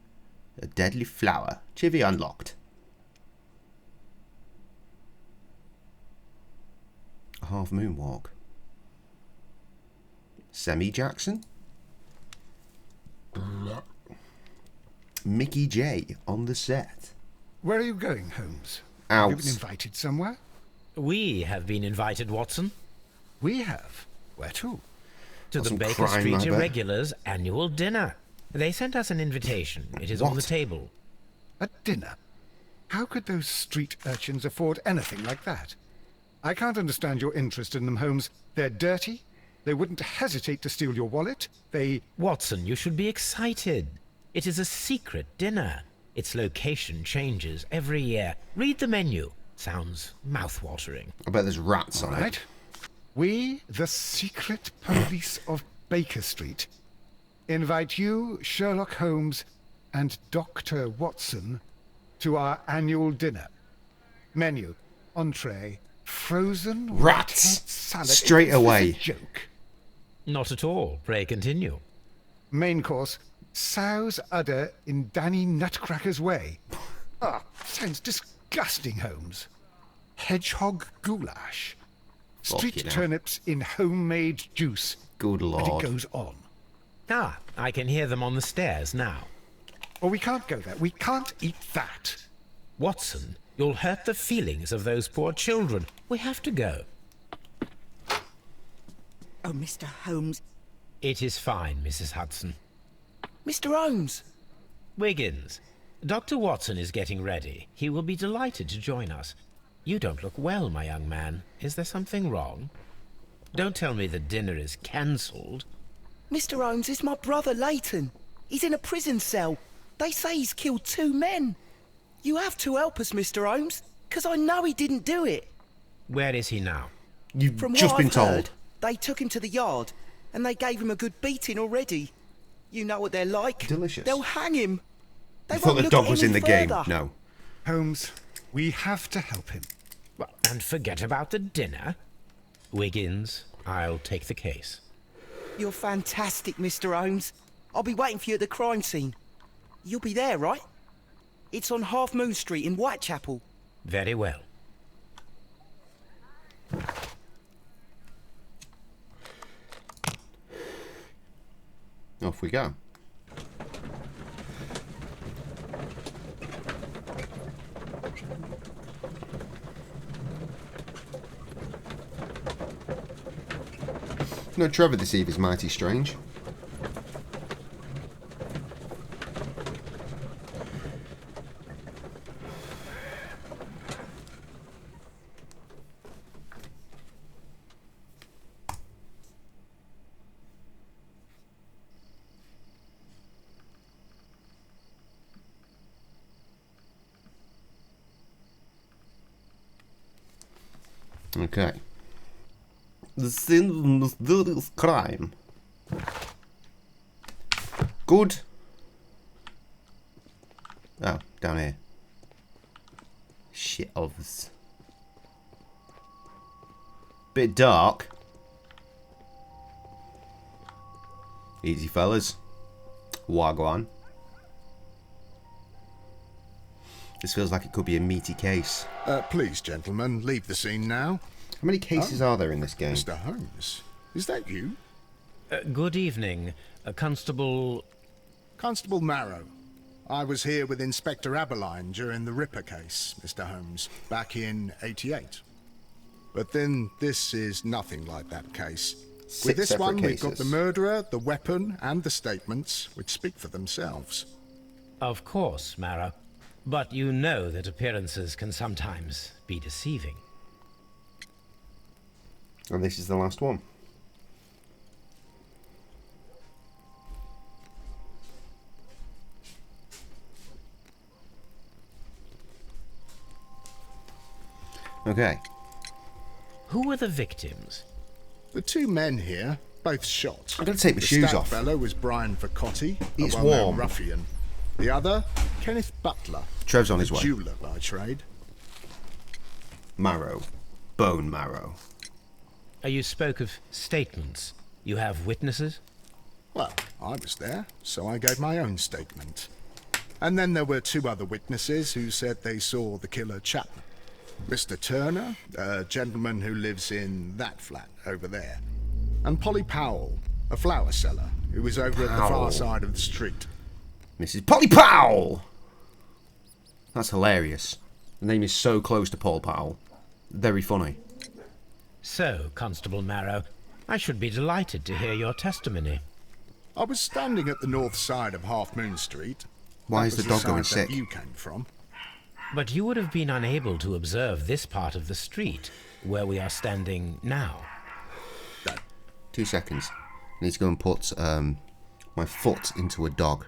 A deadly flower. Chivy unlocked. A half moon walk. Semi Jackson. Mickey J on the set. Where are you going, Holmes? Out. Have you been invited somewhere? We have been invited, Watson. We have? Where to? To the Some Baker crime, Street I bet. Irregulars' annual dinner. They sent us an invitation. It is on the What? table. A dinner? How could those street urchins afford anything like that? I can't understand your interest in them, Holmes. They're dirty. They wouldn't hesitate to steal your wallet. They... Watson, you should be excited. It is a secret dinner. Its location changes every year. Read the menu. Sounds mouth-watering. I bet there's rats All on right. it. We, the secret police of Baker Street, invite you, Sherlock Holmes, and Dr. Watson to our annual dinner. Menu, entree, frozen Rats! whitehead salad. Straight Is this away. a joke. Not at all. Pray continue. Main course, sow's udder in Danny Nutcracker's way. Ah, sounds disgusting, Holmes. Hedgehog goulash. Street Fucking hell. turnips in homemade juice. Good And lord. it goes on. Ah, I can hear them on the stairs now. Oh, we can't go there. We can't eat that. Watson, you'll hurt the feelings of those poor children. We have to go. Oh, Mr. Holmes. It is fine, Mrs. Hudson. Mr. Holmes! Wiggins, Dr. Watson is getting ready. He will be delighted to join us. You don't look well, my young man. Is there something wrong? Don't tell me the dinner is cancelled. Mr. Holmes is my brother, Leighton. He's in a prison cell. They say he's killed 2 men. You have to help us, Mr. Holmes, because I know he didn't do it. Where is he now? You've From just what been I've told. heard, they took him to the yard, and they gave him a good beating already. You know what they're like. Delicious. They'll hang him. They You thought won't the look dog at was him in the any game. further. No. Holmes, we have to help him. Well, and forget about the dinner. Wiggins, I'll take the case. You're fantastic, Mr. Holmes. I'll be waiting for you at the crime scene. You'll be there, right? It's on Half Moon Street in Whitechapel. Very well. Off we go. No, Trevor this eve is mighty strange. Okay. The sin of mysterious crime. Good. Oh, down here. Shelves. Bit dark. Easy, fellas. Wagwan. This feels like it could be a meaty case. Please, gentlemen, leave the scene now. How many cases are there in this game? Mr. Holmes, is that you? Good evening, Constable... Constable Marrow. I was here with Inspector Aberline during the Ripper case, Mr. Holmes, back in '88. But then this is nothing like that case. With this one, we've got the murderer, the weapon, and the statements, which speak for themselves. Of course, Marrow. But you know that appearances can sometimes be deceiving. And this is the last one. Okay. Who were the victims? The two men here, both shot. I'm going to take my shoes off. The fellow was Brian Vercotti, It's a well-known warm. ruffian. The other, Kenneth Butler. Trev's on his way. A jeweller by trade. Marrow. Bone marrow. You spoke of statements. You have witnesses? Well, I was there, so I gave my own statement. And then there were two other witnesses who said they saw the killer Chapman. Mr. Turner, a gentleman who lives in that flat over there. And Polly Powell, a flower seller, who was over at the far side of the street. Mrs. Polly Powell! That's hilarious. The name is so close to Paul Powell. Very funny. So, Constable Marrow, I should be delighted to hear your testimony. I was standing at the north side of Half Moon Street. Why That is the was dog going side that sick? you came from. But you would have been unable to observe this part of the street, where we are standing now. 2 seconds. I need to go and put my foot into a dog.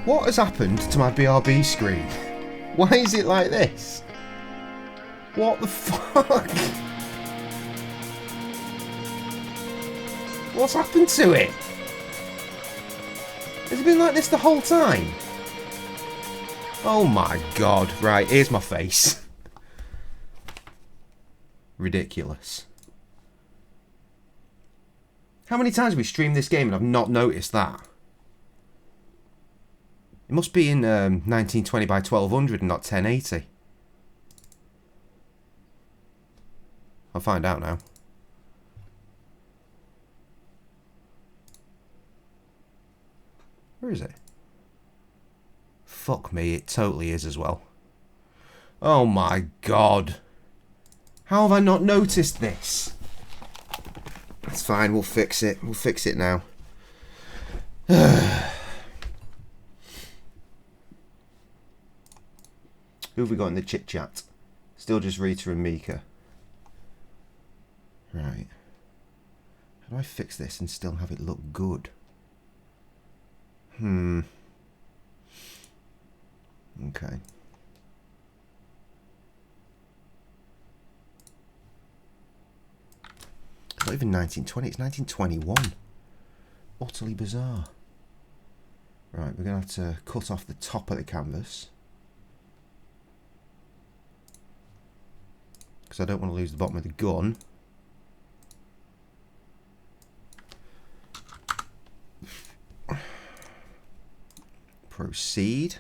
What has happened to my BRB screen? Why is it like this? What the fuck? What's happened to it? Has it been like this the whole time? Oh my god. Right, here's my face. Ridiculous. How many times have we streamed this game and I've not noticed that? It must be in 1920 by 1200 and not 1080. I'll find out now. Where is it? Fuck me, it totally is as well. Oh my god. How have I not noticed this? That's fine, we'll fix it. We'll fix it now. Who have we got in the chit chat? Still just Rita and Mika. Right. How do I fix this and still have it look good? Okay. It's not even 1920, it's 1921. Utterly bizarre. Right, we're going to have to cut off the top of the canvas. Because I don't want to lose the bottom of the gun. Proceed.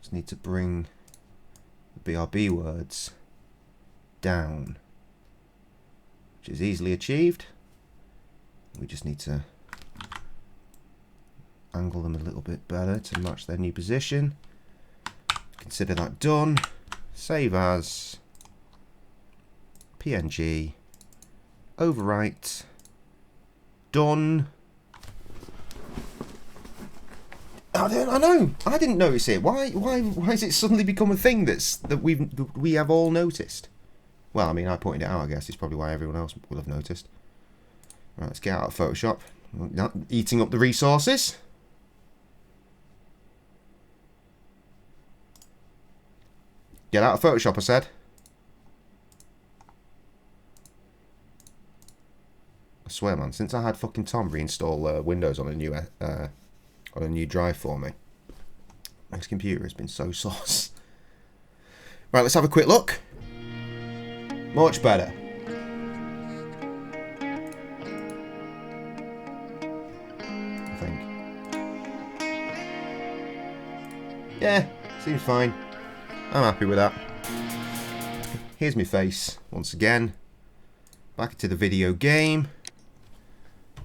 Just need to bring the BRB words down, which is easily achieved. We just need to angle them a little bit better to match their new position. Consider that done. Save as PNG. Overwrite. Done. I know. I didn't notice it. Why has it suddenly become a thing that we have all noticed? Well, I mean, I pointed it out. I guess it's probably why everyone else will have noticed. Right, let's get out of Photoshop. Not eating up the resources. Get out of Photoshop, I said. I swear, man. Since I had fucking Tom reinstall Windows on a new drive for me, my computer has been so sauce. Right, let's have a quick look. Much better. I think. Yeah, seems fine. I'm happy with that. Here's my face once again. Back into the video game.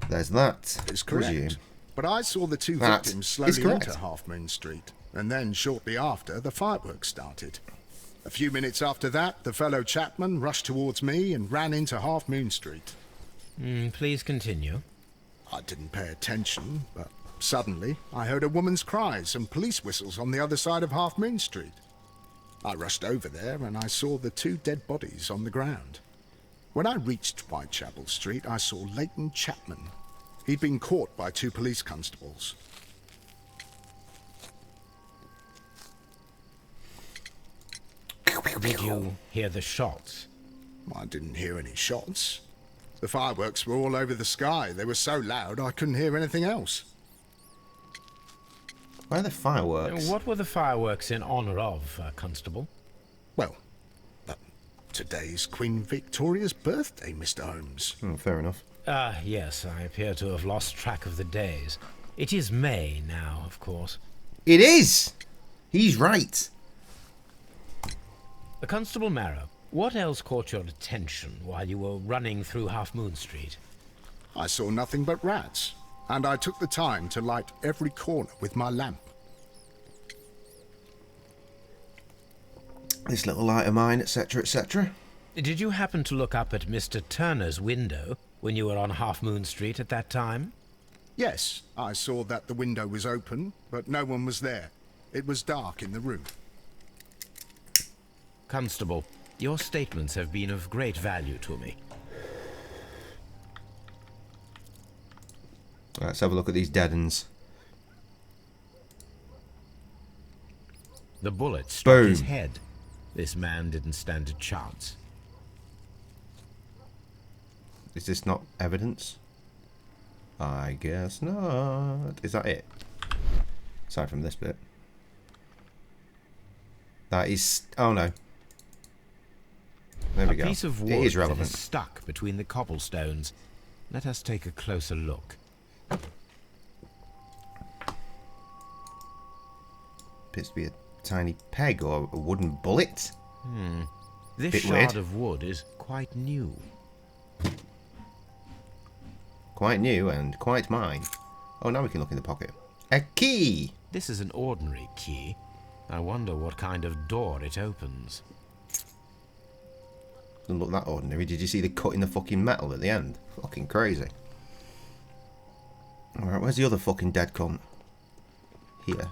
There's that. It's correct. Resume. But I saw the two That victims is slowly correct. enter Half Moon Street, and then shortly after, the fireworks started. A few minutes after that, the fellow Chapman rushed towards me and ran into Half Moon Street. Please continue. I didn't pay attention, but suddenly I heard a woman's cries and police whistles on the other side of Half Moon Street. I rushed over there and I saw the two dead bodies on the ground. When I reached Whitechapel Street, I saw Leighton Chapman. He'd been caught by two police constables. Did you hear the shots? I didn't hear any shots. The fireworks were all over the sky. They were so loud I couldn't hear anything else. Where are the fireworks? What were the fireworks in honour of, Constable? Well, today's Queen Victoria's birthday, Mr. Holmes. Fair enough. Yes, I appear to have lost track of the days. It is May now, of course. It is! He's right. Constable Marrow, what else caught your attention while you were running through Half Moon Street? I saw nothing but rats, and I took the time to light every corner with my lamp. This little light of mine, etc., etc. Did you happen to look up at Mr. Turner's window when you were on Half Moon Street at that time? Yes, I saw that the window was open, but no one was there. It was dark in the room. Constable, your statements have been of great value to me. Let's have a look at these dead uns. The bullet struck his Boom. head. This man didn't stand a chance. Is this not evidence? I guess not. Is that it? Aside from this bit. That is... Oh no. There we go. A piece of wood It is that relevant. is stuck between the cobblestones. Let us take a closer look. Appears to be a tiny peg or a wooden bullet. This Bit shard weird. of wood is quite new. Quite new and quite mine. Oh, now we can look in the pocket. A key! This is an ordinary key. I wonder what kind of door it opens. Doesn't look that ordinary. Did you see the cut in the fucking metal at the end? Fucking crazy. Alright, where's the other fucking dead cunt? Here.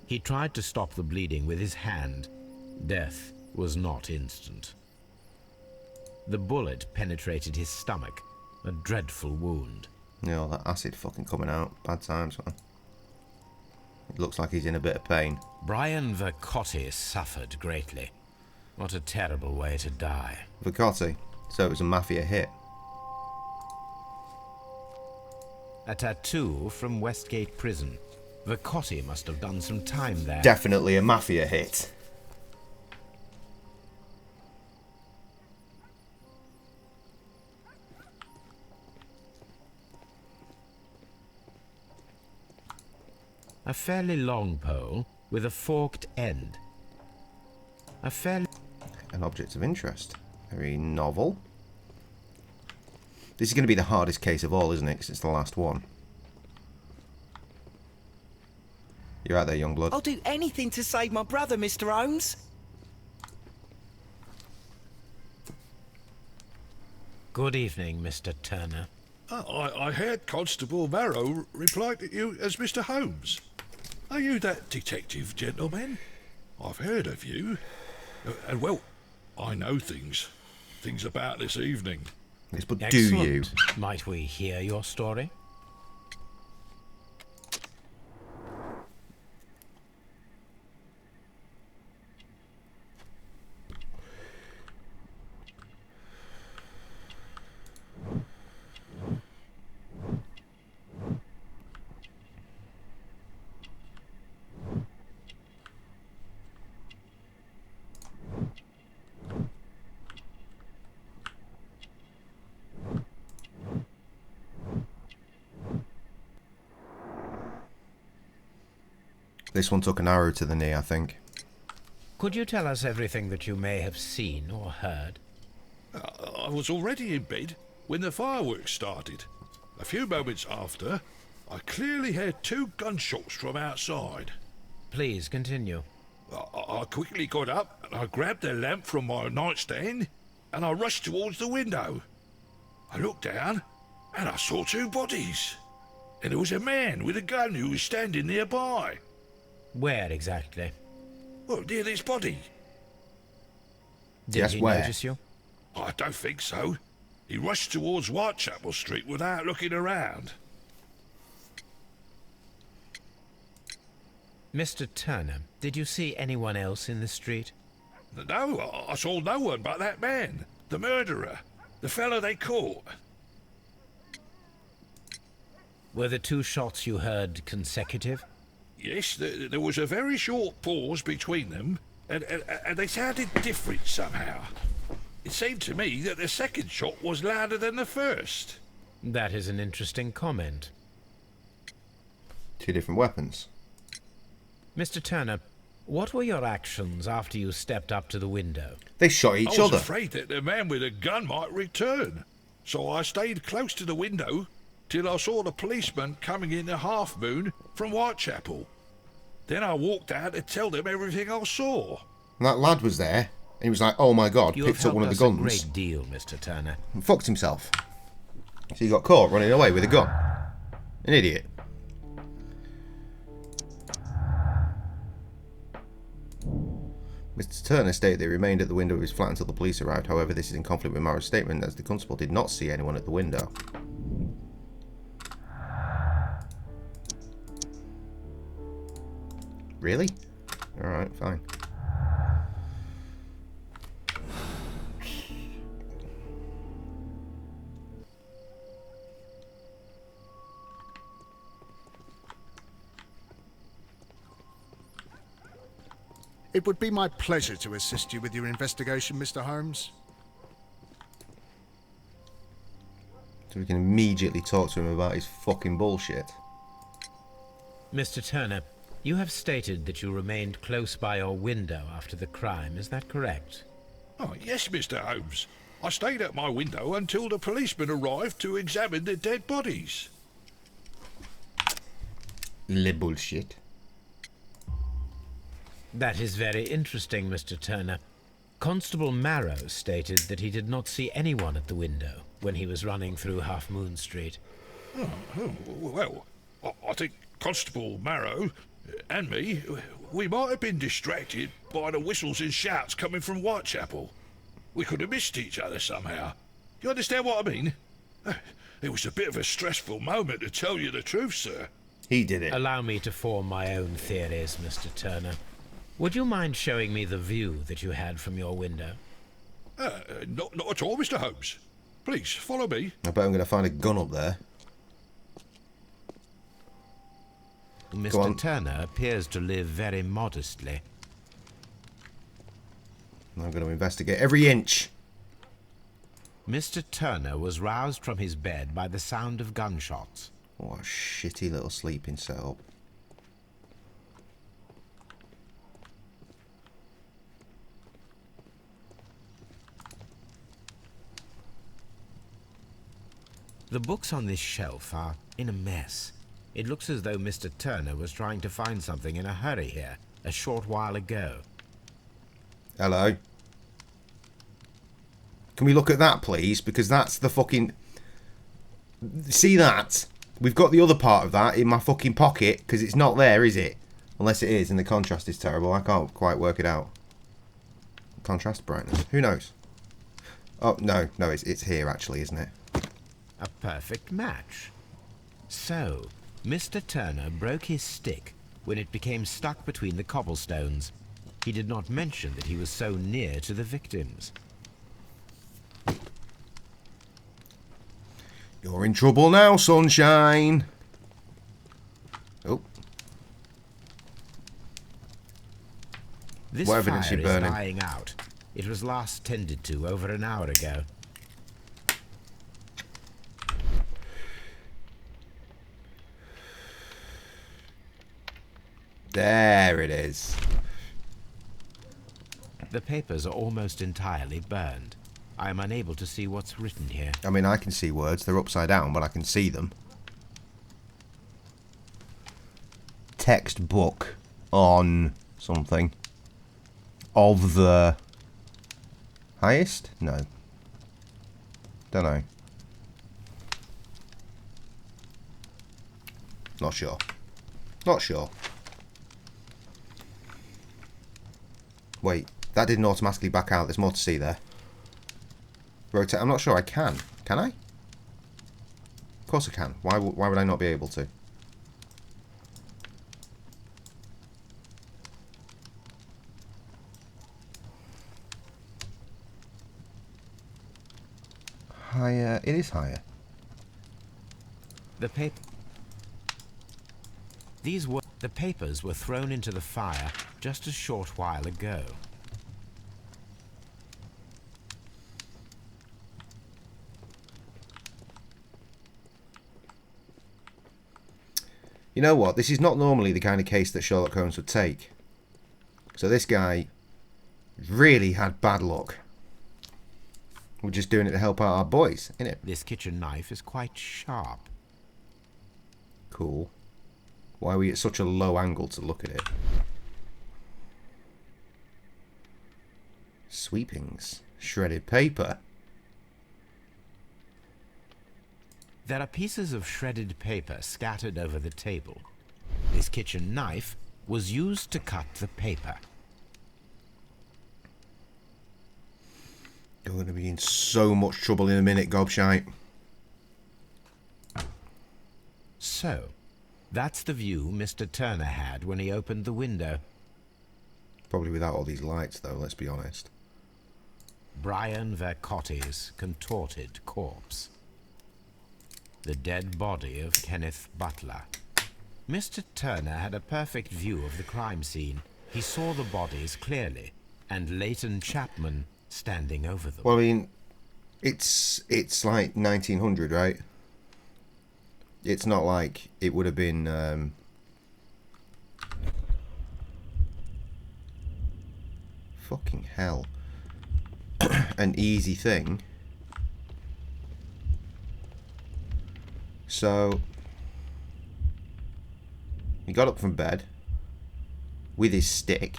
He tried to stop the bleeding with his hand. Death was not instant. The bullet penetrated his stomach, a dreadful wound. Yeah, all that acid fucking coming out. Bad times, man. It looks like he's in a bit of pain. Brian Vercotti suffered greatly. What a terrible way to die. Vercotti. So it was a mafia hit. A tattoo from Westgate Prison. Vercotti must have done some time there. Definitely a mafia hit. A fairly long pole with a forked end. An object of interest. Very novel. This is going to be the hardest case of all, isn't it? 'Cause it's the last one. You're out there, young blood. I'll do anything to save my brother, Mr. Holmes. Good evening, Mr. Turner. I heard Constable Marrow reply to you as Mr. Holmes. Are you that detective gentleman? I've heard of you. And well, I know things about this evening. Yes, but Excellent. do you? Might we hear your story? This one took an arrow to the knee, I think. Could you tell us everything that you may have seen or heard? I was already in bed when the fireworks started. A few moments after, I clearly heard 2 gunshots from outside. Please continue. I quickly got up and I grabbed a lamp from my nightstand and I rushed towards the window. I looked down and I saw 2 bodies. And there was a man with a gun who was standing nearby. Where exactly? Well, near this body. Did he notice you? I don't think so. He rushed towards Whitechapel Street without looking around. Mr. Turner, did you see anyone else in the street? No, I saw no one but that man, the murderer, the fellow they caught. Were the 2 shots you heard consecutive? Yes, there was a very short pause between them, and they sounded different somehow. It seemed to me that the second shot was louder than the first. That is an interesting comment. 2 different weapons. Mr. Turner, what were your actions after you stepped up to the window? They shot each I was other. afraid that the man with a gun might return, so I stayed close to the window till I saw the policeman coming in the Half Moon from Whitechapel. Then I walked out to tell them everything I saw. And that lad was there, and he was like, "Oh my god!" You Picked have up one of the helped guns. us a great deal, Mr. Turner. And fucked himself. So he got caught running away with a gun. An idiot. Mr. Turner stated that he remained at the window of his flat until the police arrived. However, this is in conflict with Marrow's statement, as the constable did not see anyone at the window. Really? Alright, fine. It would be my pleasure to assist you with your investigation, Mr. Holmes. So we can immediately talk to him about his fucking bullshit. Mr. Turner, you have stated that you remained close by your window after the crime, is that correct? Oh, yes, Mr. Holmes. I stayed at my window until the policeman arrived to examine the dead bodies. Le bullshit. That is very interesting, Mr. Turner. Constable Marrow stated that he did not see anyone at the window when he was running through Half Moon Street. Well, I think Constable Marrow and me, we might have been distracted by the whistles and shouts coming from Whitechapel. We could have missed each other somehow. You understand what I mean? It was a bit of a stressful moment, to tell you the truth, sir. He did it. Allow me to form my own theories, Mr. Turner. Would you mind showing me the view that you had from your window? Not at all, Mr. Holmes. Please, follow me. I bet I'm going to find a gun up there. Mr. Turner appears to live very modestly. I'm going to investigate every inch. Mr. Turner was roused from his bed by the sound of gunshots. What a shitty little sleeping setup. The books on this shelf are in a mess. It looks as though Mr. Turner was trying to find something in a hurry here a short while ago. Hello. Can we look at that, please? Because that's the fucking... See that? We've got the other part of that in my fucking pocket, because it's not there, is it? Unless it is, and the contrast is terrible. I can't quite work it out. Contrast, brightness. Who knows? Oh, no, it's here, actually, isn't it? A perfect match. So, Mr. Turner broke his stick when it became stuck between the cobblestones. He did not mention that he was so near to the victims. You're in trouble now, sunshine. Oh. This what fire evidence you is burning? dying out. It was last tended to over an hour ago. There it is. The papers are almost entirely burned. I am unable to see what's written here. I mean, I can see words. They're upside down, but I can see them. Textbook on something. Of the highest? No. Don't know. Not sure. Not sure. Wait, that didn't automatically back out. There's more to see there. Rotate. I'm not sure I can. Can I? Of course I can. Why would I not be able to? Higher. It is higher. The papers were thrown into the fire just a short while ago. You know what? This is not normally the kind of case that Sherlock Holmes would take. So this guy really had bad luck. We're just doing it to help out our boys, innit? This kitchen knife is quite sharp. Cool. Why are we at such a low angle to look at it? Sweepings. Shredded paper. There are pieces of shredded paper scattered over the table. This kitchen knife was used to cut the paper. You're going to be in so much trouble in a minute, gobshite. So, That's the view Mr. Turner had when he opened the window. Probably without all these lights, though, let's be honest. Brian Vercotti's contorted corpse. The dead body of Kenneth Butler. Mr. Turner had a perfect view of the crime scene. He saw the bodies clearly, and Leighton Chapman standing over them. Well, I mean, it's like 1900, right? It's not like it would have been fucking hell an easy thing. So he got up from bed with his stick.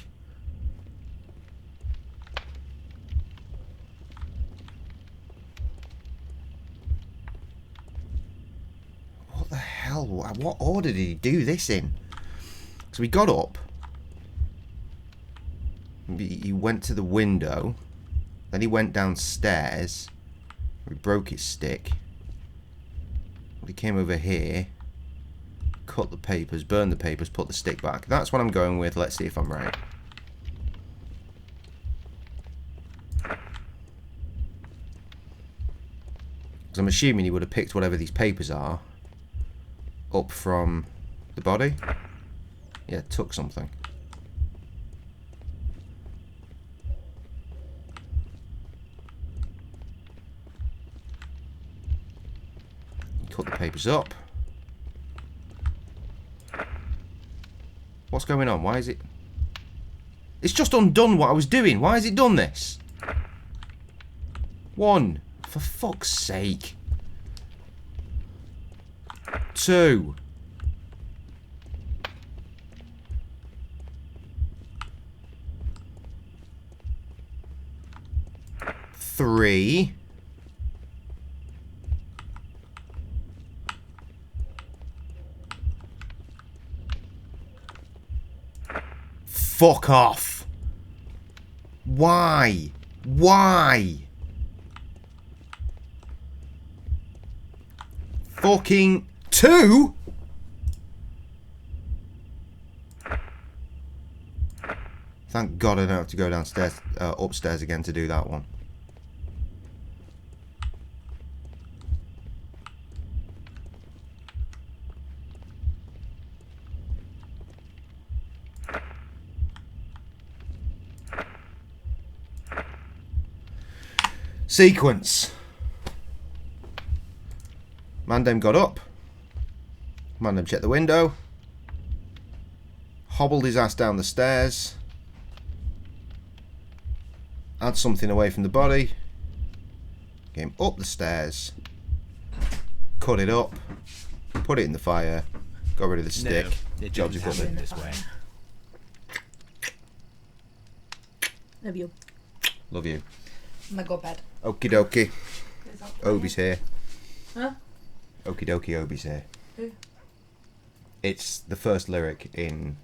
What the hell? What order did he do this in? So he got up. He went to the window. Then he went downstairs. He broke his stick. He came over here. Cut the papers, burned the papers, put the stick back. That's what I'm going with. Let's see if I'm right. Because I'm assuming he would have picked whatever these papers are up from the body. Yeah, took something. He cut the papers up. What's going on? Why is it... It's just undone what I was doing. Why has it done this? 1. For fuck's sake. 2. 3. 'Fuck off. Why? Why? Fucking 2? Thank God I don't have to go downstairs, upstairs again to do that one. Sequence. Mandem got up. Mandem checked the window. Hobbled his ass down the stairs. Had something away from the body. Came up the stairs. Cut it up. Put it in the fire. Got rid of the stick. No, Jobs are covered. this way. Love you. Love you. I'm gonna go to bed. Okie dokie. Obi's here. Huh? Okie dokie, Obi's here. Who? It's the first lyric in...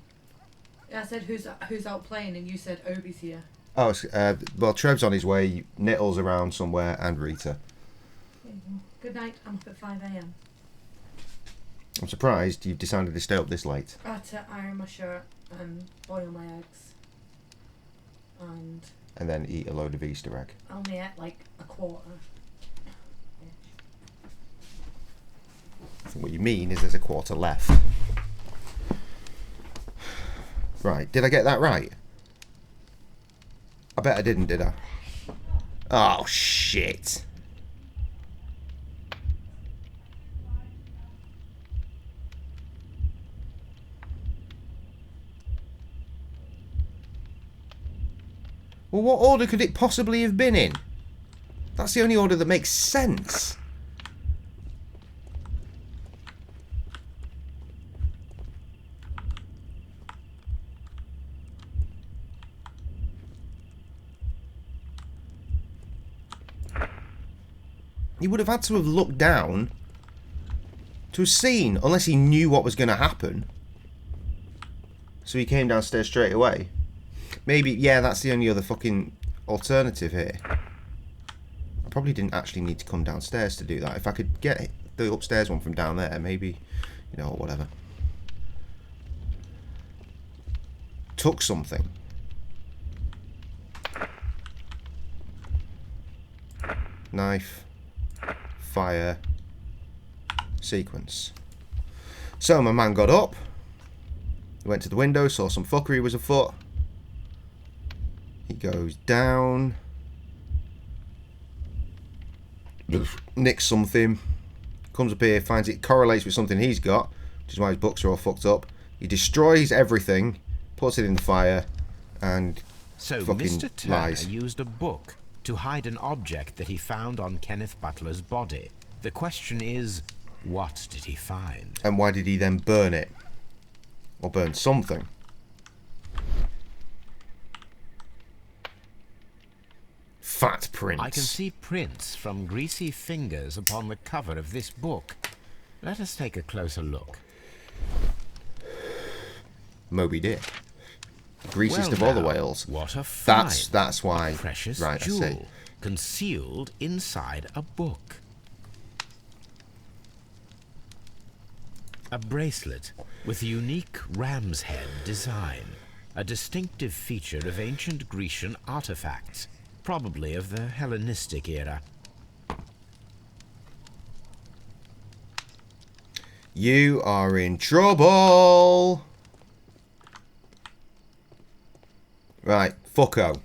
Yeah, I said who's out playing and you said Obi's here. Oh, well, Trev's on his way, Nittle's around somewhere, and Rita. Good night, I'm up at 5 AM. I'm surprised you've decided to stay up this late. I had to iron my shirt and boil my eggs. And then eat a load of Easter egg. I only ate like a quarter. I think what you mean is there's a quarter left. Right, did I get that right? I bet I didn't, did I? Oh, shit. Well, what order could it possibly have been in? That's the only order that makes sense. He would have had to have looked down to have seen, unless he knew what was going to happen. So he came downstairs straight away. Maybe, yeah, that's the only other fucking alternative here. I probably didn't actually need to come downstairs to do that. If I could get the upstairs one from down there, maybe, you know, whatever. took something. Knife. Fire. Sequence. So my man got up. He went to the window, saw some fuckery was afoot. He goes down. Nicks something. Comes up here, finds it correlates with something he's got, which is why his books are all fucked up. He destroys everything, puts it in the fire, and so fucking Mr. Turner lies. used a book to hide an object that he found on Kenneth Butler's body. The question is, what did he find? And why did he then burn it? Or burn something? Fat prints. I can see prints from greasy fingers upon the cover of this book. Let us take a closer look. Moby Dick. Greasiest Well of all the now, whales. What a find. That's why. Precious Right, I see. jewel concealed inside a book. A bracelet with a unique ram's head design, a distinctive feature of ancient Grecian artifacts, probably of the Hellenistic era. You are in trouble. Right, fucko.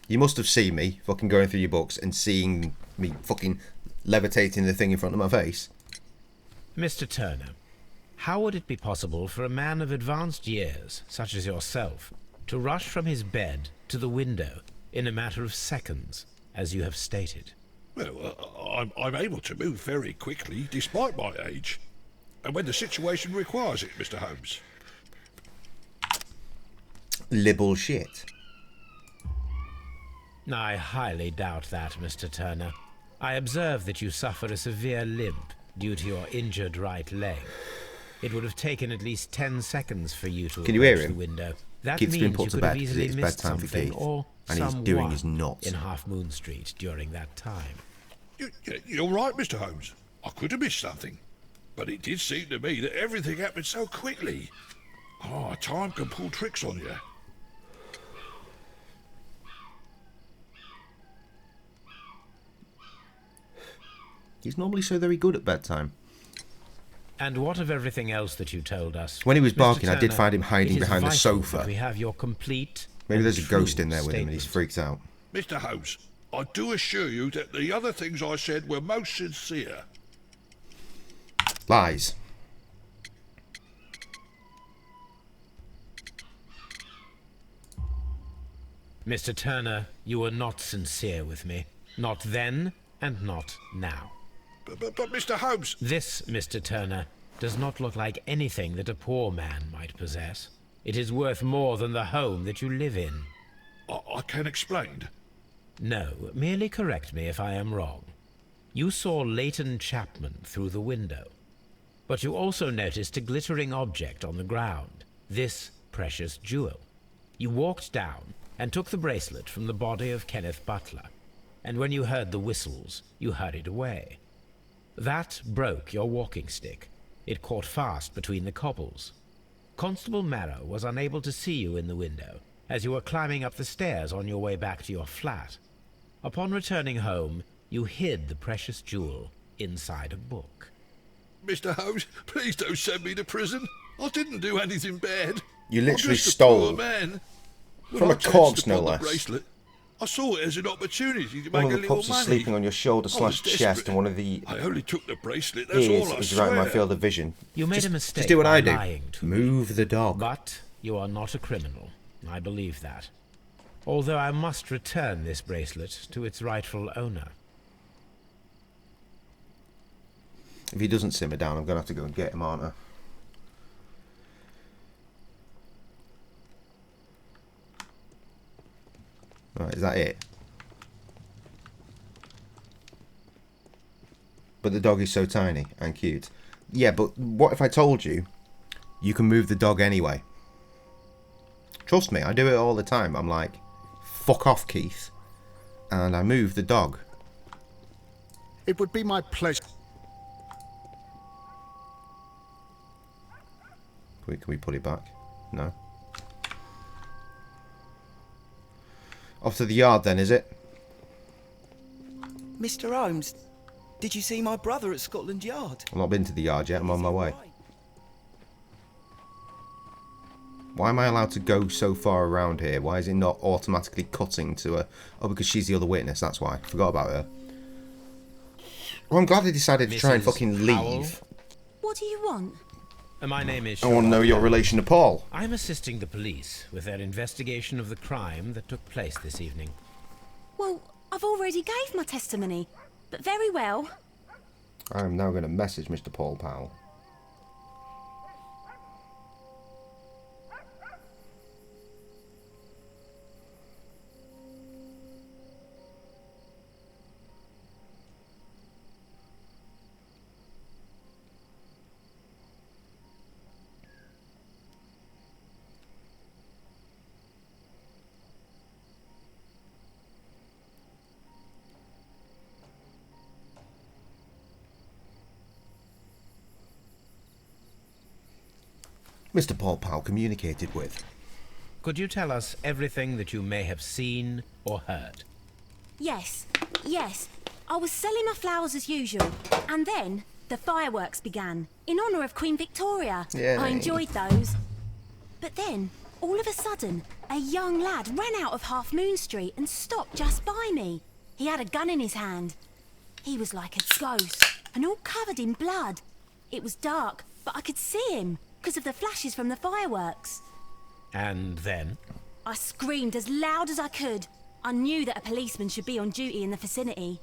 You must have seen me fucking going through your books and seeing me fucking levitating the thing in front of my face. Mr. Turner, how would it be possible for a man of advanced years, such as yourself, to rush from his bed to the window in a matter of seconds, as you have stated? Well, I'm able to move very quickly, despite my age. And when the situation requires it, Mr. Holmes. Libel shit. I highly doubt that, Mr. Turner. I observe that you suffer a severe limp due to your injured right leg. It would have taken at least 10 seconds for you to Can you hear approach him? the window. That Keith's been means put you to could bed have 'cause easily it's missed bedtime for something Keith, or and he's someone doing his nuts. in Half Moon Street during that time. You're right, Mr. Holmes. I could have missed something. But it did seem to me that everything happened so quickly. Oh, time can pull tricks on you. He's normally so very good at bedtime. And what of everything else that you told us? When he was Mr. barking, I did Turner, find him hiding it is behind the vital sofa. that we have your complete Maybe and there's a true ghost in there with him and he's statement. freaked out. Mr. Holmes, I do assure you that the other things I said were most sincere. Lies. Mr. Turner, you were not sincere with me. Not then, and not now. But Mr. Holmes... This, Mr. Turner, does not look like anything that a poor man might possess. It is worth more than the home that you live in. I can explain. No, merely correct me if I am wrong. You saw Leighton Chapman through the window, but you also noticed a glittering object on the ground, this precious jewel. You walked down and took the bracelet from the body of Kenneth Butler, and when you heard the whistles, you hurried away. That broke your walking stick. It caught fast between the cobbles. Constable Marrow was unable to see you in the window, as you were climbing up the stairs on your way back to your flat. Upon returning home, you hid the precious jewel inside a book. Mr. Holmes, please don't send me to prison. I didn't do anything bad. You literally I'm just stole a poor man. from When a I chanced corpse, no upon the less. bracelet, I saw it as an opportunity to One make of a the little pups is money. sleeping on your shoulder I was / chest, desperate. and one of the I only took the bracelet, that's ears all I is right in my swear. field of vision. You made just, a mistake Just do what by I do. lying to Move the dog. But you are not a criminal. I believe that. Although I must return this bracelet to its rightful owner. If he doesn't simmer down, I'm going to have to go and get him, aren't I? Right, is that it? But the dog is so tiny and cute. Yeah, but what if I told you you can move the dog anyway? Trust me, I do it all the time. I'm like, fuck off, Keith. And I move the dog. It would be my pleasure. Can we put it back? No. Off to the yard then, is it? Mr. Holmes, did you see my brother at Scotland Yard? I've not been to the yard yet, I'm on my way. Why am I allowed to go so far around here? Why is it not automatically cutting to a... Oh, because she's the other witness, that's why. Forgot about her. Well, I'm glad they decided to try and fucking leave. What do you want? My name is I want to know your relation to Paul. I'm assisting the police with their investigation of the crime that took place this evening. Well, I've already gave my testimony, but very well. I am now going to message Mr. Paul Powell. Mr. Paul Powell communicated with. Could you tell us everything that you may have seen or heard? Yes, yes. I was selling my flowers as usual, and then the fireworks began, in honour of Queen Victoria. Yay. I enjoyed those. But then, all of a sudden, a young lad ran out of Half Moon Street and stopped just by me. He had a gun in his hand. He was like a ghost, and all covered in blood. It was dark, but I could see him, because of the flashes from the fireworks. And then? I screamed as loud as I could. I knew that a policeman should be on duty in the vicinity.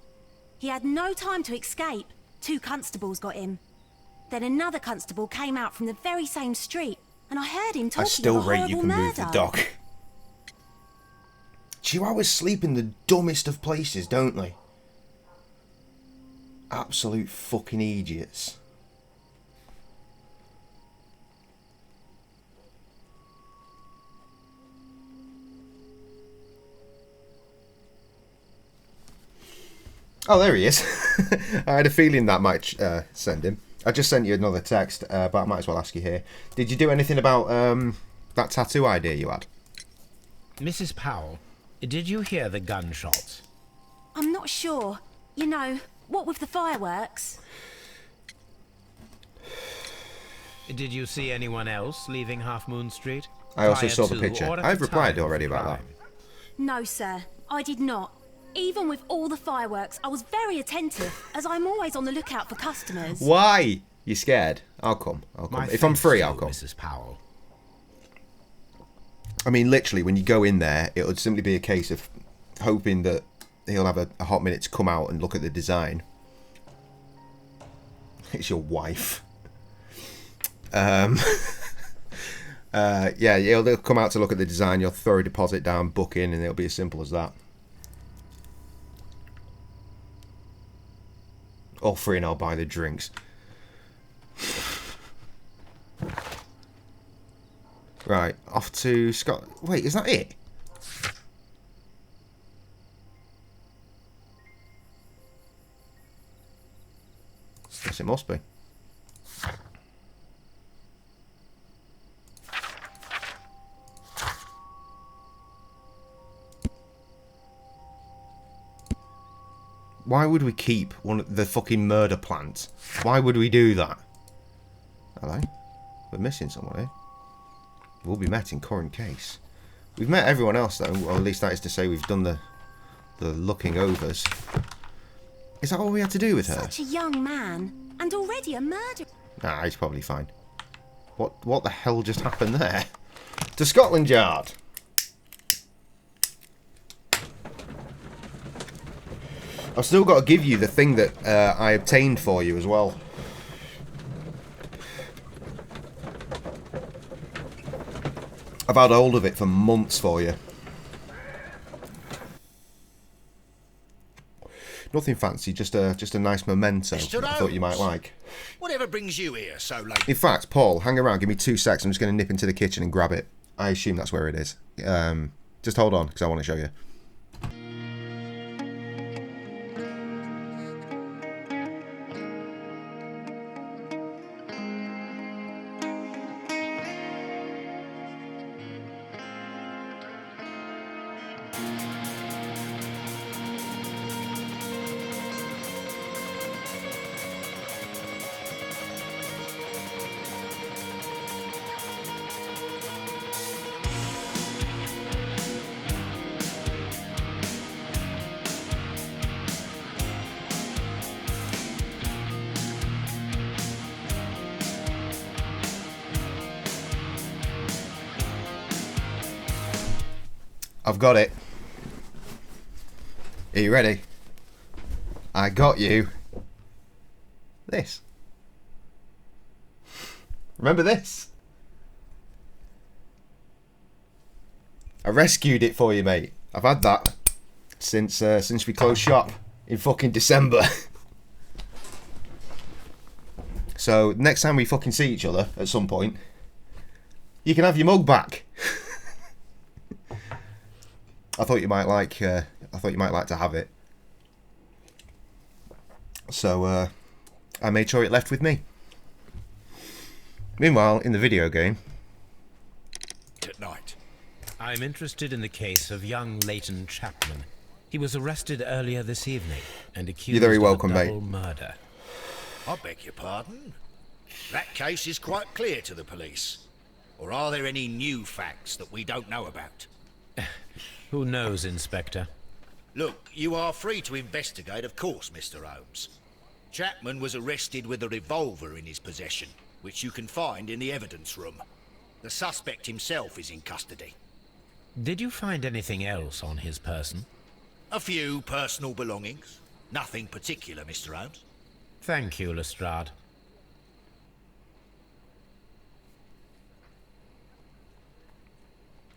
He had no time to escape. 2 constables got him. Then another constable came out from the very same street, and I heard him talking I still of a rate horrible you can murder. move the dog. Chihuahuas sleep in the dumbest of places, don't they? Absolute fucking idiots. Oh, there he is. I had a feeling that might send him. I just sent you another text, but I might as well ask you here. Did you do anything about that tattoo idea you had? Mrs. Powell, did you hear the gunshots? I'm not sure. You know, what with the fireworks? Did you see anyone else leaving Half Moon Street? I also Prior saw the to picture. or at I've the replied time of already the about that. crime? No, sir. I did not. Even with all the fireworks, I was very attentive, as I'm always on the lookout for customers. Why? You scared? I'll come. If I'm free, I'll come. Mrs. Powell. I mean, literally, when you go in there, it would simply be a case of hoping that he'll have a hot minute to come out and look at the design. It's your wife. Yeah, they'll come out to look at the design, you'll throw a deposit down, book in, and it'll be as simple as that. All free and I'll buy the drinks. Right, off to Scott. Wait, is that it? Yes, it must be. Why would we keep one of the fucking murder plant? Why would we do that? Hello? We're missing someone here. We'll be met in current case. We've met everyone else though, or at least that is to say we've done the looking overs. Is that all we had to do with her? Such a young man, and already a murderer. Nah, he's probably fine. What the hell just happened there? To Scotland Yard! I've still got to give you the thing that I obtained for you as well. I've had hold of it for months for you. Nothing fancy, just a nice memento Mr. I thought you might Holmes. like. Whatever brings you here so late? In fact, Paul, hang around, give me 2 secs. I'm just going to nip into the kitchen and grab it. I assume that's where it is. Just hold on, because I want to show you. I've got it. Are you ready? I got you. This. Remember this? I rescued it for you, mate. I've had that since we closed shop in fucking December. So next time we fucking see each other at some point, you can have your mug back. I thought you might like to have it. So I made sure it left with me. Meanwhile, in the video game. At night. I'm interested in the case of young Leighton Chapman. He was arrested earlier this evening and accused You're very welcome, of a double mate. murder. I beg your pardon? That case is quite clear to the police. Or are there any new facts that we don't know about? Who knows, Inspector? Look, you are free to investigate, of course, Mr. Holmes. Chapman was arrested with a revolver in his possession, which you can find in the evidence room. The suspect himself is in custody. Did you find anything else on his person? A few personal belongings. Nothing particular, Mr. Holmes. Thank you, Lestrade.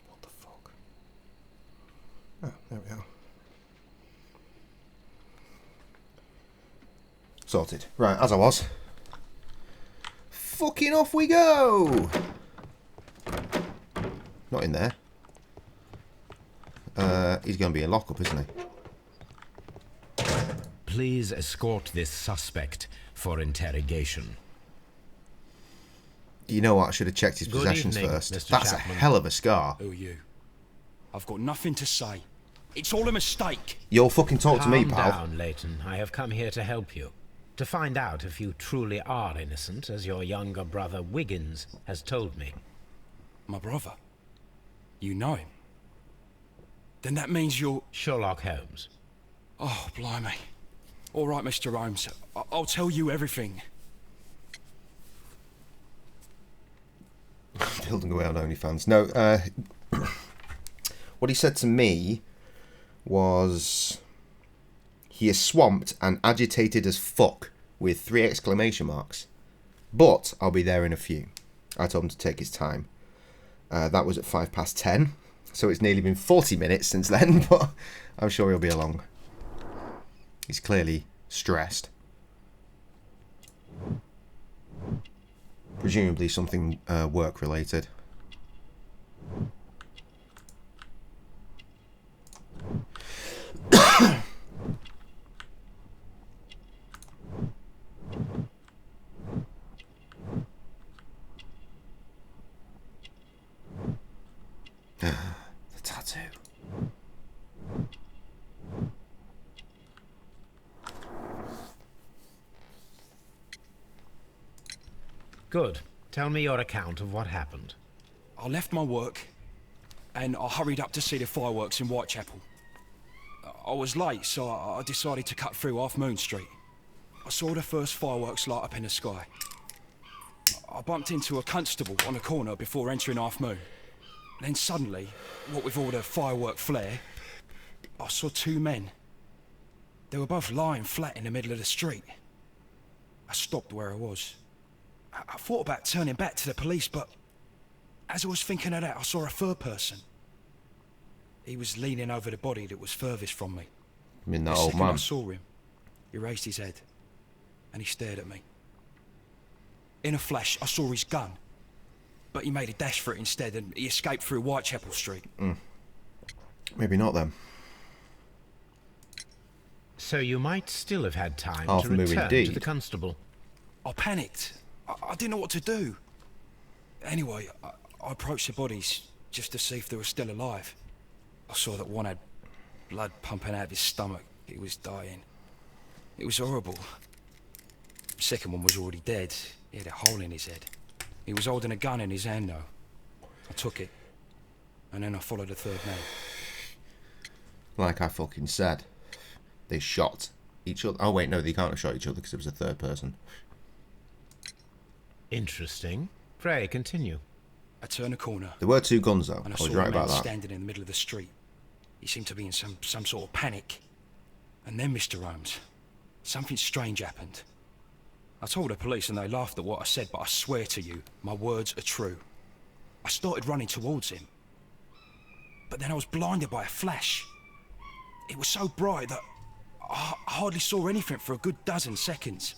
What the fuck? Oh, there we are. Sorted. Right, as I was. Fucking off we go! Not in there. He's going to be in lockup, isn't he? Please escort this suspect for interrogation. You know what? I should have checked his Good possessions evening, first. Mr. That's Chapman. a hell of a scar. Who are you? I've got nothing to say. It's all a mistake. You'll fucking talk to me, Calm pal. down, Leighton. I have come here to help you. To find out if you truly are innocent, as your younger brother Wiggins has told me. My brother? You know him? Then that means you're... Sherlock Holmes. Oh, blimey. All right, Mr. Holmes. I'll tell you everything. Building away on OnlyFans. No, what he said to me was he is swamped and agitated as fuck with 3 exclamation marks. But I'll be there in a few. I told him to take his time. That was at 10:05. So it's nearly been 40 minutes since then, but I'm sure he'll be along. He's clearly stressed. Presumably something work related. The tattoo. Good. Tell me your account of what happened. I left my work, and I hurried up to see the fireworks in Whitechapel. I was late, so I decided to cut through Half Moon Street. I saw the first fireworks light up in the sky. I bumped into a constable on a corner before entering Half Moon. Then suddenly, what with all the firework flare, I saw 2 men. They were both lying flat in the middle of the street. I stopped where I was. I thought about turning back to the police, but as I was thinking of that, I saw a third person. He was leaning over the body that was furthest from me. I mean, that The old second I man. saw him, he raised his head, and he stared at me. In a flash, I saw his gun, but he made a dash for it instead, and he escaped through Whitechapel Street. Maybe not then. So you might still have had time Half to moon return to indeed. the constable. I panicked. I didn't know what to do. Anyway, I approached the bodies just to see if they were still alive. I saw that one had blood pumping out of his stomach. He was dying. It was horrible. The second one was already dead. He had a hole in his head. He was holding a gun in his hand, though. I took it, and then I followed the third man. Like I fucking said. They shot each other. Oh wait, no, they can't have shot each other because it was a third person. Interesting. Pray, continue. I turned a corner. There were 2 guns though. And I I saw was a right man about that. standing in the middle of the street, He seemed to be in some sort of panic. And then, Mr. Holmes, something strange happened. I told the police and they laughed at what I said, but I swear to you, my words are true. I started running towards him. But then I was blinded by a flash. It was so bright that I hardly saw anything for a good dozen seconds.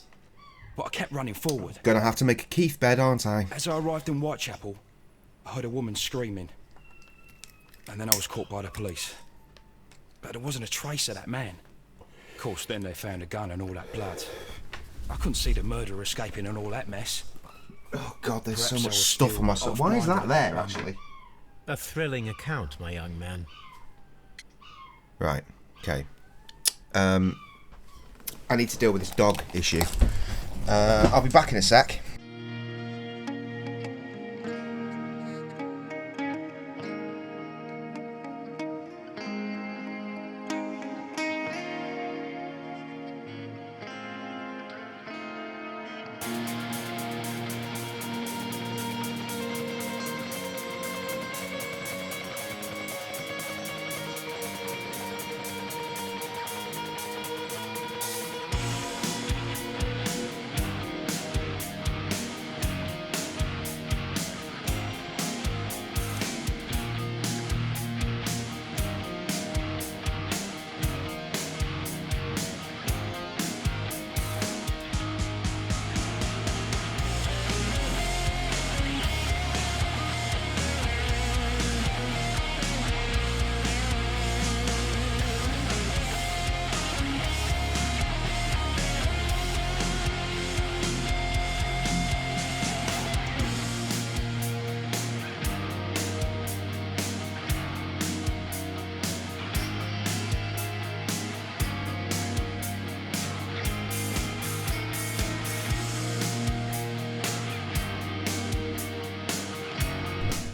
But I kept running forward. Gonna have to make a Keith bed, aren't I? As I arrived in Whitechapel, I heard a woman screaming. And then I was caught by the police. But there wasn't a trace of that man. Of course, then they found a gun and all that blood. I couldn't see the murderer escaping and all that mess. Oh God, there's Perhaps so I much was stuff still on myself. Why is that off-minded. there, actually? A thrilling account, my young man. Right, okay. I need to deal with this dog issue. I'll be back in a sec.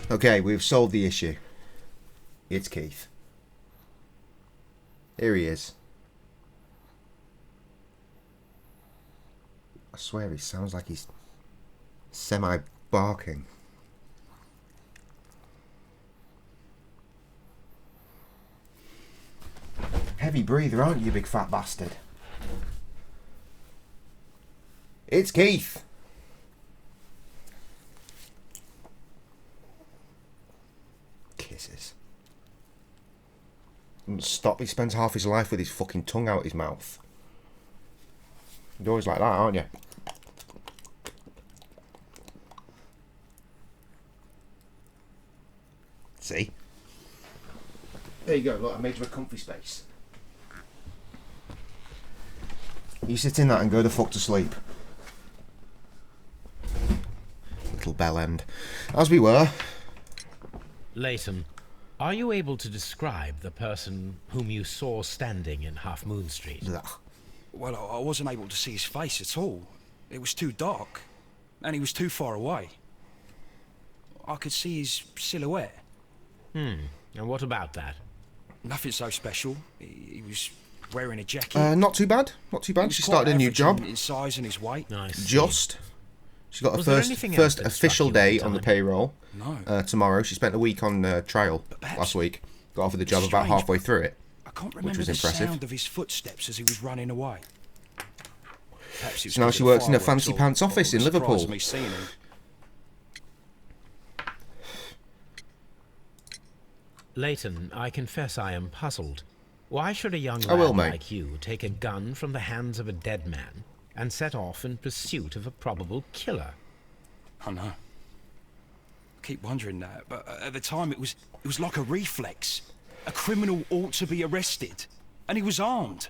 Okay, we've solved the issue. It's Keith. Here he is. I swear he sounds like he's semi-barking. Heavy breather, aren't you, big fat bastard? It's Keith. Kisses. Stop, he spends half his life with his fucking tongue out his mouth. You're always like that, aren't you? See? There you go, look, I made you a comfy space. You sit in that and go the fuck to sleep. Little bell end. As we were. Leighton, are you able to describe the person whom you saw standing in Half Moon Street? Well, I wasn't able to see his face at all. It was too dark, and he was too far away. I could see his silhouette. And what about that? Nothing so special. He was wearing a jacket. Not too bad. Not too He bad. was She quite started a new average job. in size and his weight. Nice. Just. She got her Was there first anything else that struck official you day at the on the time? payroll. No. Tomorrow. She spent a week on trial last week. Got offered the job about Strange, halfway through it. I can't which remember was the impressive. sound of his footsteps as he was running away. Perhaps he was So now good she at works in a fireworks fancy or- pants office or in surprised Liverpool. Me seeing him. Leighton, I confess I am puzzled. Why should a young I will, lad mate. like you take a gun from the hands of a dead man and set off in pursuit of a probable killer? I know. I keep wondering that, but at the time it was like a reflex. A criminal ought to be arrested, and he was armed.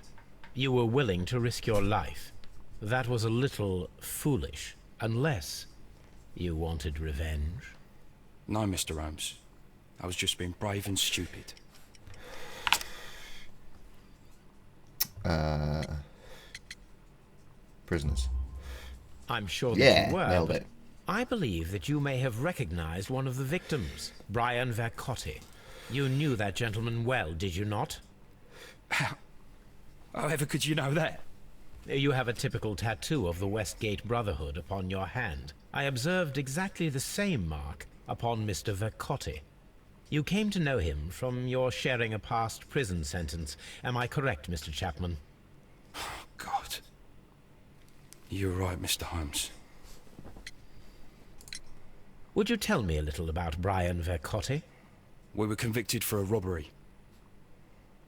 You were willing to risk your life. That was a little foolish, unless you wanted revenge. No, Mr. Holmes. I was just being brave and stupid. Prisoners. I'm sure that Yeah, you were, nailed but it. I believe that you may have recognized one of the victims, Brian Vercotti. You knew that gentleman well, did you not? However could you know that? You have a typical tattoo of the Westgate Brotherhood upon your hand. I observed exactly the same mark upon Mr. Vercotti. You came to know him from your sharing a past prison sentence. Am I correct, Mr. Chapman? God. You're right, Mr. Holmes. Would you tell me a little about Brian Vercotti? We were convicted for a robbery.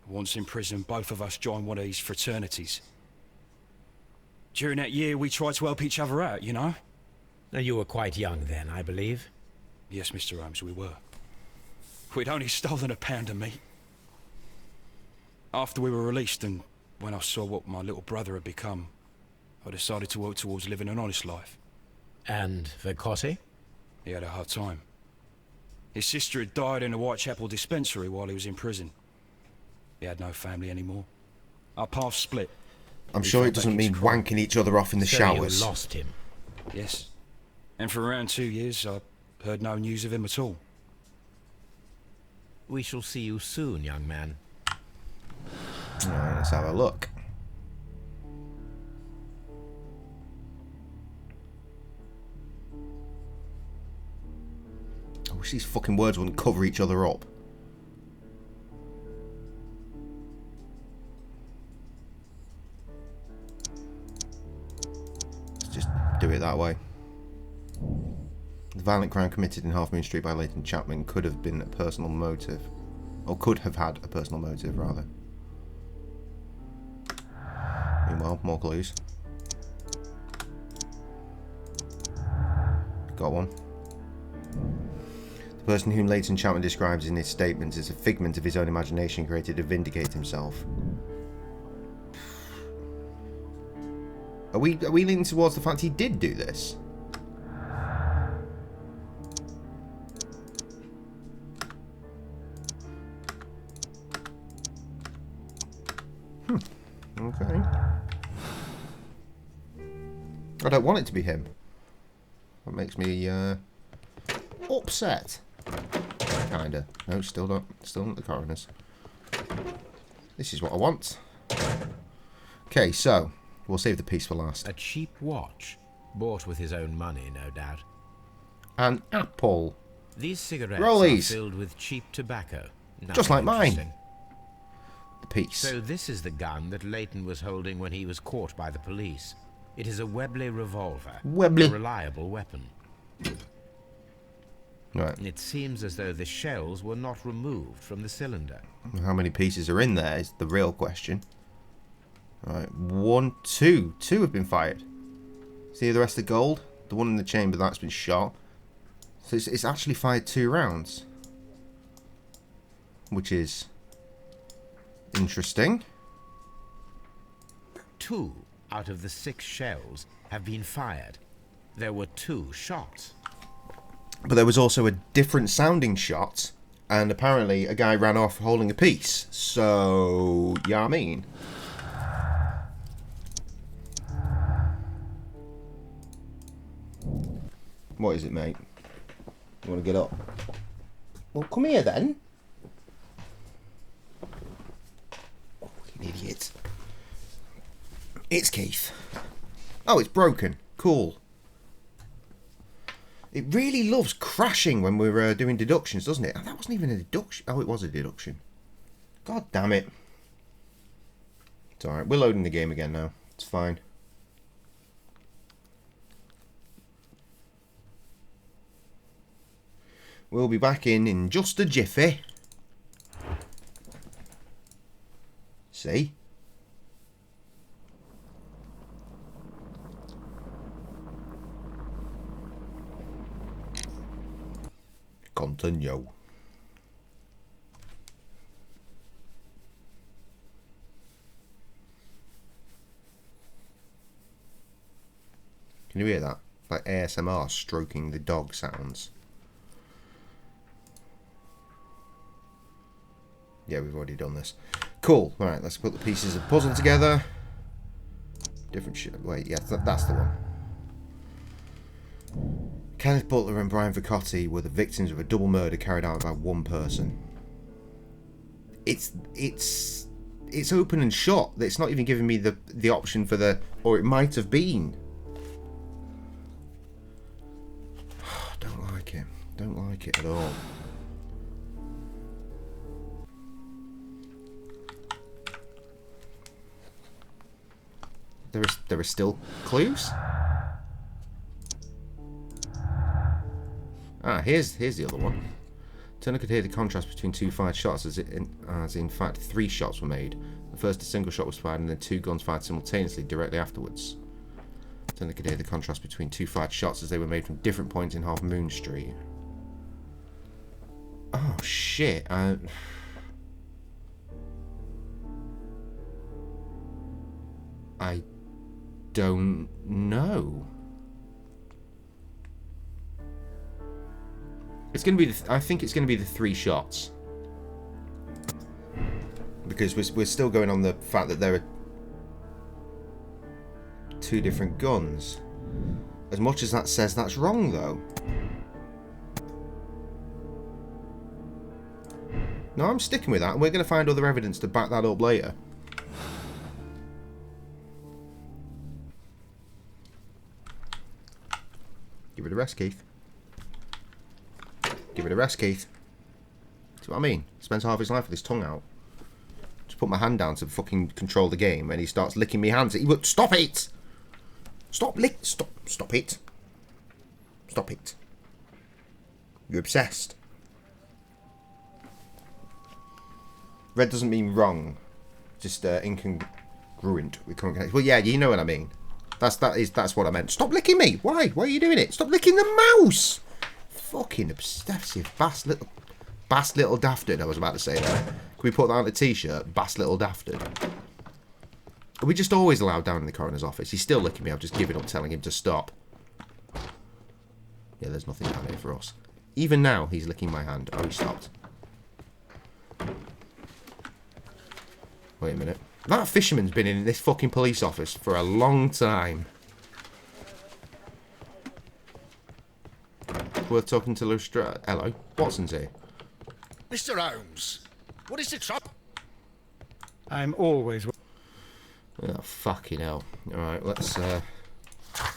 Once in prison, both of us joined one of these fraternities. During that year, we tried to help each other out, you know? You were quite young then, I believe. Yes, Mr. Holmes, we were. We'd only stolen a pound of meat. After we were released, and when I saw what my little brother had become, I decided to work towards living an honest life. And Vercotti? He had a hard time. His sister had died in a Whitechapel dispensary while he was in prison. He had no family anymore. Our paths split. I'm sure it doesn't mean wanking each other off in the showers. You lost him? Yes. And for around 2 years, I heard no news of him at all. We shall see you soon, young man. Alright, let's have a look. I wish these fucking words wouldn't cover each other up. Let's just do it that way. The violent crime committed in Half Moon Street by Leighton Chapman could have been a personal motive. Or could have had a personal motive, rather. Meanwhile, more clues. Got one. The person whom Leighton Chapman describes in his statements as a figment of his own imagination created to vindicate himself. Are we leaning towards the fact he did do this? Okay. I don't want it to be him. That makes me upset. Kinda. No, still not. Still not the coroner's. This is what I want. Okay, so we'll save the piece for last. A cheap watch, bought with his own money, no doubt. An apple. These cigarettes Rollies. are filled with cheap tobacco. Just like mine. The piece. So this is the gun that Leighton was holding when he was caught by the police. It is a Webley revolver. Webley. A reliable weapon. Right. It seems as though the shells were not removed from the cylinder. How many pieces are in there is the real question. Right, 1, 2. 2 have been fired. See the rest of the gold? The one in the chamber, that's been shot. So it's actually fired 2 rounds. Which is interesting. 2 out of the 6 shells have been fired. There were 2 shots. But there was also a different sounding shot, and apparently a guy ran off holding a piece. So, yeah, I mean. What is it, mate? You want to get up? Well, come here then. Oh, you idiot. It's Keith. Oh, it's broken. Cool. It really loves crashing when we're doing deductions, doesn't it? Oh, that wasn't even a deduction. Oh, it was a deduction. God damn it. It's alright. We're loading the game again now. It's fine. We'll be back in just a jiffy. See? Continue. Can you hear that? Like ASMR stroking the dog sounds. Yeah, we've already done this. Cool. Alright, let's put the pieces of the puzzle together. Different shit. Wait, yeah, that's the one. Kenneth Butler and Brian Vercotti were the victims of a double murder carried out by one person. It's open and shut. It's not even giving me the option for the, or it might have been. Don't like it. Don't like it at all. there are still clues. Ah, here's the other one. Turner could hear the contrast between two fired shots, as in fact 3 shots were made. The first, a single shot was fired, and then 2 guns fired simultaneously directly afterwards. Turner could hear the contrast between 2 fired shots as they were made from different points in Half Moon Street. Oh shit! I don't know. It's going to be. I think it's going to be the 3 shots, because we're still going on the fact that there are 2 different guns. As much as that says that's wrong, though. No, I'm sticking with that, and we're going to find other evidence to back that up later. Give it a rest, Keith. Give it a rest, Keith. See what I mean? Spends half his life with his tongue out. Just put my hand down to fucking control the game, and he starts licking me hands. He would stop it. Stop it. Stop it. You're obsessed. Red doesn't mean wrong. Just incongruent with current connection. Well, yeah, you know what I mean. That's what I meant. Stop licking me. Why? Why are you doing it? Stop licking the mouse. Fucking obsessive bass little dastard. I was about to say that. Can we put that on a t-shirt? Bass little dastard. Are we just always allowed down in the coroner's office? He's still licking me. I've just given up telling him to stop. Yeah, there's nothing down here for us. Even now, he's licking my hand. Oh, he stopped. Wait a minute. That fisherman's been in this fucking police office for a long time. Worth talking to Lustra. Hello. Watson's here. Mr. Holmes, what is the trouble? I'm always... Oh, fucking hell. Alright, let's have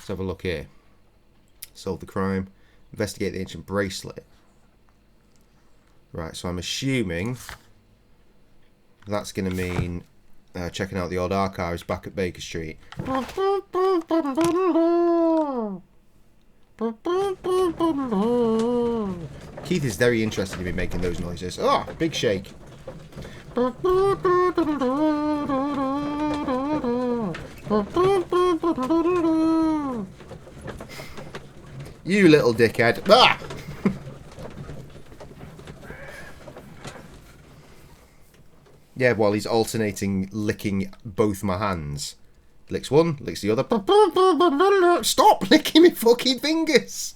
a look here. Solve the crime. Investigate the ancient bracelet. Right, so I'm assuming that's going to mean checking out the old archives back at Baker Street. Keith is very interested in me making those noises. Oh, big shake. You little dickhead. Ah! Yeah, while he's alternating licking both my hands. Licks one, licks the other. Stop licking me fucking fingers!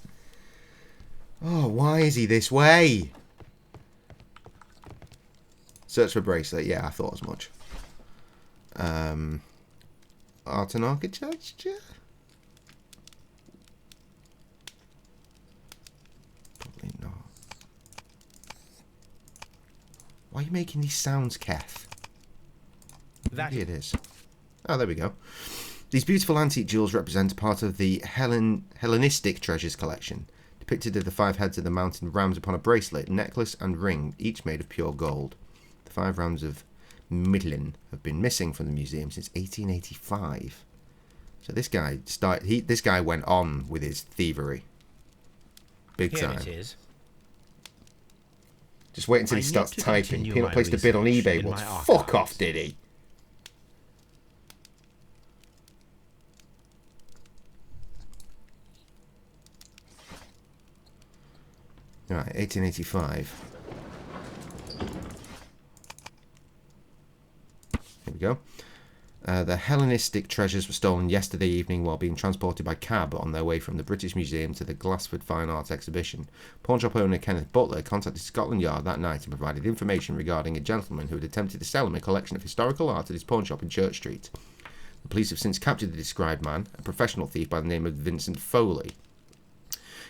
Oh, why is he this way? Search for bracelet. Yeah, I thought as much. Art and architecture? Probably not. Why are you making these sounds, Keth? Maybe it is. Oh, there we go. These beautiful antique jewels represent part of the Hellenistic treasures collection. Depicted are the 5 heads of the mountain rams upon a bracelet, necklace and ring, each made of pure gold. The 5 rams of Midlin have been missing from the museum since 1885. So this guy went on with his thievery. Big time. Here it is. Just wait until he starts typing. Peanut placed a bid on eBay once. Fuck off, did he? Right, 1885. Here we go. The Hellenistic treasures were stolen yesterday evening while being transported by cab on their way from the British Museum to the Glassford Fine Arts exhibition. Pawnshop owner Kenneth Butler contacted Scotland Yard that night and provided information regarding a gentleman who had attempted to sell him a collection of historical art at his pawnshop in Church Street. The police have since captured the described man, a professional thief by the name of Vincent Foley,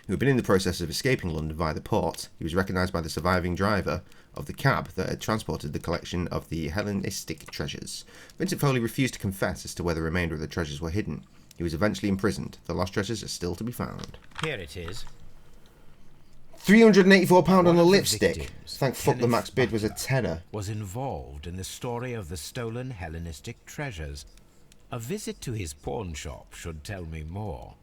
who had been in the process of escaping London via the port. He was recognised by the surviving driver of the cab that had transported the collection of the Hellenistic treasures. Vincent Foley refused to confess as to where the remainder of the treasures were hidden. He was eventually imprisoned. The lost treasures are still to be found. Here it is. £384 on a lipstick. Thank fuck the max bid was a tenner. Was involved in the story of the stolen Hellenistic treasures. A visit to his pawn shop should tell me more.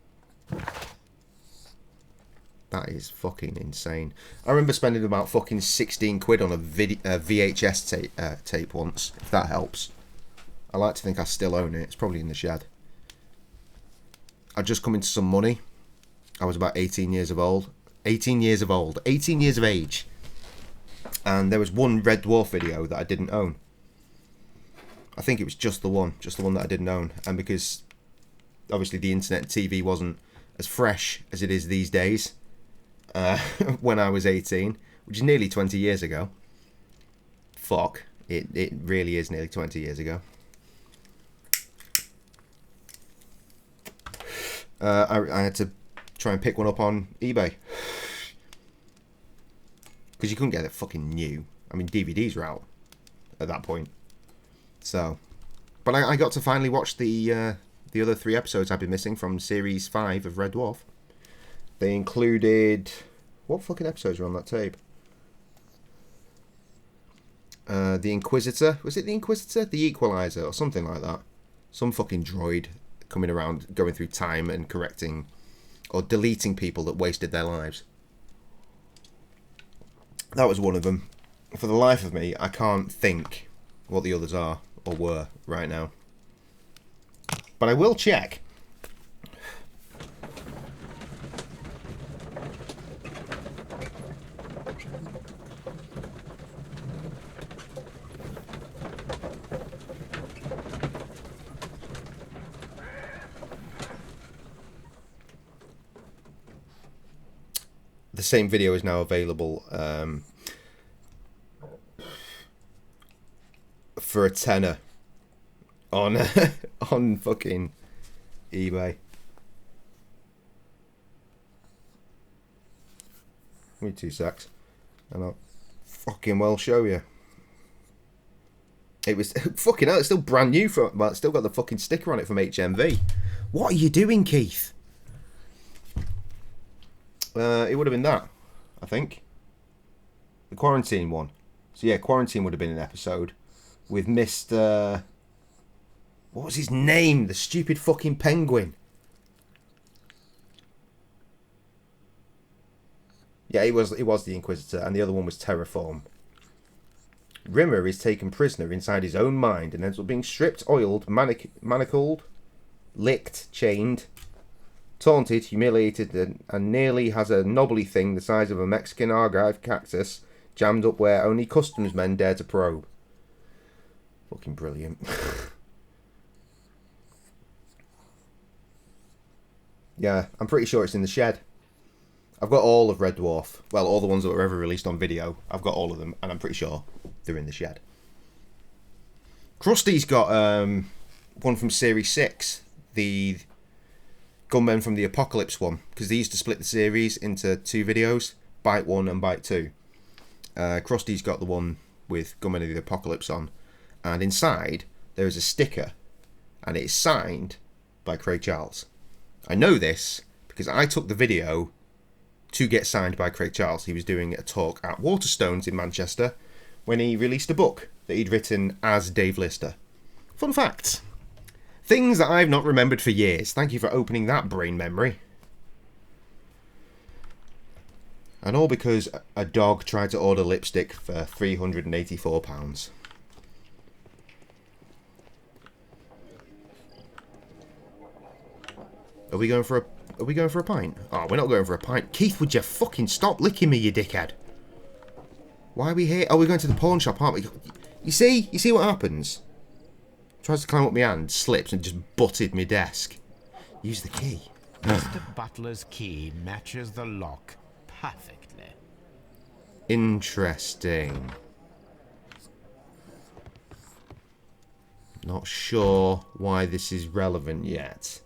That is fucking insane. I remember spending about fucking 16 quid on a VHS tape once, if that helps. I like to think I still own it. It's probably in the shed. I'd just come into some money. I was about 18 years of old. 18 years of old. 18 years of age. And there was one Red Dwarf video that I didn't own. I think it was just the one that I didn't own. And because obviously the internet and TV wasn't as fresh as it is these days, when I was 18, which is nearly 20 years ago. Fuck. It really is nearly 20 years ago. I had to try and pick one up on eBay. Because you couldn't get it fucking new. I mean, DVDs were out at that point. So, but I got to finally watch the other 3 episodes I've been missing from Series 5 of Red Dwarf. They included... What fucking episodes were on that tape? The Inquisitor. Was it the Inquisitor? The Equalizer or something like that. Some fucking droid coming around, going through time and correcting or deleting people that wasted their lives. That was one of them. For the life of me, I can't think what the others are or were right now. But I will check. The same video is now available for a tenner on on fucking eBay. Give me 2 secs and I'll fucking well show you. It was fucking hell, it's still brand new from, well, it's still got the fucking sticker on it from HMV. What are you doing, Keith? It would have been that, I think. The Quarantine one. So yeah, Quarantine would have been an episode with Mr... What was his name? The stupid fucking penguin. Yeah, it was the Inquisitor, and the other one was Terraform. Rimmer is taken prisoner inside his own mind and ends up being stripped, oiled, manacled, licked, chained, taunted, humiliated, and nearly has a knobbly thing the size of a Mexican archive cactus jammed up where only customs men dare to probe. Fucking brilliant. Yeah, I'm pretty sure it's in the shed. I've got all of Red Dwarf. Well, all the ones that were ever released on video. I've got all of them, and I'm pretty sure they're in the shed. Krusty's got one from Series 6. The Gunmen from the Apocalypse one, because they used to split the series into 2 videos, Bite 1 and Bite 2. Krusty's got the one with Gunmen of the Apocalypse on, and inside there is a sticker, and it's signed by Craig Charles. I know this because I took the video to get signed by Craig Charles. He was doing a talk at Waterstones in Manchester when he released a book that he'd written as Dave Lister. Fun facts. Things that I've not remembered for years. Thank you for opening that brain memory. And all because a dog tried to order lipstick for £384. Are we going for a pint? Oh, we're not going for a pint. Keith, would you fucking stop licking me, you dickhead? Why are we here? Oh, we're going to the pawn shop, aren't we? You see what happens? Tries to climb up my hand, slips and just butted my desk. Use the key. Mr. Butler's key matches the lock perfectly. Interesting. Not sure why this is relevant yet.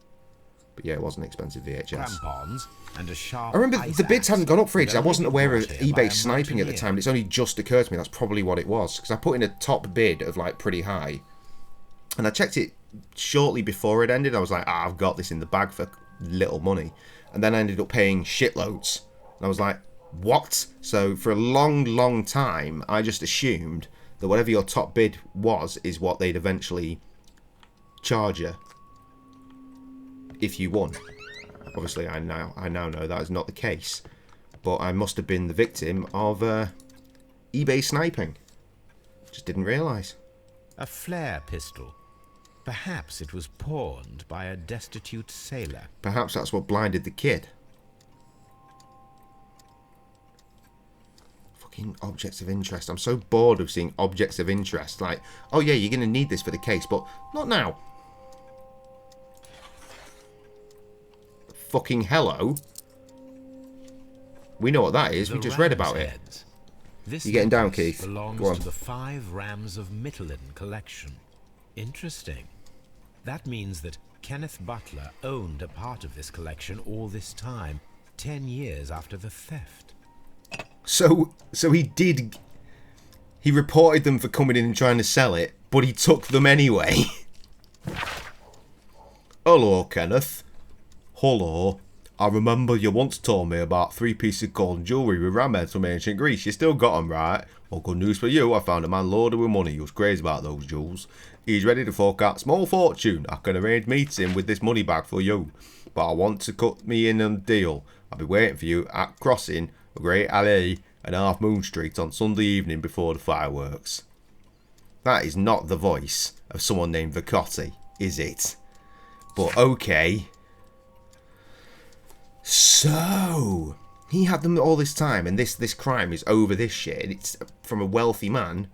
But yeah, it was an expensive VHS. Crampons and a sharp I remember the bids hadn't gone up for ages. I wasn't aware of brought here by eBay a sniping at the time. It's only just occurred to me that's probably what it was. Because I put in a top bid of like pretty high. And I checked it shortly before it ended. I was like, I've got this in the bag for little money. And then I ended up paying shitloads. And I was like, what? So for a long, long time, I just assumed that whatever your top bid was is what they'd eventually charge you if you won. Obviously, I now know that is not the case, but I must have been the victim of eBay sniping. Just didn't realise. A flare pistol. Perhaps it was pawned by a destitute sailor. Perhaps that's what blinded the kid. Fucking objects of interest. I'm so bored of seeing objects of interest. Like, oh yeah, you're going to need this for the case, but not now. Fucking hello. We know what that is. We just read about it. This You getting down, necklace Keith? belongs Go on. to the 5 Rams of Mittelin collection. Interesting. That means that Kenneth Butler owned a part of this collection all this time, 10 years after the theft. So he reported them for coming in and trying to sell it, but he took them anyway. Hello, Kenneth. Hello. I remember you once told me about 3 pieces of gold jewellery with ramheads from ancient Greece. You still got them, right? Well, good news for you. I found a man loaded with money. He was crazy about those jewels. He's ready to fork out small fortune. I can arrange meeting with this money bag for you. But I want to cut me in on the deal. I'll be waiting for you at crossing of Great Alley and Half Moon Street on Sunday evening before the fireworks. That is not the voice of someone named Vicotti, is it? But okay. So he had them all this time, and this crime is over this shit. It's from a wealthy man.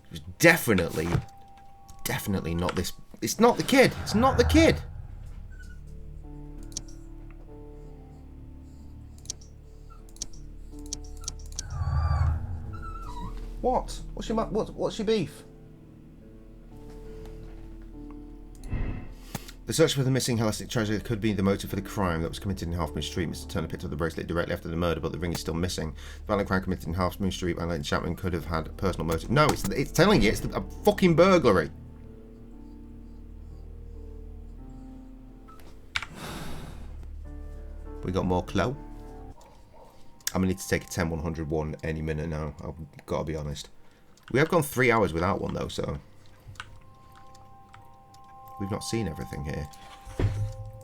It was definitely not this. It's not the kid. It's not the kid. What? What's your beef? The search for the missing holistic treasure could be the motive for the crime that was committed in Half Moon Street. Mr. Turner picked up the bracelet directly after the murder, but the ring is still missing. The violent crime committed in Half Moon Street by Leighton Chapman could have had a personal motive. No, it's telling you it's a fucking burglary. We got more Chloe. I'm gonna need to take a 10-100 one any minute now. I've got to be honest. We have gone 3 hours without one though, so we've not seen everything here.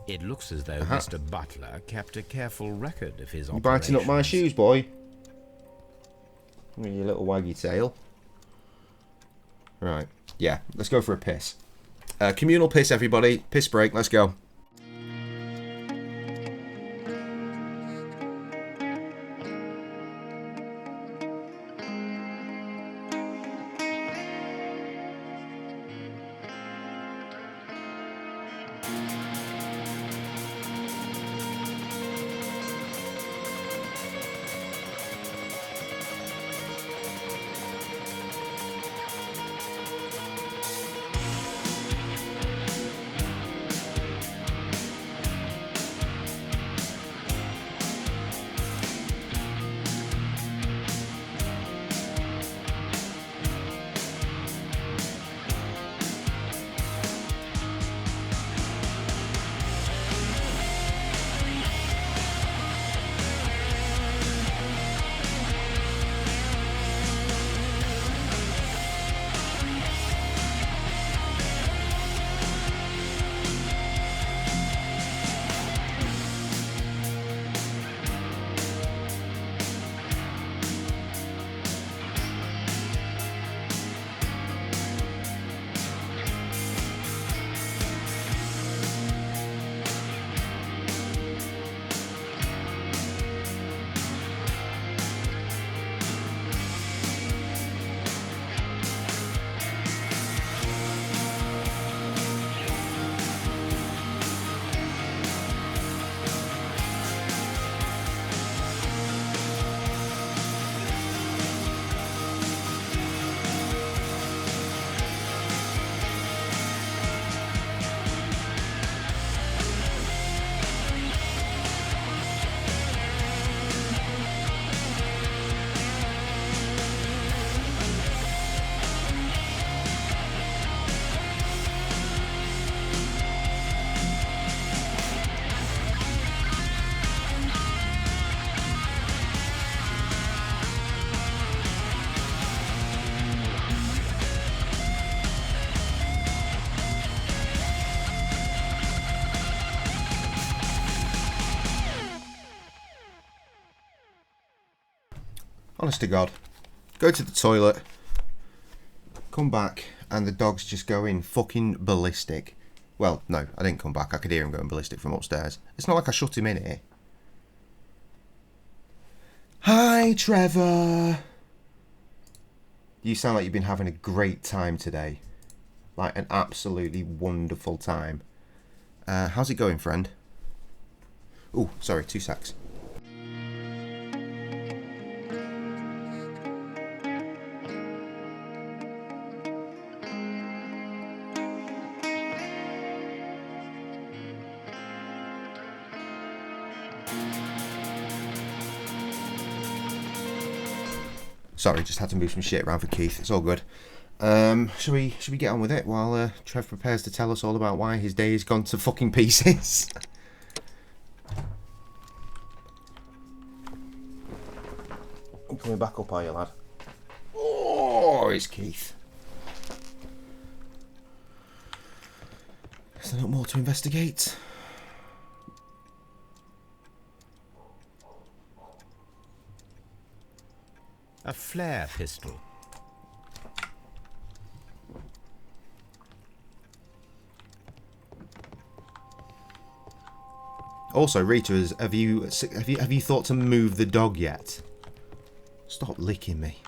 It looks as though Mr. Butler kept a careful record of his You biting up my operations. shoes, boy? You little waggy tail. Right, yeah, let's go for a piss. Communal piss, everybody. Piss break, let's go. Honest to God. Go to the toilet, come back, and the dog's just going fucking ballistic. Well, no, I didn't come back. I could hear him going ballistic from upstairs. It's not like I shut him in here. Hi, Trevor. You sound like you've been having a great time today. Like an absolutely wonderful time. How's it going, friend? Oh, sorry, 2 secs. Sorry, just had to move some shit around for Keith. It's all good. Should we get on with it while Trev prepares to tell us all about why his day has gone to fucking pieces? I'm coming back up, are you, lad? Oh, it's Keith. Is there not more to investigate? A flare pistol. Also, Rita, have you thought to move the dog yet? Stop licking me.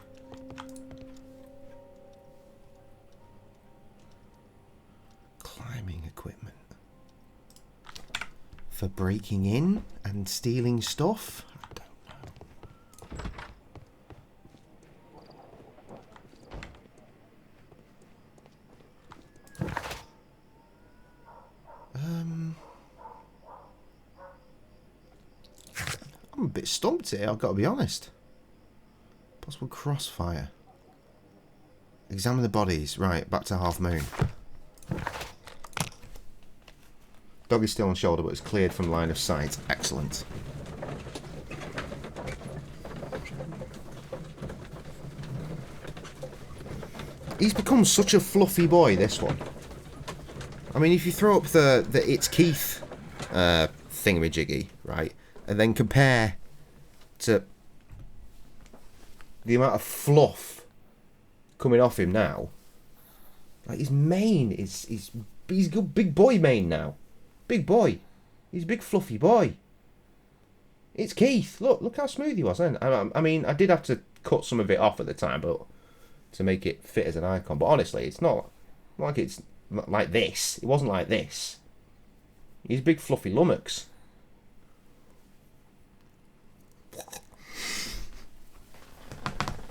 Climbing equipment. For breaking in and stealing stuff? I'm a bit stumped here, I've got to be honest. Possible crossfire. Examine the bodies. Right, back to Half Moon. Dog is still on shoulder, but is cleared from line of sight. Excellent. He's become such a fluffy boy, this one. I mean, if you throw up the It's Keith thingamajiggy, right, and then compare to the amount of fluff coming off him now, like his mane he's got big boy mane now. Big boy. He's a big fluffy boy. It's Keith. Look how smooth he was then. I mean, I did have to cut some of it off at the time, but to make it fit as an icon. But honestly, it's not like it's like this. It wasn't like this. He's big fluffy lummox.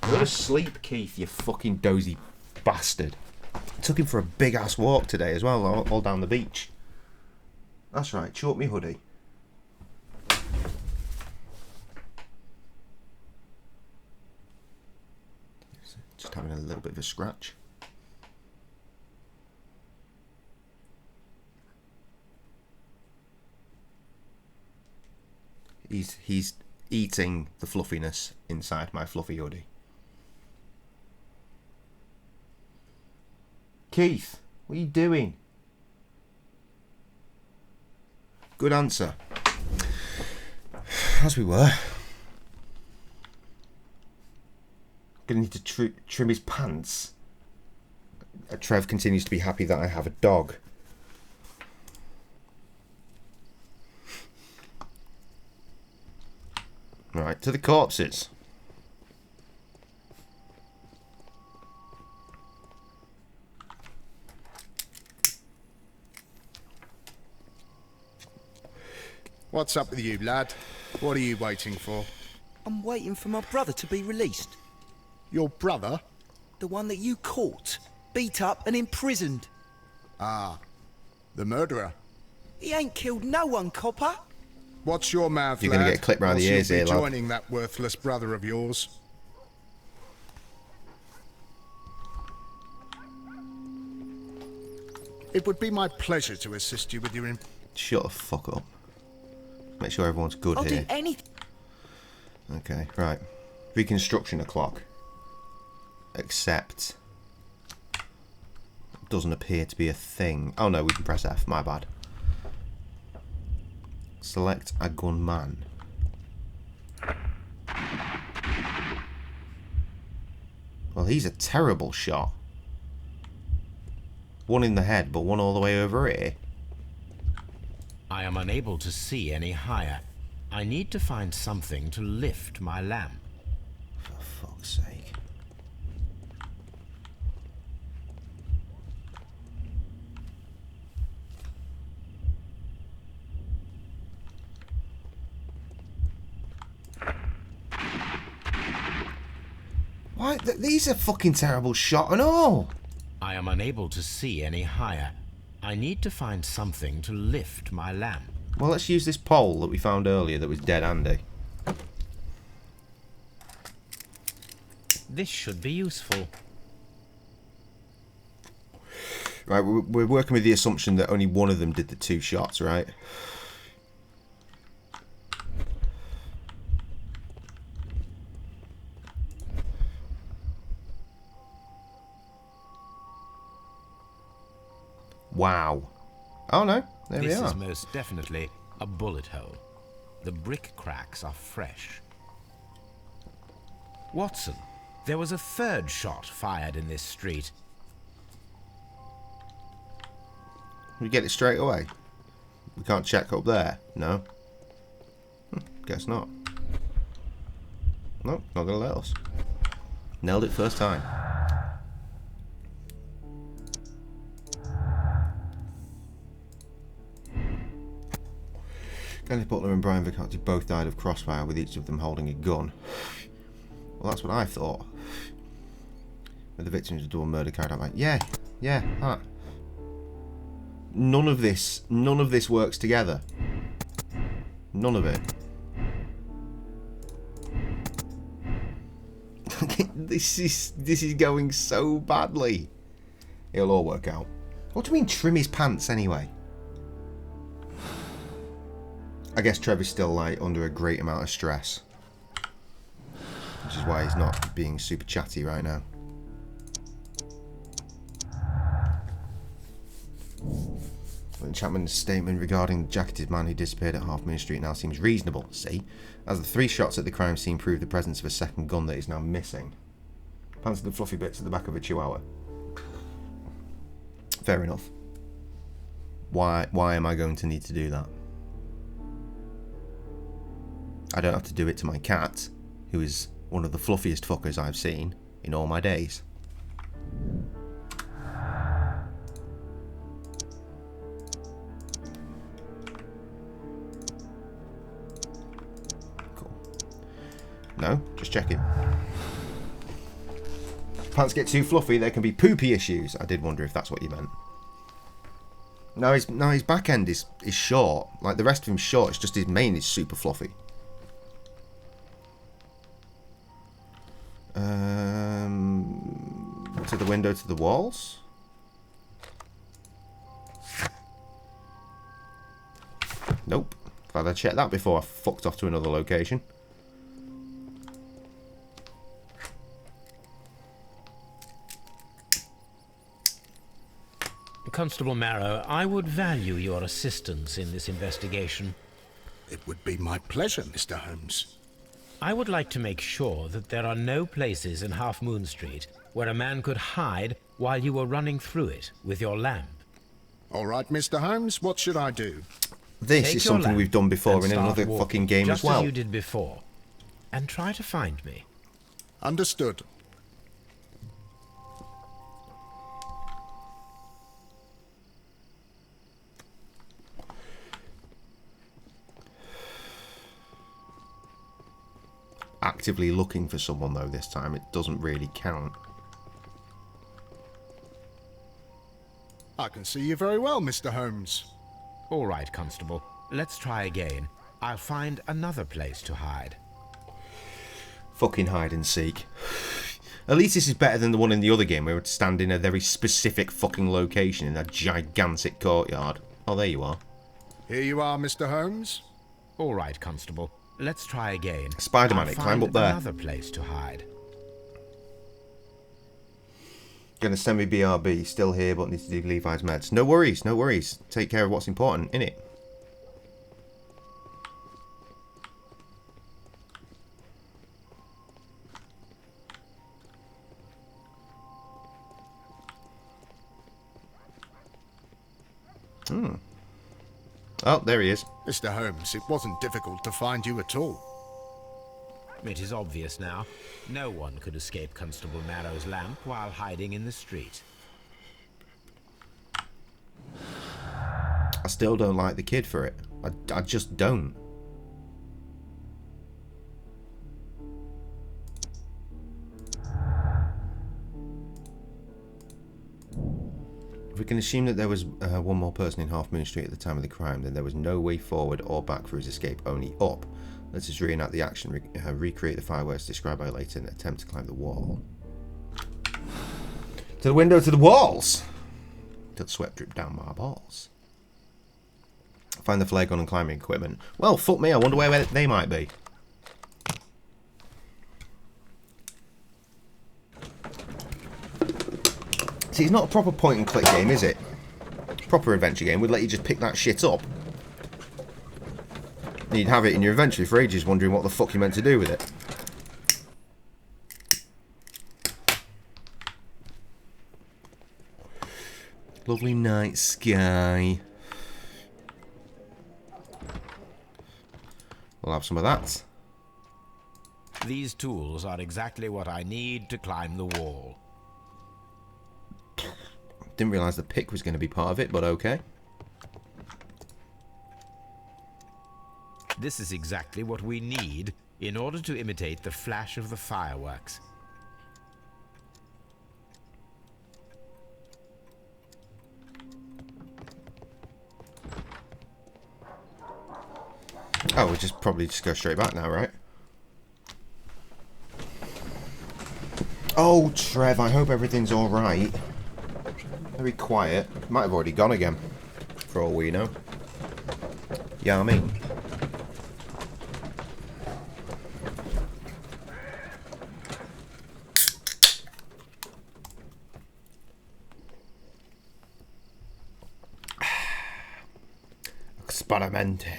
Go to sleep, Keith, you fucking dozy bastard. Took him for a big ass walk today as well, all down the beach. That's right, chew up me hoodie. Just having a little bit of a scratch. He's eating the fluffiness inside my fluffy hoodie. Keith, what are you doing? Good answer. As we were. Gonna need to trim his pants. Trev continues to be happy that I have a dog. Right, to the corpses. What's up with you, lad? What are you waiting for? I'm waiting for my brother to be released. Your brother? The one that you caught, beat up and imprisoned. Ah, the murderer. He ain't killed no one, copper. Watch your mouth, You're going to get clipped round the ears here, lad. Joining that worthless brother of yours. It would be my pleasure to assist you with your... Shut the fuck up. Make sure everyone's good I'll here. do anything. Okay, right. Reconstruction o'clock. Except... doesn't appear to be a thing. Oh no, we can press F, my bad. Select a gunman. Well, he's a terrible shot. One in the head, but one all the way over here. I am unable to see any higher. I need to find something to lift my lamp. For fuck's sake. Why? These are fucking terrible shot and all. I am unable to see any higher. I need to find something to lift my lamp. Well, let's use this pole that we found earlier that was dead handy. This should be useful. Right, we're working with the assumption that only one of them did the 2 shots, right? Wow. Oh no, there we are. This is most definitely a bullet hole. The brick cracks are fresh. Watson, there was a 3rd shot fired in this street. We get it straight away. We can't check up there. No. Guess not. Nope, not gonna let us. Nailed it first time. Kenneth Butler and Brian Vicacci both died of crossfire, with each of them holding a gun. Well, that's what I thought. With the victims of double murder carried out by... Yeah, that. None of this works together. None of it. This is going so badly. It'll all work out. What do you mean trim his pants anyway? I guess Trevor's still like under a great amount of stress, which is why he's not being super chatty right now. Chapman's statement regarding the jacketed man who disappeared at Half Moon Street now seems reasonable, see, as the 3 shots at the crime scene prove the presence of a second gun that is now missing. Pants and the fluffy bits at the back of a chihuahua. Fair enough. Why am I going to need to do that? I don't have to do it to my cat, who is one of the fluffiest fuckers I've seen in all my days. Cool. No, just checking. If pants get too fluffy, there can be poopy issues. I did wonder if that's what you meant. No, his back end is short. Like the rest of him's short. It's just his mane is super fluffy. To the window, to the walls. Nope. Glad I checked that before I fucked off to another location. Constable Marrow, I would value your assistance in this investigation. It would be my pleasure, Mr. Holmes. I would like to make sure that there are no places in Half Moon Street where a man could hide while you were running through it with your lamp. All right, Mr. Holmes, what should I do? This is something we've done before in another fucking game as well. Just as you did before. And try to find me. Understood. Actively looking for someone though this time, it doesn't really count. I can see you very well, Mr. Holmes. All right, Constable. Let's try again. I'll find another place to hide. Fucking hide and seek. At least this is better than the one in the other game where we had to stand in a very specific fucking location in that gigantic courtyard. Oh, there you are. Here you are, Mr. Holmes. All right, Constable. Let's try again. Spider-Man, climb up there. Another place to hide. Gonna send me BRB. Still here, but need to do Levi's meds. No worries, no worries. Take care of what's important, innit? Oh, there he is. Mr. Holmes, it wasn't difficult to find you at all. It is obvious now. No one could escape Constable Marrow's lamp while hiding in the street. I still don't like the kid for it. I just don't. If we can assume that there was one more person in Half Moon Street at the time of the crime, then there was no way forward or back for his escape, only up. Let us reenact the action, recreate the fireworks described by Leighton, attempt to climb the wall. To the window, to the walls! Till the sweat drip down my balls. Find the flare gun and climbing equipment. Well, fuck me, I wonder where they might be. See, it's not a proper point and click game, is it? Proper adventure game would let you just pick that shit up. And you'd have it in your inventory for ages, wondering what the fuck you're meant to do with it. Lovely night sky. We'll have some of that. These tools are exactly what I need to climb the wall. Didn't realise the pick was going to be part of it, but okay. This is exactly what we need in order to imitate the flash of the fireworks. Oh, we'll probably just go straight back now, right? Oh, Trev, I hope everything's alright. Very quiet. Might have already gone again, for all we know. Yeah, I mean. Experimente.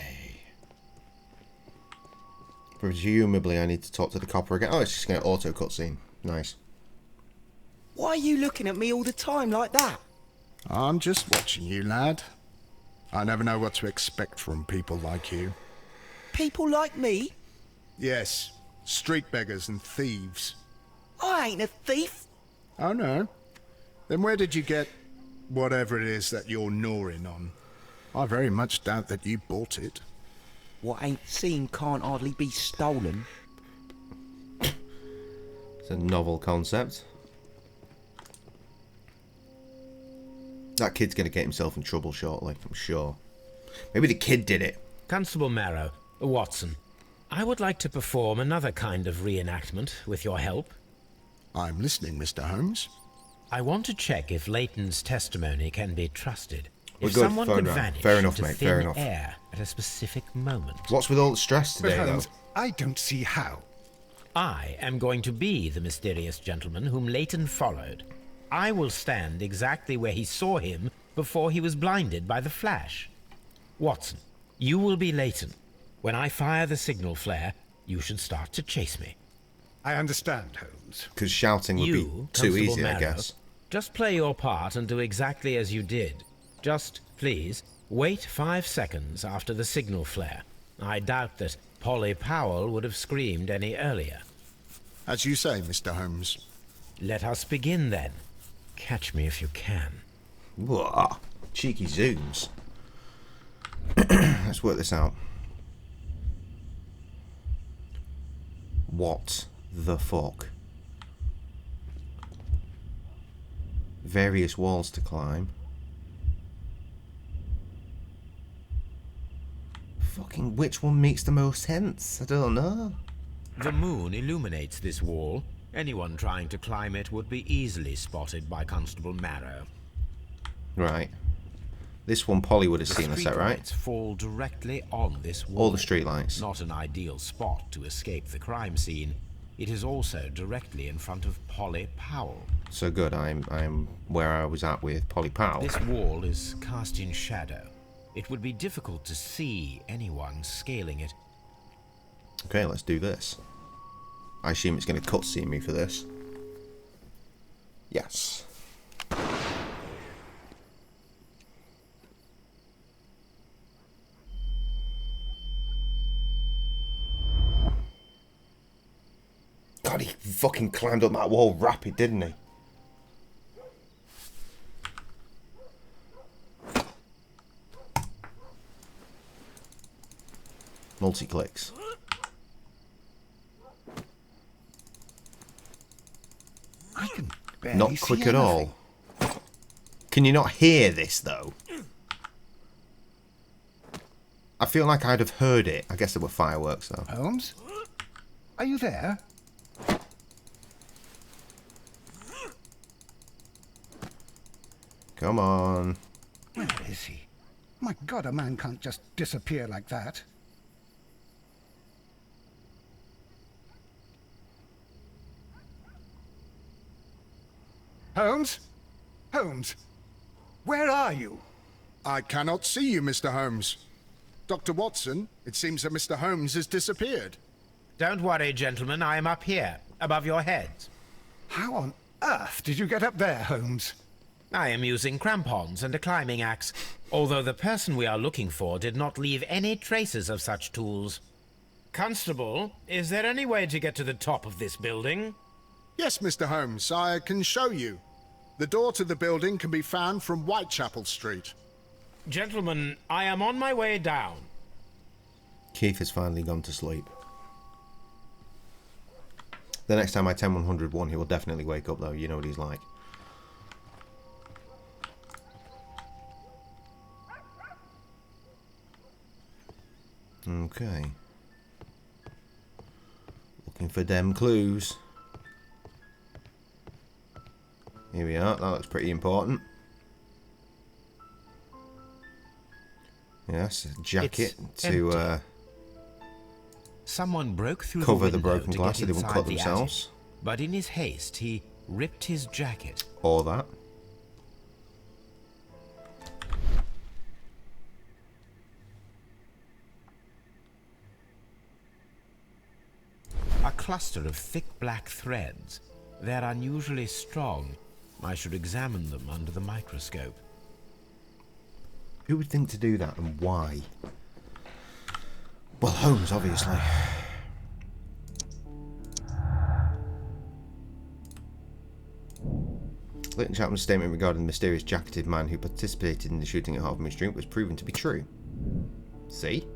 Presumably I need to talk to the copper again. Oh, it's just going to auto cutscene. Nice. Why are you looking at me all the time like that? I'm just watching you, lad. I never know what to expect from people like you. People like me? Yes, street beggars and thieves. I ain't a thief. Oh, no? Then where did you get whatever it is that you're gnawing on? I very much doubt that you bought it. What ain't seen can't hardly be stolen. It's a novel concept. That kid's going to get himself in trouble shortly, I'm sure. Maybe the kid did it. Constable Marrow, Watson, I would like to perform another kind of reenactment with your help. I'm listening, Mr. Holmes. I want to check if Leighton's testimony can be trusted. We're If good. someone Phone could round. vanish Fair enough, into mate. thin Fair enough. air at a specific moment. What's with all the stress today, But though? Holmes, I don't see how. I am going to be the mysterious gentleman whom Leighton followed. I will stand exactly where he saw him before he was blinded by the flash. Watson, you will be Leighton. When I fire the signal flare, you should start to chase me. I understand, Holmes. Because shouting would be too Constable easy, Marrow, I guess. Just play your part and do exactly as you did. Just, please, wait 5 seconds after the signal flare. I doubt that Polly Powell would have screamed any earlier. As you say, Mr. Holmes. Let us begin then. Catch me if you can. Whoa. Cheeky zooms. Let's work this out. What the fuck? Various walls to climb. Fucking which one makes the most sense? I don't know. The moon illuminates this wall. Anyone trying to climb it would be easily spotted by Constable Marrow. Right. This one Polly would have seen us at, right? Streetlights fall directly on this wall. All the streetlights. Not an ideal spot to escape the crime scene. It is also directly in front of Polly Powell. So good. I'm where I was at with Polly Powell. This wall is cast in shadow. It would be difficult to see anyone scaling it. Okay, let's do this. I assume it's going to cutscene me for this. Yes. God, he fucking climbed up that wall rapid, didn't he? Multi-clicks. I can barely Not see quick at anything. all. Can you not hear this, though? I feel like I'd have heard it. I guess there were fireworks, though. Holmes? Are you there? Come on. Where is he? My God, a man can't just disappear like that. Holmes? Holmes? Where are you? I cannot see you, Mr. Holmes. Dr. Watson, it seems that Mr. Holmes has disappeared. Don't worry, gentlemen. I am up here, above your heads. How on earth did you get up there, Holmes? I am using crampons and a climbing axe, although the person we are looking for did not leave any traces of such tools. Constable, is there any way to get to the top of this building? Yes, Mr. Holmes, I can show you. The door to the building can be found from Whitechapel Street. Gentlemen, I am on my way down. Keith has finally gone to sleep. The next time I 10-101, he will definitely wake up, though. You know what he's like. Okay. Looking for them clues. Here we are. That looks pretty important. Yes, a jacket to Someone broke through cover the the window broken to glass get so they wouldn't inside cut the themselves. attic, but in his haste, he ripped his jacket. Or that. A cluster of thick black threads. They're unusually strong. I should examine them under the microscope. Who would think to do that, and why? Well, Holmes, obviously. Clayton Chapman's statement regarding the mysterious jacketed man who participated in the shooting at Half Moon Street was proven to be true. See?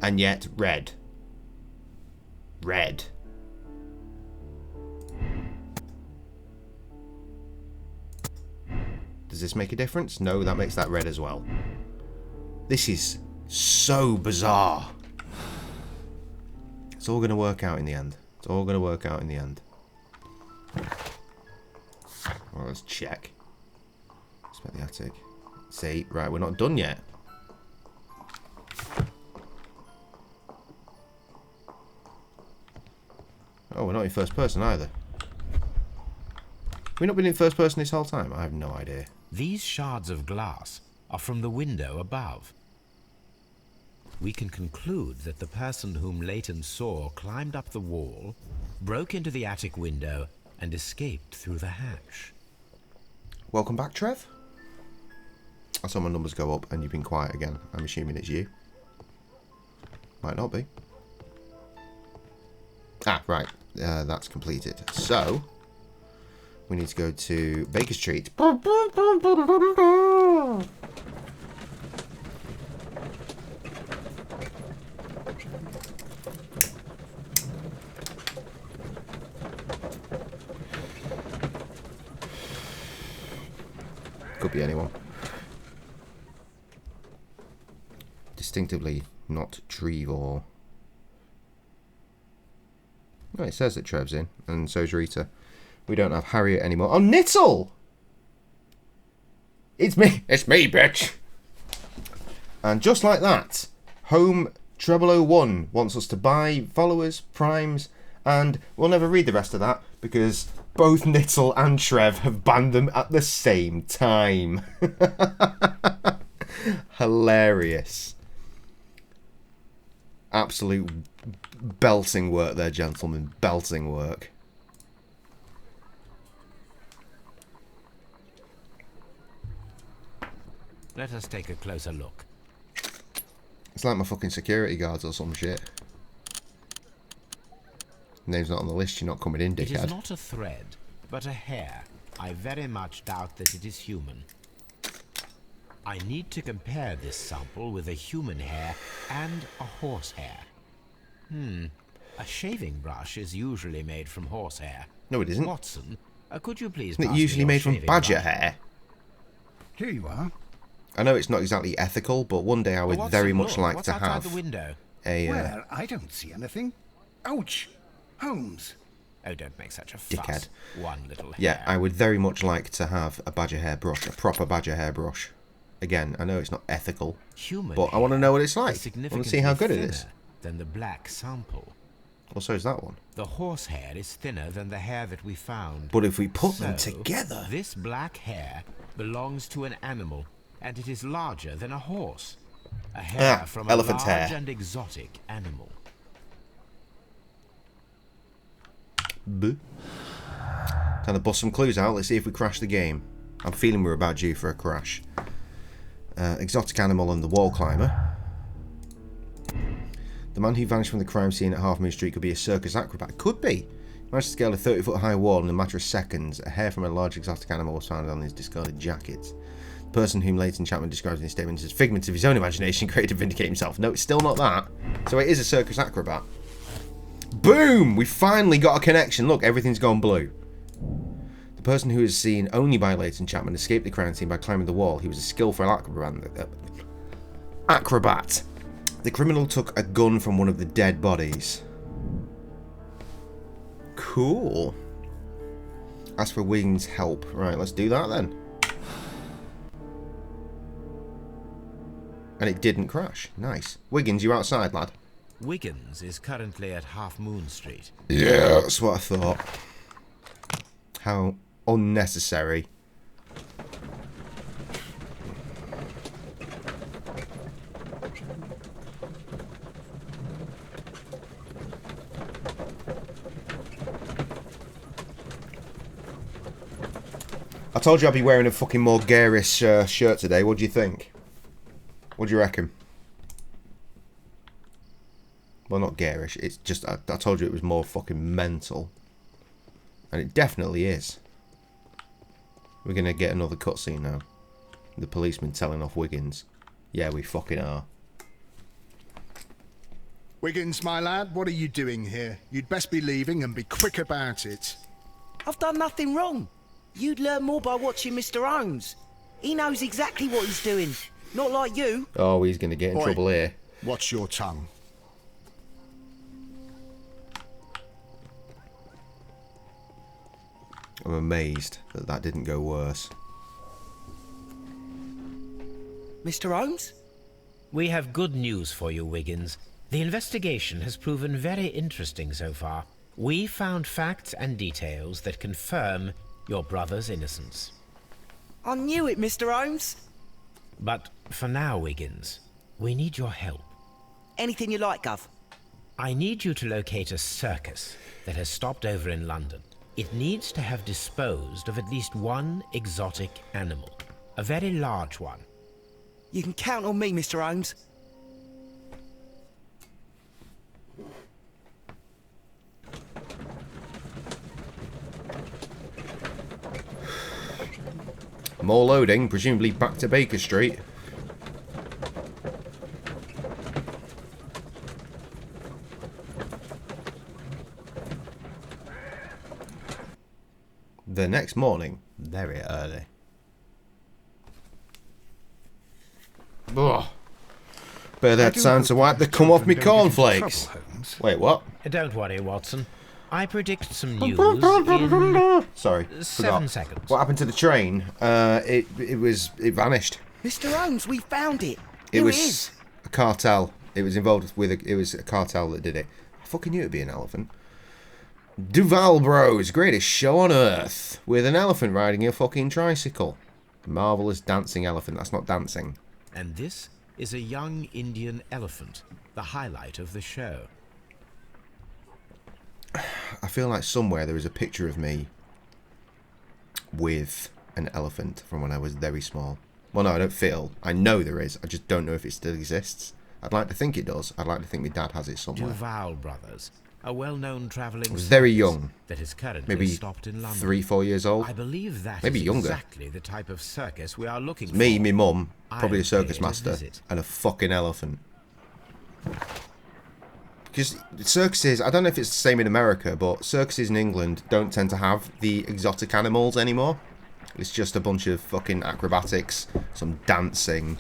And yet, red. Red. Does this make a difference? No, that makes that red as well. This is so bizarre. It's all going to work out in the end. It's all going to work out in the end. Well, let's check. Inspect the attic. See, right, we're not done yet. Oh, we're not in first person either. We've not been in first person this whole time? I have no idea. These shards of glass are from the window above. We can conclude that the person whom Leighton saw climbed up the wall, broke into the attic window, and escaped through the hatch. Welcome back, Trev. I saw my numbers go up and you've been quiet again. I'm assuming it's you. Might not be. Ah, right. That's completed. So, we need to go to Baker Street. Could be anyone. Distinctively not Trevor. No, it says that Trev's in, and so's Rita. We don't have Harriet anymore. Oh, Nittle! It's me! It's me, bitch! And just like that, Home Treble 01 wants us to buy followers, primes, and we'll never read the rest of that because both Nittle and Trev have banned them at the same time. Hilarious. Absolute belting work there, gentlemen. Belting work. Let us take a closer look. It's like my fucking security guards or some shit. Name's not on the list, you're not coming in, It dickhead. is not a thread, but a hair. I very much doubt that it is human. I need to compare this sample with a human hair and a horse hair. A shaving brush is usually made from horsehair. No, it isn't. Watson, could you please Isn't pass it me usually your made from shaving badger brush? hair? Here you are. I know it's not exactly ethical, but one day I would Watson, very much look, like what's to outside have the window? a Well, I don't see anything. Ouch! Holmes. Oh, don't make such a fuss. dickhead. One little hair. Yeah, I would very much like to have a badger hair brush, a proper badger hair brush. Again, I know it's not ethical, Human but I want to know what it's like. I is want to see how good it is. thinner than the black sample. Well, so is that one. The horse hair is thinner than the hair that we found. But if we put them So, together... This black hair belongs to an animal, and it is larger than a horse. A hair from a elephant's large hair. and exotic animal. Boo. Time to bust some clues out. Let's see if we crash the game. I'm feeling we're about due for a crash. Exotic animal and the wall climber. The man who vanished from the crime scene at Half Moon Street could be a circus acrobat. Could be. He managed to scale a 30-foot high wall in a matter of seconds. A hair from a large exotic animal was found on his discarded jacket. The person whom Leighton Chapman describes in his statement as figments of his own imagination created to vindicate himself. No, it's still not that. So it is a circus acrobat. Boom! We finally got a connection. Look, everything's gone blue. The person who is seen only by Leighton Chapman escaped the crime scene by climbing the wall. He was a skillful acrobat. The criminal took a gun from one of the dead bodies. Cool. Ask for Wiggins' help. Right, let's do that then. And it didn't crash. Nice. Wiggins, you outside, lad? Wiggins is currently at Half Moon Street. Yeah, that's what I thought. How unnecessary. I told you I'd be wearing a fucking more garish shirt today. What do you think? What do you reckon? Well, not garish. It's just, I told you it was more fucking mental. And it definitely is. We're going to get another cutscene now. The policeman telling off Wiggins. Yeah, we fucking are. Wiggins, my lad, what are you doing here? You'd best be leaving and be quick about it. I've done nothing wrong. You'd learn more by watching Mr. Holmes. He knows exactly what he's doing. Not like you. Oh, he's going to get in trouble here. Watch your tongue. I'm amazed that that didn't go worse. Mr. Holmes? We have good news for you, Wiggins. The investigation has proven very interesting so far. We found facts and details that confirm your brother's innocence. I knew it, Mr. Holmes. But for now, Wiggins, we need your help. Anything you like, Gov. I need you to locate a circus that has stopped over in London. It needs to have disposed of at least one exotic animal. A very large one. You can count on me, Mr. Holmes. More loading, presumably back to Baker Street. The next morning, very early. Ugh. Better that time to wipe the cum off me cornflakes. Wait, what? Don't worry, Watson. I predict some news in... Sorry, 7 seconds. What happened to the train? It vanished. Mr. Holmes, we found it. It Here was it is. a cartel. It was involved with it was a cartel that did it. I fucking knew it'd be an elephant. Duval Bros, greatest show on earth, with an elephant riding a fucking tricycle. Marvelous dancing elephant. That's not dancing. And this is a young Indian elephant, the highlight of the show. I feel like somewhere there is a picture of me with an elephant from when I was very small. Well, no, I don't feel. I know there is. I just don't know if it still exists. I'd like to think it does. I'd like to think my dad has it somewhere. Duval Brothers. a well-known traveling I was very circus young. that is currently Maybe stopped in London. 3-4 years old. I believe that maybe is younger. exactly the type of circus we are looking for. Me, my mum, probably I'll a circus pay it a master, visit. and a fucking elephant. Because circuses, I don't know if it's the same in America, but circuses in England don't tend to have the exotic animals anymore. It's just a bunch of fucking acrobatics, some dancing,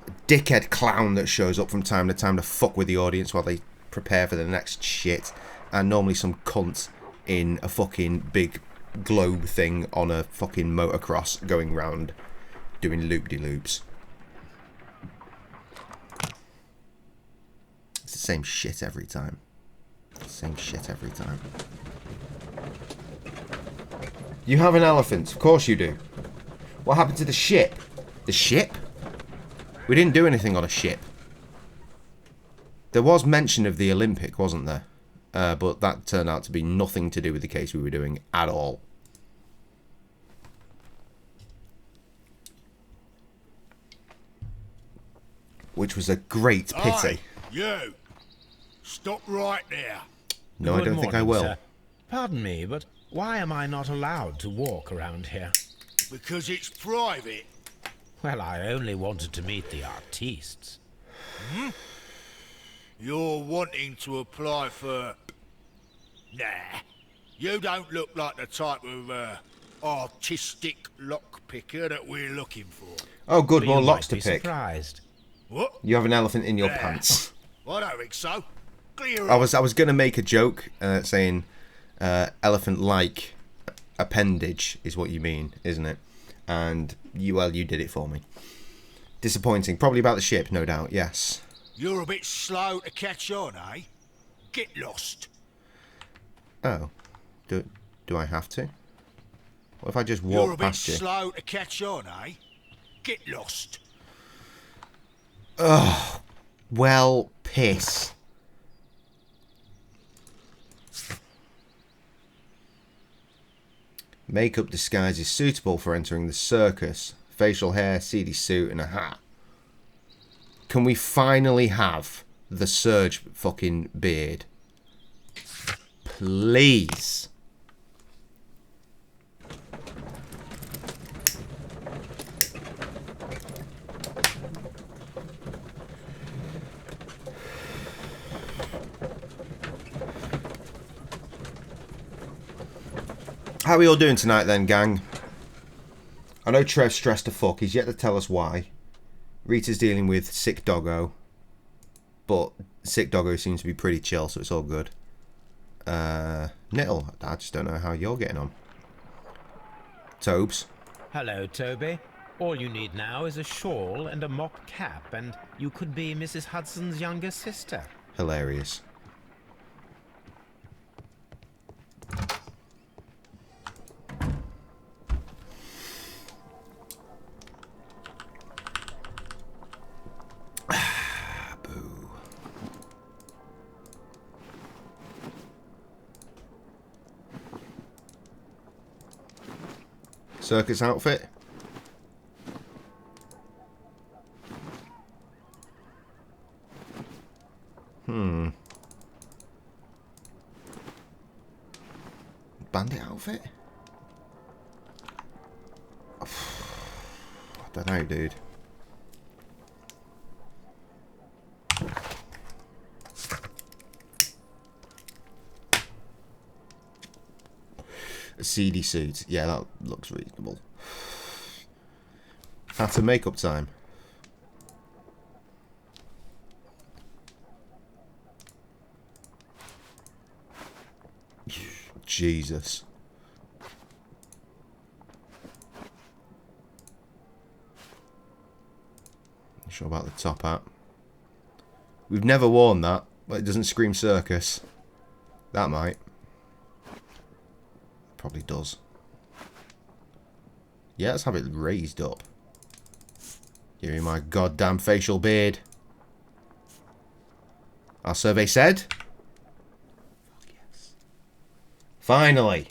a dickhead clown that shows up from time to fuck with the audience while they prepare for the next shit, and normally some cunt in a fucking big globe thing on a fucking motocross going round doing loop-de-loops. It's the same shit every time. Same shit every time. You have an elephant, of course you do. What happened to the ship? The ship? We didn't do anything on a ship. There was mention of the Olympic, wasn't there? But that turned out to be nothing to do with the case we were doing at all. Which was a great pity. Aye, you! Stop right there. No, I don't think I will. Sir. Pardon me, but why am I not allowed to walk around here? Because it's private. Well, I only wanted to meet the artistes. Hmm? You're wanting to apply for... Nah. You don't look like the type of artistic lockpicker that we're looking for. Oh, good, But more you locks might to be pick. surprised. What? You have an elephant in your Nah. pants. I don't think so. Clear I was gonna make a joke saying elephant-like appendage is what you mean, isn't it? And you did it for me. Disappointing. Probably about the ship, no doubt. Yes. You're a bit slow to catch on, eh? Get lost. Oh, do I have to? What if I just You're a walk bit past you? slow to catch on, eh? Get lost. Ugh. Well, piss. Makeup disguise is suitable for entering the circus. Facial hair, seedy suit, and a hat. Can we finally have the Surge fucking beard? Please. How are we all doing tonight then, gang? I know Trev's stressed to fuck. He's yet to tell us why. Rita's dealing with sick doggo. But sick doggo seems to be pretty chill, so it's all good. Nittle, I just don't know how you're getting on. Tobes. Hello, Toby. All you need now is a shawl and a mock cap, and you could be Mrs. Hudson's younger sister. Hilarious. Circus outfit. Bandit outfit? I don't know, dude. A seedy suit. Yeah, that looks reasonable. Hat and makeup time. Jesus. Not sure about the top hat. We've never worn that, but it doesn't scream circus. That might. Probably does. Yeah, let's have it raised up. Give me my goddamn facial beard. Our survey said. Fuck yes. Finally.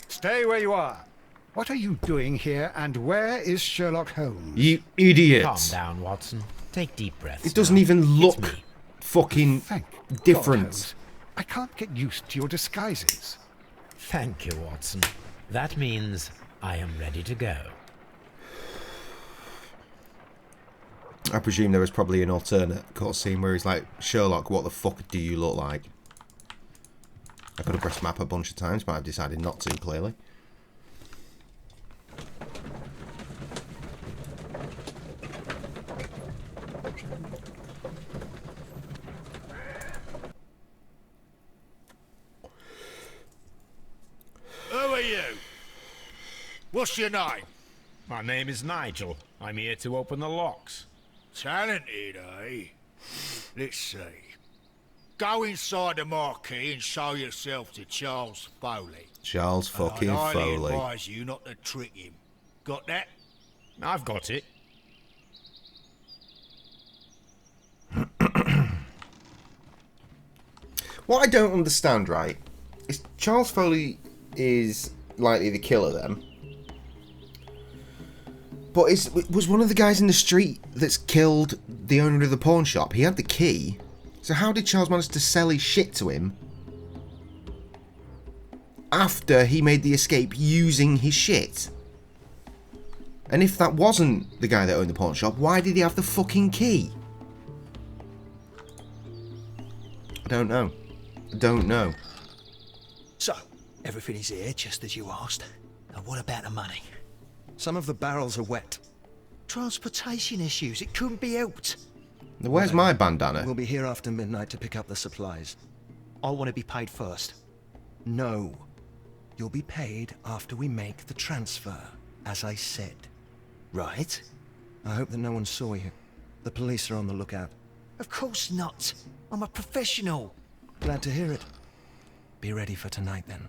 Stay where you are. What are you doing here, and where is Sherlock Holmes? You idiot. Calm down, Watson. Take deep breaths. It doesn't now. even It's look me. fucking Thank different. God, Holmes. I can't get used to your disguises. Thank you, Watson. That means I am ready to go. I presume there was probably an alternate cutscene where he's like, Sherlock, what the fuck do you look like? I could have pressed map a bunch of times, but I've decided not to, clearly. Who are you? What's your name? My name is Nigel. I'm here to open the locks. Talented, eh? Let's see. Go inside the marquee and show yourself to Charles Foley. Charles fucking I'd highly Foley. advise you not to trick him. Got that? I've got it. What I don't understand, right, is Charles Foley is likely the killer then. But was one of the guys in the street that's killed the owner of the pawn shop? He had the key. So how did Charles manage to sell his shit to him after he made the escape using his shit? And if that wasn't the guy that owned the pawn shop, why did he have the fucking key? I don't know. I don't know. So, everything is here just as you asked. And what about the money? Some of the barrels are wet. Transportation issues, it couldn't be helped. Now, where's my bandana? We'll be here after midnight to pick up the supplies. I want to be paid first. No. You'll be paid after we make the transfer, as I said. Right? I hope that no one saw you. The police are on the lookout. Of course not. I'm a professional. Glad to hear it. Be ready for tonight, then.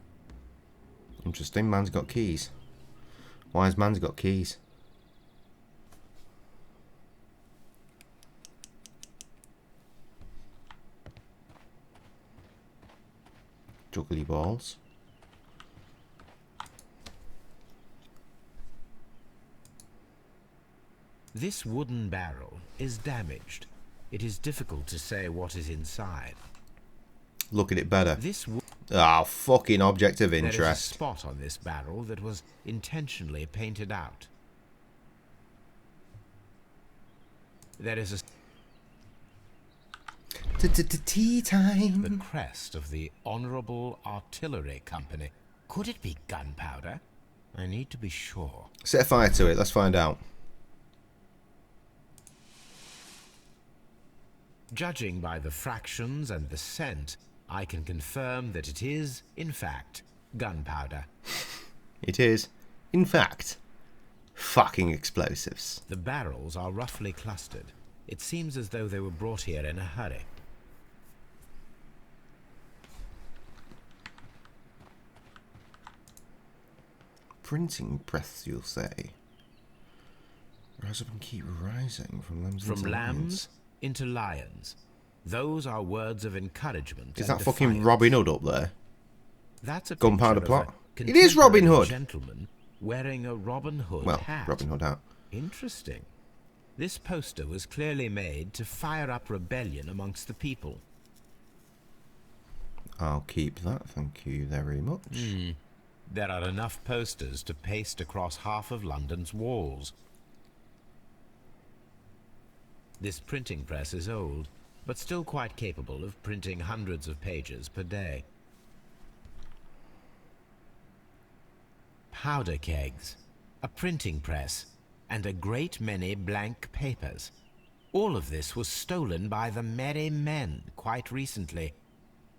Interesting, man's got keys. Wise man's got keys. Juggly balls. This wooden barrel is damaged. It is difficult to say what is inside. Look at it better. This fucking object of There is a interest. spot on this barrel that was intentionally painted out. There is a Tea time. the crest of the Honourable Artillery Company. Could it be gunpowder? I need to be sure. Set fire to it. Let's find out. Judging by the fractions and the scent, I can confirm that it is, in fact, gunpowder. It is, in fact, fucking explosives. The barrels are roughly clustered. It seems as though they were brought here in a hurry. Printing press, you'll say. Rise up and keep rising from lambs From into lambs lions. into lions. Those are words of encouragement. Is and that fucking defiance. Robin Hood up there? That's a Gunpowder picture of plot? a It is Robin contemporary Hood. Gentleman wearing a Robin Hood Well, hat. Robin Hood hat. Interesting. This poster was clearly made to fire up rebellion amongst the people. I'll keep that, thank you very much. There are enough posters to paste across half of London's walls. This printing press is old, but still quite capable of printing hundreds of pages per day. Powder kegs, a printing press, and a great many blank papers. All of this was stolen by the Merry Men quite recently.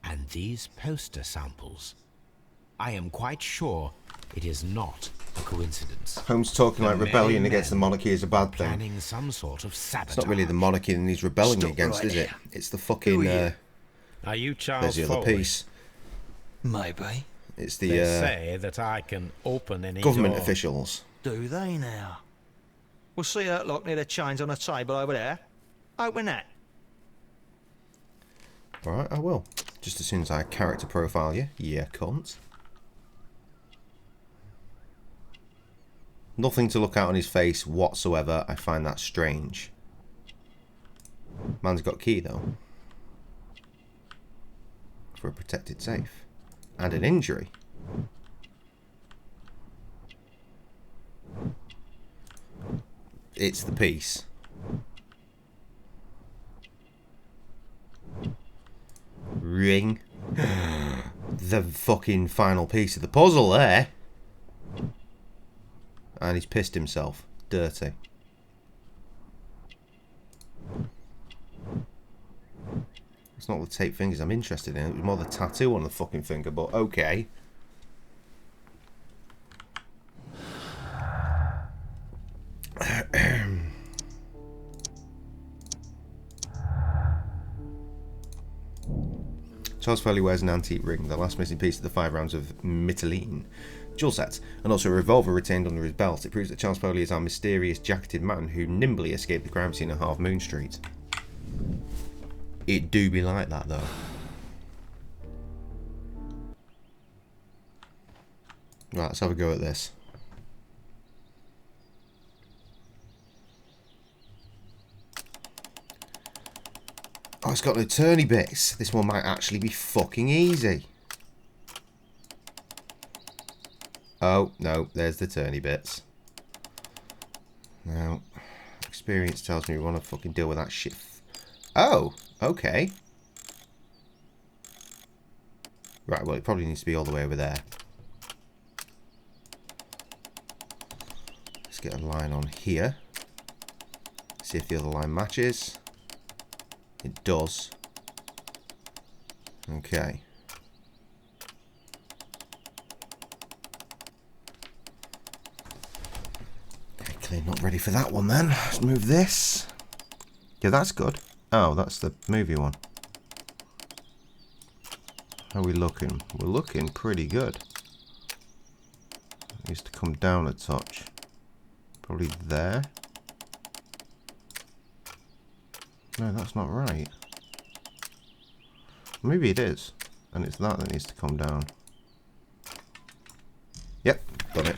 And these poster samples. I am quite sure it is not a coincidence. Holmes talking The like rebellion Merry against the Men monarchy is a bad thing. planning some sort of sabotage. It's not really the monarchy that he's rebelling Stop against, right is it? here. It's the fucking, Are you there's Charles the other Foley? piece. Maybe. It's the, They say that I can open any government door. officials. Do they now? We'll see that lock near the chains on the table over there. Open that. Alright, I will. Just as soon as I character profile you. Yeah, cunt. Nothing to look out on his face whatsoever. I find that strange. Man's got key, though. for a protected safe. And an injury. It's the piece. Ring. The fucking final piece of the puzzle there. And he's pissed himself. Dirty. It's not the tape fingers I'm interested in. It was more the tattoo on the fucking finger, but okay. Charles Foley wears an antique ring, the last missing piece of the 5 rounds of Mytilene jewel sets, and also a revolver retained under his belt. It proves that Charles Foley is our mysterious jacketed man who nimbly escaped the crime scene at Half Moon Street. It do be like that, though. Right, let's have a go at this. Oh, it's got no turny bits. This one might actually be fucking easy. Oh, no, there's the turny bits. Now, experience tells me we want to fucking deal with that shit. Oh, okay. Right, well, it probably needs to be all the way over there. Let's get a line on here. See if the other line matches. It does. Okay. Okay, clearly not ready for that one then. Let's move this. Yeah, that's good. Oh, that's the movie one. How are we looking? We're looking pretty good. It needs to come down a touch. Probably there. No, that's not right. Maybe it is. And it's that needs to come down. Yep, got it.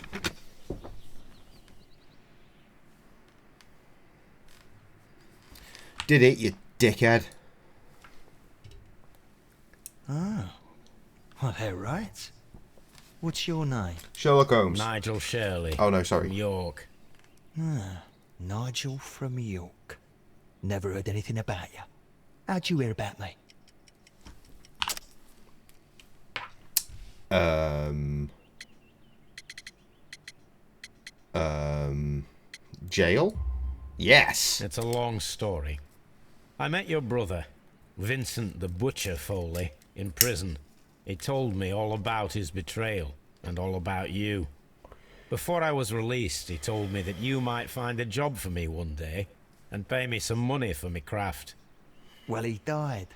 Did it, you dickhead. Oh. Well, they're right. What's your name? Sherlock Holmes. Nigel Shirley. Oh, no, sorry. From York. Ah, Nigel from York. Never heard anything about you. How'd you hear about me? Jail? Yes. It's a long story. I met your brother, Vincent the Butcher Foley, in prison. He told me all about his betrayal and all about you. Before I was released, he told me that you might find a job for me one day and pay me some money for me craft. Well, he died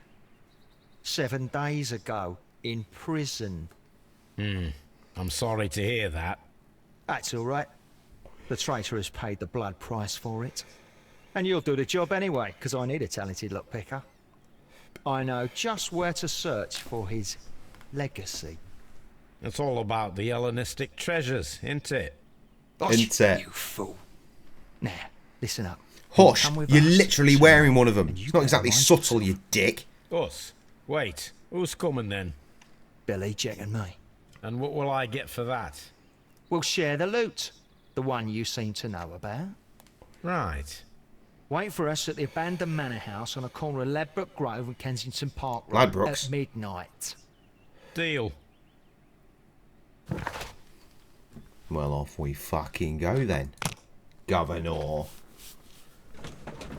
7 days ago in prison. I'm sorry to hear that. That's all right. The traitor has paid the blood price for it. And you'll do the job anyway, because I need a talented lockpicker. I know just where to search for his legacy. It's all about the Hellenistic treasures, isn't it? Isn't it? You fool. Now, listen up. Hush, Come with you're us literally tonight, wearing one of them. and you It's not better exactly mind subtle, you dick. Us? Wait, who's coming then? Billy, Jack and me. And what will I get for that? We'll share the loot. The one you seem to know about. Right. Wait for us at the abandoned manor house on the corner of Ladbroke Grove and Kensington Park Road Ladbrokes? at midnight. Deal. Well, off we fucking go then. Governor.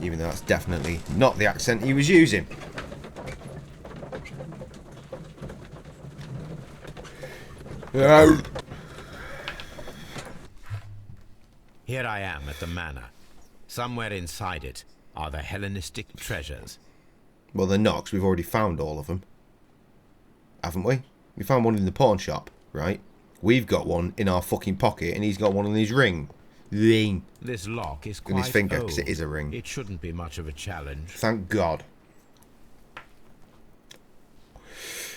Even though that's definitely not the accent he was using. Here I am at the manor. Somewhere inside it are the Hellenistic treasures. Well, they're not, 'cause we've already found all of them. Haven't we? We found one in the pawn shop, right? We've got one in our fucking pocket, and he's got one in his ring. Ring. This lock is In quite his finger, because old. it is a ring. It shouldn't be much of a challenge. Thank God.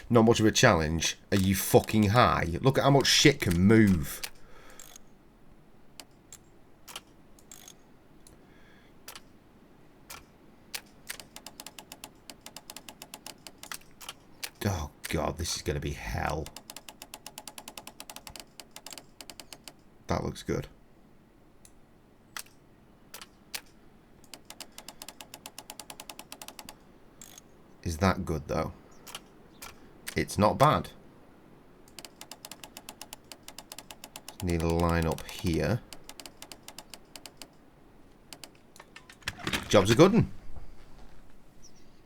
Not much of a challenge. Are you fucking high? Look at how much shit can move. Oh, God, this is going to be hell. That looks good. Is that good, though? It's not bad. Need a line up here. Job's a good one.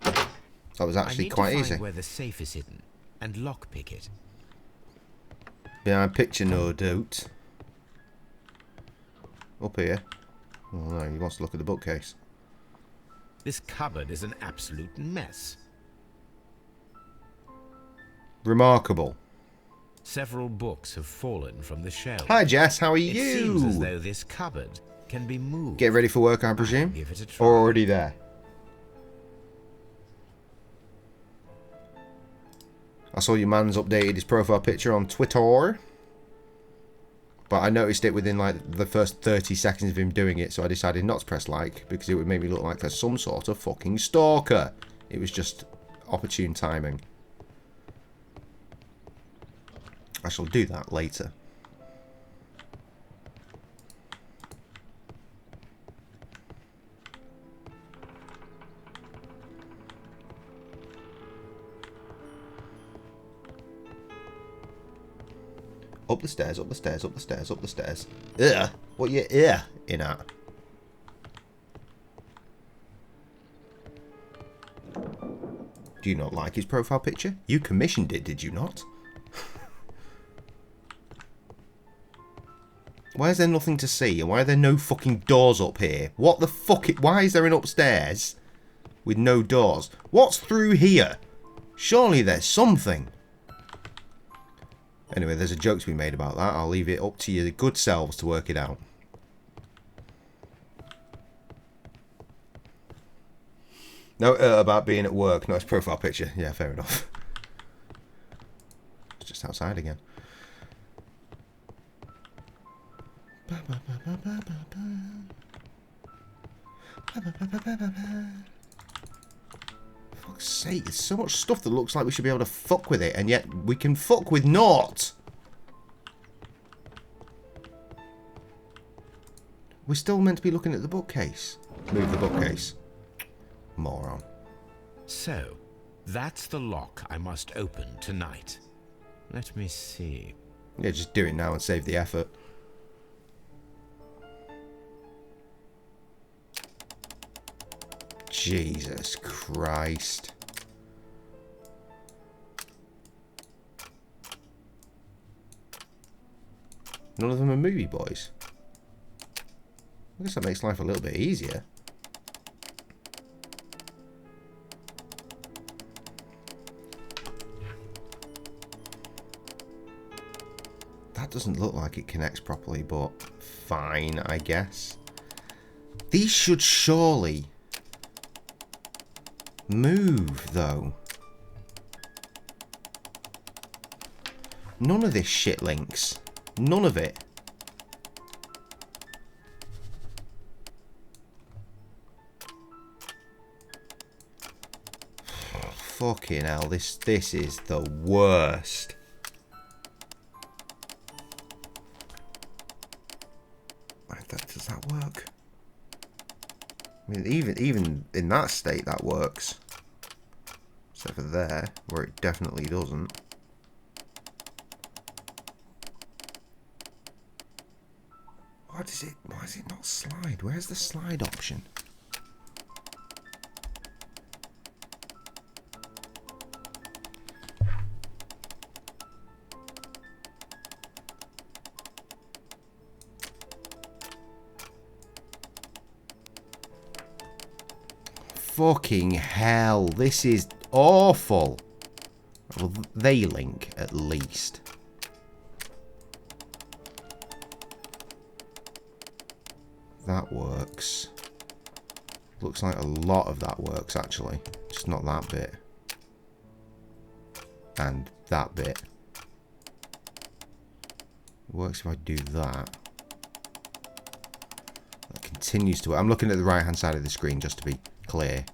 That was actually quite easy. Where the safe is hidden and lockpick it. Behind picture, no doubt. Up here. Oh no, he wants to look at the bookcase. This cupboard is an absolute mess. Remarkable. Several books have fallen from the shelves. Hi Jess, how are you? It seems as though this cupboard can be moved. Get ready for work, I presume? Give it a try. Or already there? I saw your man's updated his profile picture on Twitter. But I noticed it within like the first 30 seconds of him doing it, so I decided not to press like, because it would make me look like there's some sort of fucking stalker. It was just opportune timing. I shall do that later. Up the stairs, up the stairs, up the stairs, up the stairs. Ugh! What you in at? Do you not like his profile picture? You commissioned it, did you not? Why is there nothing to see? And why are there no fucking doors up here? What the fuck? Why is there an upstairs with no doors? What's through here? Surely there's something. Anyway, there's a joke to be made about that. I'll leave it up to your good selves to work it out. No, about being at work. No, it's profile picture. Yeah, fair enough. It's just outside again. Fuck's sake, there's so much stuff that looks like we should be able to fuck with it, and yet we can fuck with naught. We're still meant to be looking at the bookcase. Move the bookcase. Moron. So, that's the lock I must open tonight. Let me see. Yeah, just do it now and save the effort. Jesus Christ. None of them are movie boys. I guess that makes life a little bit easier. That doesn't look like it connects properly, but fine, I guess. These should surely move, though. None of this shit links. None of it. Fucking hell, this is the worst. Does that work? I mean, even in that state, that works. Except for there, where it definitely doesn't. Why does it not slide? Where's the slide option? Fucking hell, this is awful. Well, they link at least. That works. Looks like a lot of that works actually. Just not that bit. And that bit. It works if I do that. That continues to work. I'm looking at the right hand side of the screen just to be clear.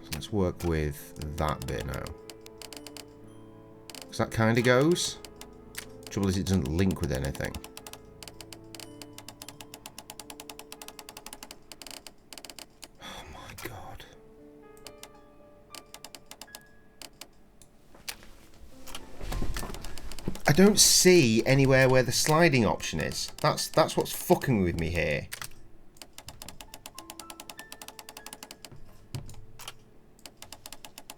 So let's Let's work with that bit now. So that kind of goes. Trouble is it doesn't link with anything. Oh my god. I don't see anywhere where the sliding option is. That's what's fucking with me here.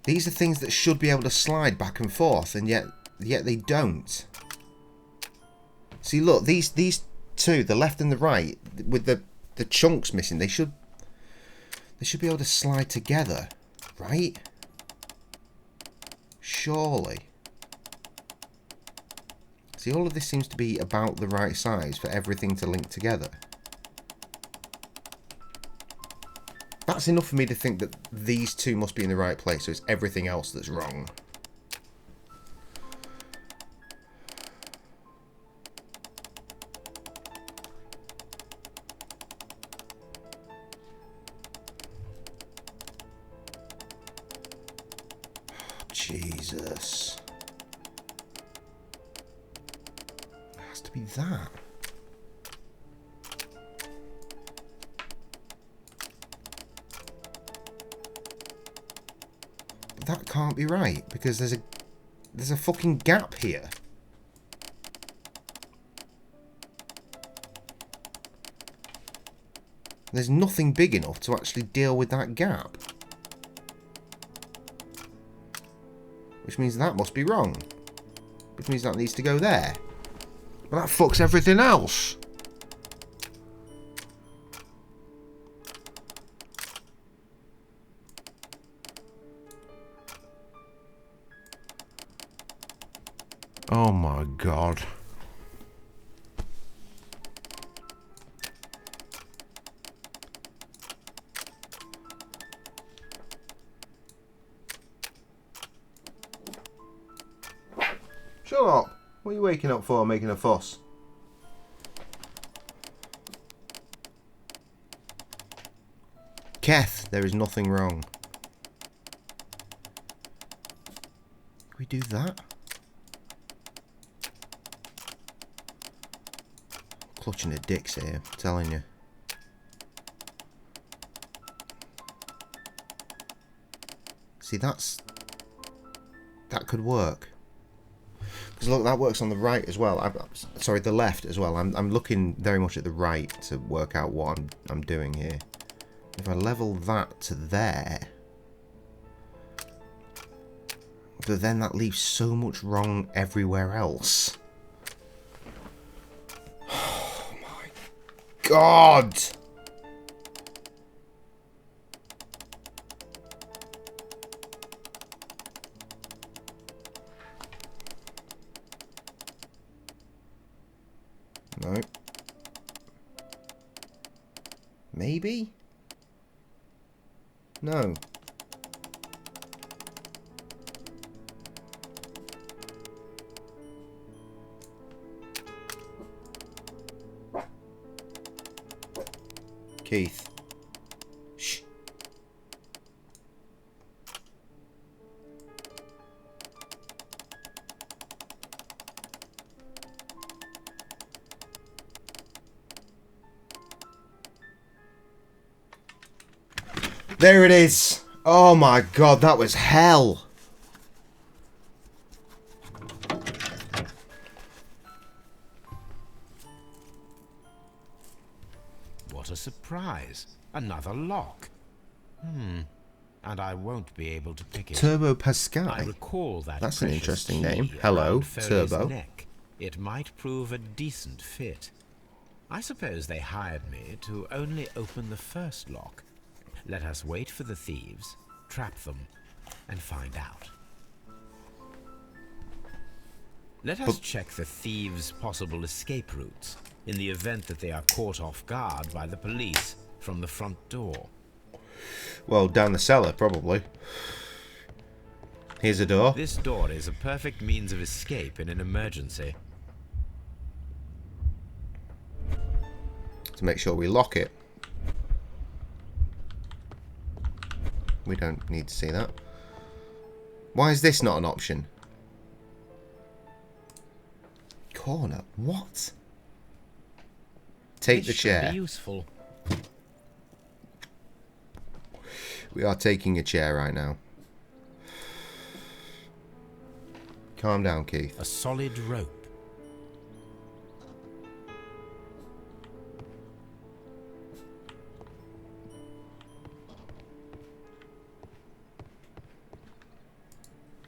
These are things that should be able to slide back and forth, and yet they don't. See, look, these two, the left and the right, with the chunks missing, they should be able to slide together, right? Surely. See, all of this seems to be about the right size for everything to link together. That's enough for me to think that these two must be in the right place, so it's everything else that's wrong. Jesus. It has to be that. That can't be right, because there's a fucking gap here. There's nothing big enough to actually deal with that gap. Which means that must be wrong. Which means that needs to go there. But that fucks everything else. Oh my god. Shut up. What are you waking up for, making a fuss? Keth, there is nothing wrong. Can we do that? Clutching at dicks here, I'm telling you. See, that could work. Because look, that works on the right as well. Sorry, the left as well. I'm looking very much at the right to work out what I'm doing here. If I level that to there, but then that leaves so much wrong everywhere else. Oh my god! No. Maybe? No. Keith. Shh. There it is. Oh my god, that was hell. What a surprise. Another lock. And I won't be able to pick it. Turbo Pascal. I recall that. That's an interesting key name. Hello, around Foley's Turbo. neck. It might prove a decent fit. I suppose they hired me to only open the first lock. Let us wait for the thieves, trap them, and find out. Let us check the thieves' possible escape routes in the event that they are caught off guard by the police from the front door. Well, down the cellar, probably. Here's a door. This door is a perfect means of escape in an emergency. To make sure we lock it. We don't need to see that. Why is this not an option? Corner? What? Take the chair. Should be useful. We are taking a chair right now. Calm down, Keith. A solid rope.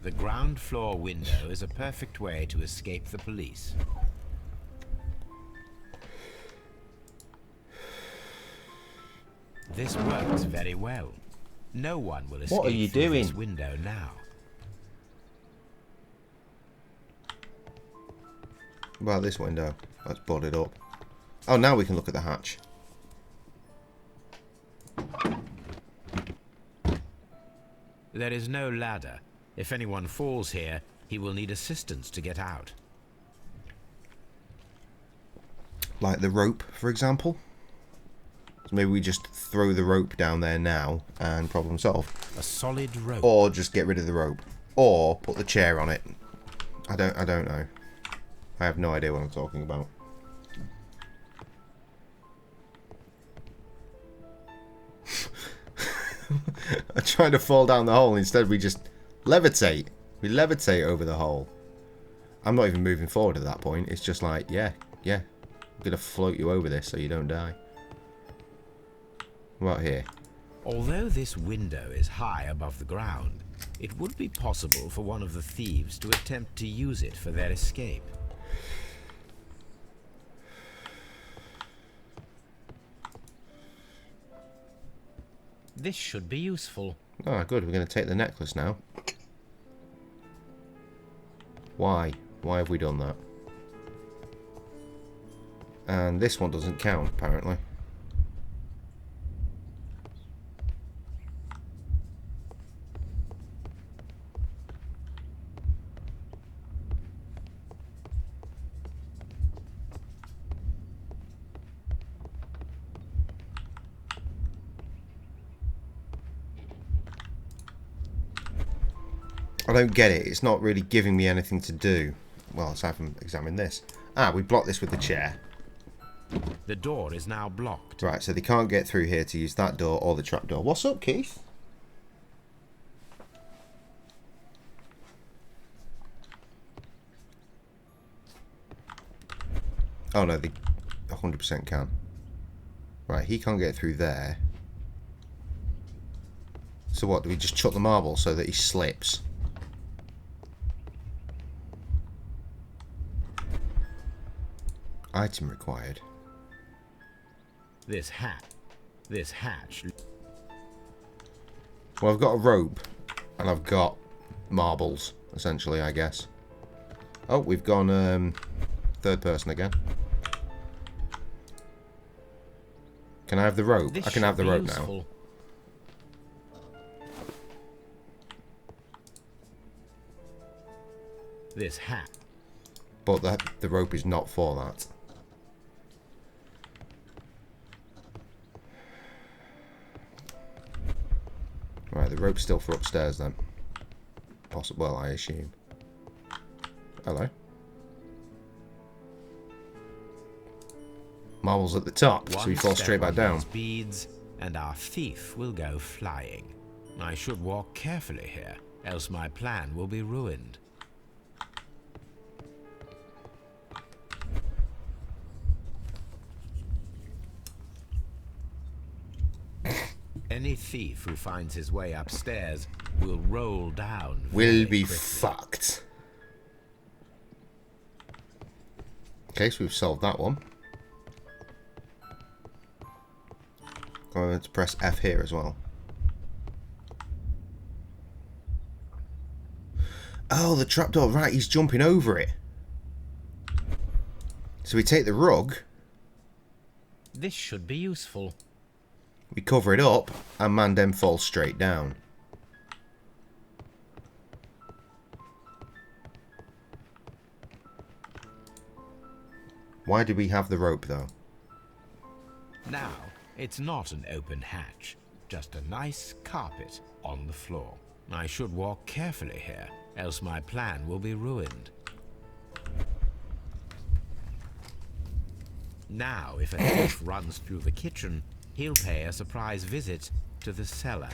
The ground floor window is a perfect way to escape the police. This works very well. No one will escape What are you through doing? this window now. About this window. Let's board it up. Oh, now we can look at the hatch. There is no ladder. If anyone falls here, he will need assistance to get out. Like the rope, for example. So maybe we just throw the rope down there now and problem solved. A solid rope. Or just get rid of the rope. Or put the chair on it. I don't know. I have no idea what I'm talking about. I'm trying to fall down the hole. Instead we just levitate. We levitate over the hole. I'm not even moving forward at that point. It's just like, yeah. I'm going to float you over this so you don't die. What about here? Although this window is high above the ground, it would be possible for one of the thieves to attempt to use it for their escape. This should be useful. Oh, good. We're going to take the necklace now. Why? Why have we done that? And this one doesn't count, apparently. I don't get it. It's not really giving me anything to do. Well, let's have them examine this. Ah, we blocked this with the chair. The door is now blocked. Right, so they can't get through here to use that door or the trapdoor. What's up, Keith? Oh no, they 100% can. Right, he can't get through there. So what, do we just chuck the marble so that he slips? Item required. This hatch. Well, I've got a rope and I've got marbles, essentially, I guess. Oh, we've gone third person again. Can I have the rope? I can have the rope now. This hat. But the rope is not for that. Right, the rope's still for upstairs then. Possible, well, I assume. Hello. Marbles at the top, so we fall straight back down. Beads, and our thief will go flying. I should walk carefully here, else my plan will be ruined. Any thief who finds his way upstairs will roll down. Will be fucked. Okay, so we've solved that one. Going to press F here as well. Oh, the trapdoor. Right, he's jumping over it. So we take the rug. This should be useful. We cover it up, and Mandem falls straight down. Why do we have the rope, though? Now, it's not an open hatch. just a nice carpet on the floor. I should walk carefully here, else my plan will be ruined. Now, if a thief runs through the kitchen, he'll pay a surprise visit to the cellar.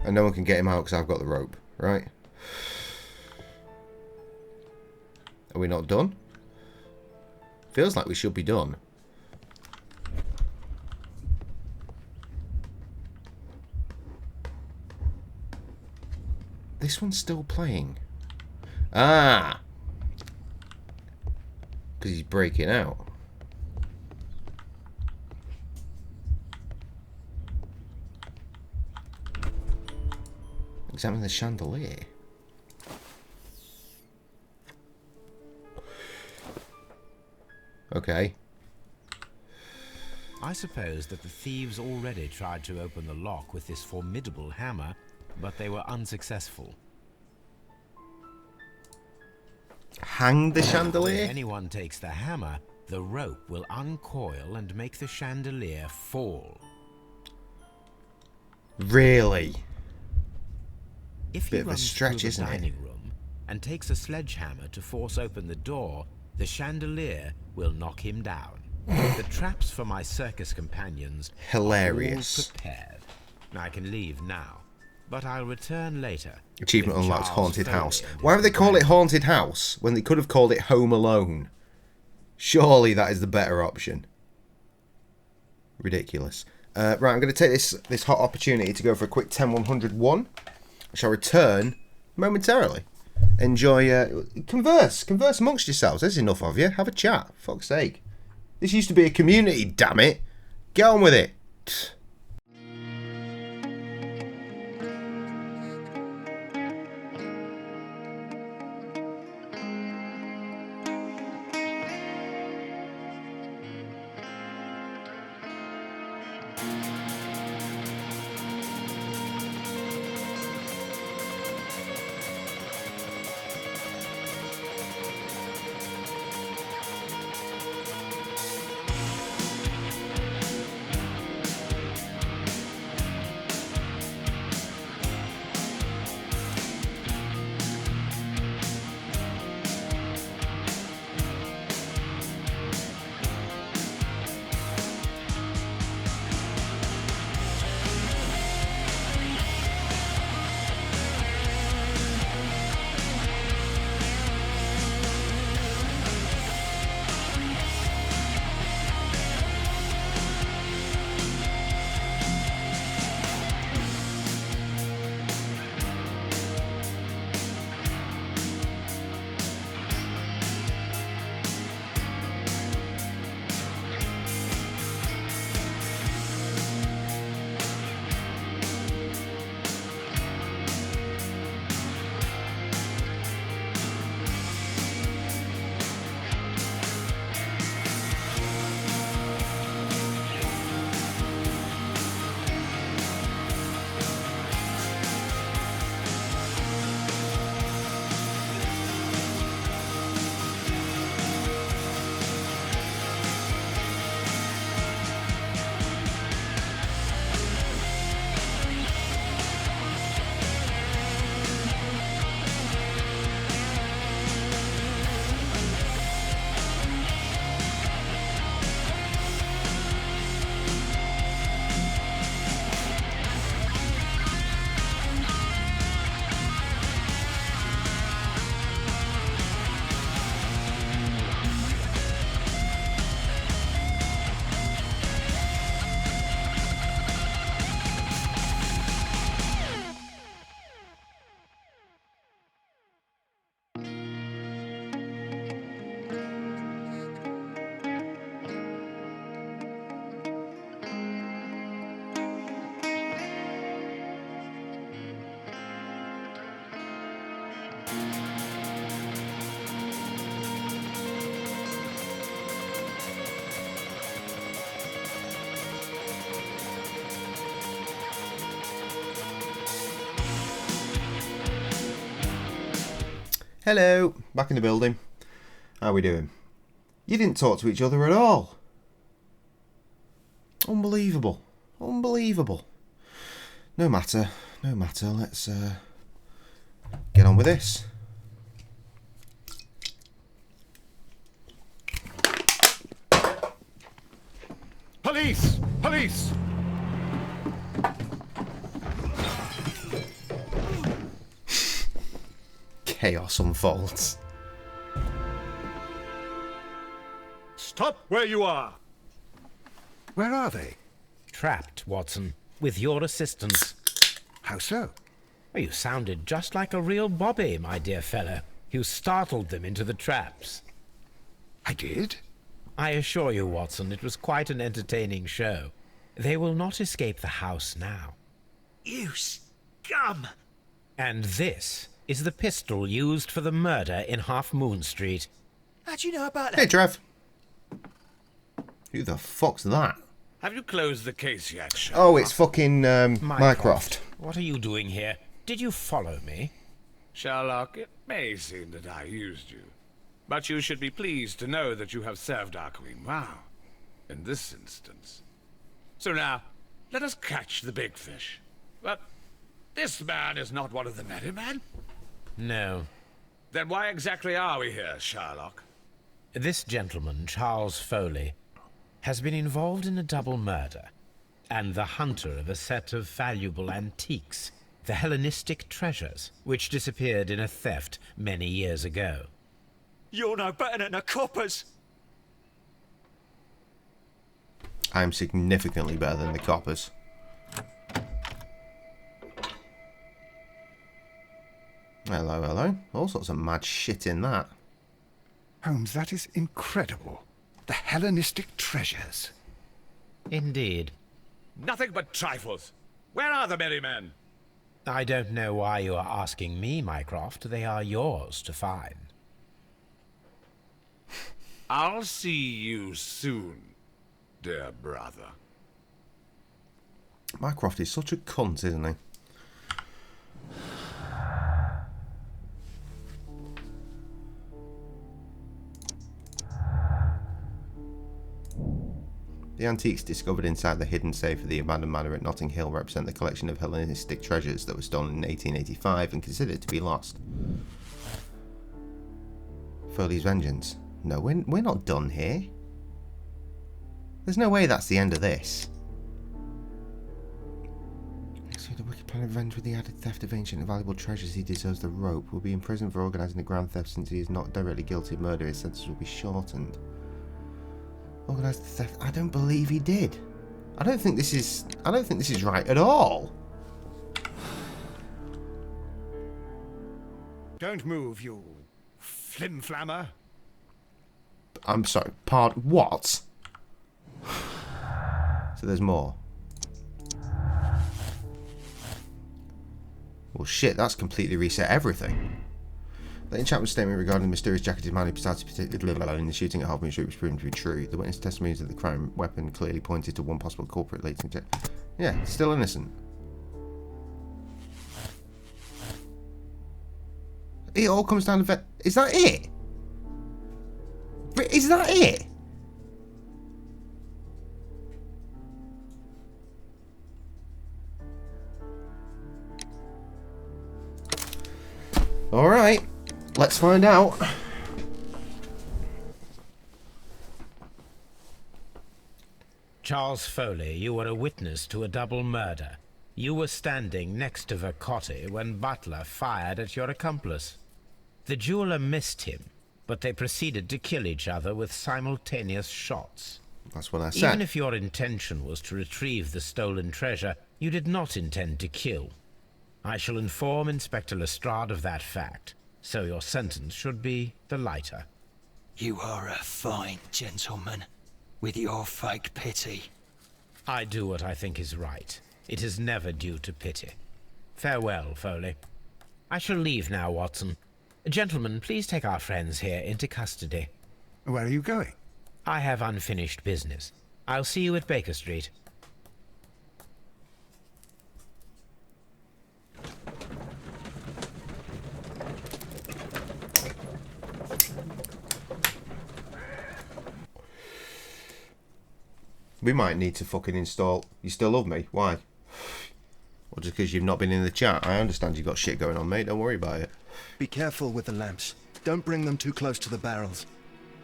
And no one can get him out because I've got the rope, right? Are we not done? Feels like we should be done. This one's still playing. Ah! Because he's breaking out. Examine the chandelier. Okay. I suppose that the thieves already tried to open the lock with this formidable hammer, but they were unsuccessful. Hang the chandelier? If anyone takes the hammer, the rope will uncoil and make the chandelier fall. Really? If he Bit of a runs stretch, through the isn't it? dining room and takes a sledgehammer to force open the door, the chandelier will knock him down. The traps for my circus companions Hilarious. are all prepared. I can leave now, but I'll return later. Achievement with unlocked, Charles Haunted Foley House. and Why his would they call it companions. Haunted House when they could have called it Home Alone? Surely that is the better option. Ridiculous. Right, I'm going to take this hot opportunity to go for a quick 10-101. I shall return momentarily. Enjoy, converse amongst yourselves. There's enough of you. Have a chat. Fuck's sake. This used to be a community, damn it. Get on with it. Hello, back in the building. How are we doing? You didn't talk to each other at all. Unbelievable. Unbelievable. No matter. Let's get on with this. Police! Police! Chaos unfolds. Stop where you are! Where are they? Trapped, Watson, with your assistance. How so? Well, you sounded just like a real Bobby, my dear fellow. You startled them into the traps. I did? I assure you, Watson, it was quite an entertaining show. They will not escape the house now. You scum! And this is the pistol used for the murder in Half Moon Street. How'd you know about that? Hey, Trev. Who the fuck's that? Have you closed the case yet, Sherlock? Oh, it's fucking Mycroft. What are you doing here? Did you follow me? Sherlock, it may seem that I used you, but you should be pleased to know that you have served our Queen well, in this instance. So now, let us catch the big fish. But this man is not one of the merry men? No. Then why exactly are we here, Sherlock? This gentleman, Charles Foley, has been involved in a double murder, and the hunter of a set of valuable antiques, the Hellenistic treasures, which disappeared in a theft many years ago. You're no better than the coppers! I'm significantly better than the coppers. Hello, hello. All sorts of mad shit in that. Holmes, that is incredible. The Hellenistic treasures. Indeed. Nothing but trifles. Where are the merry men? I don't know why you are asking me, Mycroft. They are yours to find. I'll see you soon, dear brother. Mycroft is such a cunt, isn't he? The antiques discovered inside the hidden safe of the abandoned manor at Notting Hill represent the collection of Hellenistic treasures that were stolen in 1885 and considered to be lost. Foley's vengeance. No, we're not done here. There's no way that's the end of this. Next week, the wicked plan of revenge with the added theft of ancient and valuable treasures, he deserves the rope. Will be in prison for organising the grand theft since he is not directly guilty of murder. His sentence will be shortened. Organised the theft. I don't believe he did. I don't think this is right at all. Don't move, you flim-flammer. I'm sorry. What? So there's more. Well, shit. That's completely reset everything. The Chapman's statement regarding the mysterious jacketed man who participated in the shooting at Half Moon Street was proven to be true. The witness testimonies that the crime weapon clearly pointed to one possible culprit later. Yeah, still innocent. It all comes down to... Is that it? Is that it? Alright. Let's find out. Charles Foley, you were a witness to a double murder. You were standing next to Vercotti when Butler fired at your accomplice. The jeweler missed him, but they proceeded to kill each other with simultaneous shots. That's what I said. Even if your intention was to retrieve the stolen treasure, you did not intend to kill. I shall inform Inspector Lestrade of that fact. So your sentence should be the lighter. You are a fine gentleman, with your fake pity. I do what I think is right. It is never due to pity. Farewell, Foley. I shall leave now, Watson. Gentlemen, please take our friends here into custody. Where are you going? I have unfinished business. I'll see you at Baker Street. We might need to fucking install... You still love me? Why? Or just because you've not been in the chat? I understand you've got shit going on, mate. Don't worry about it. Be careful with the lamps. Don't bring them too close to the barrels.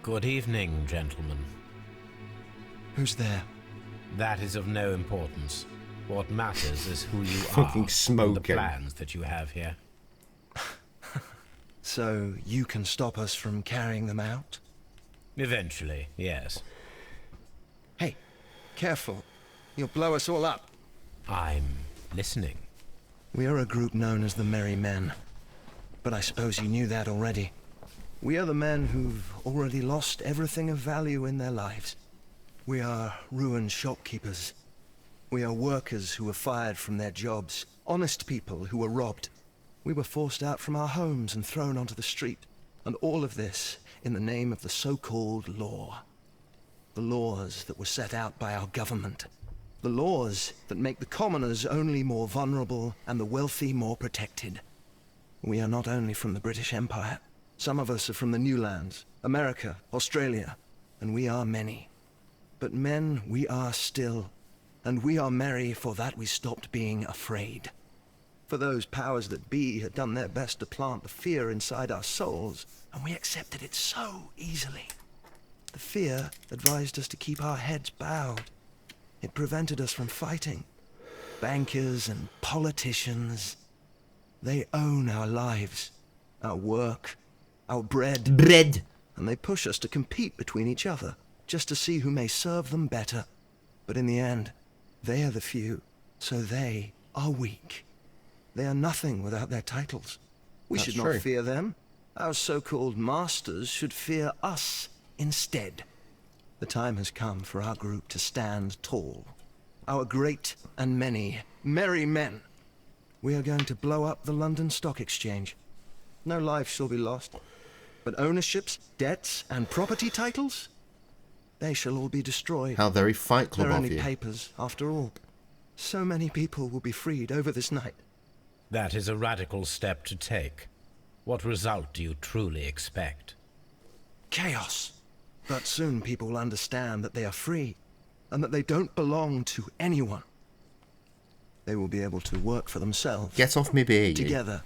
Good evening, gentlemen. Who's there? That is of no importance. What matters is who you Fucking are smoking. and the plans that you have here. So you can stop us from carrying them out? Eventually, yes. Hey, careful. You'll blow us all up. I'm listening. We are a group known as the Merry Men. But I suppose you knew that already. We are the men who've already lost everything of value in their lives. We are ruined shopkeepers. We are workers who were fired from their jobs. Honest people who were robbed. We were forced out from our homes and thrown onto the street. And all of this in the name of the so-called law. The laws that were set out by our government. The laws that make the commoners only more vulnerable and the wealthy more protected. We are not only from the British Empire. Some of us are from the New Lands, America, Australia, and we are many. But men we are still, and we are merry for that we stopped being afraid. For those powers that be had done their best to plant the fear inside our souls, and we accepted it so easily. The fear advised us to keep our heads bowed. It prevented us from fighting. Bankers and politicians, they own our lives, our work, our bread. Bread! And they push us to compete between each other, just to see who may serve them better. But in the end, they are the few, so they are weak. They are nothing without their titles. We should not fear them. Our so-called masters should fear us instead. The time has come for our group to stand tall. Our great and many merry men. We are going to blow up the London Stock Exchange. No life shall be lost. But ownerships, debts, and property titles? They shall all be destroyed. How very Fight Club They're of only you. papers, after all. So many people will be freed over this night. That is a radical step to take. What result do you truly expect? Chaos. But soon people will understand that they are free, and that they don't belong to anyone. They will be able to work for themselves. Get off me, baby. Together,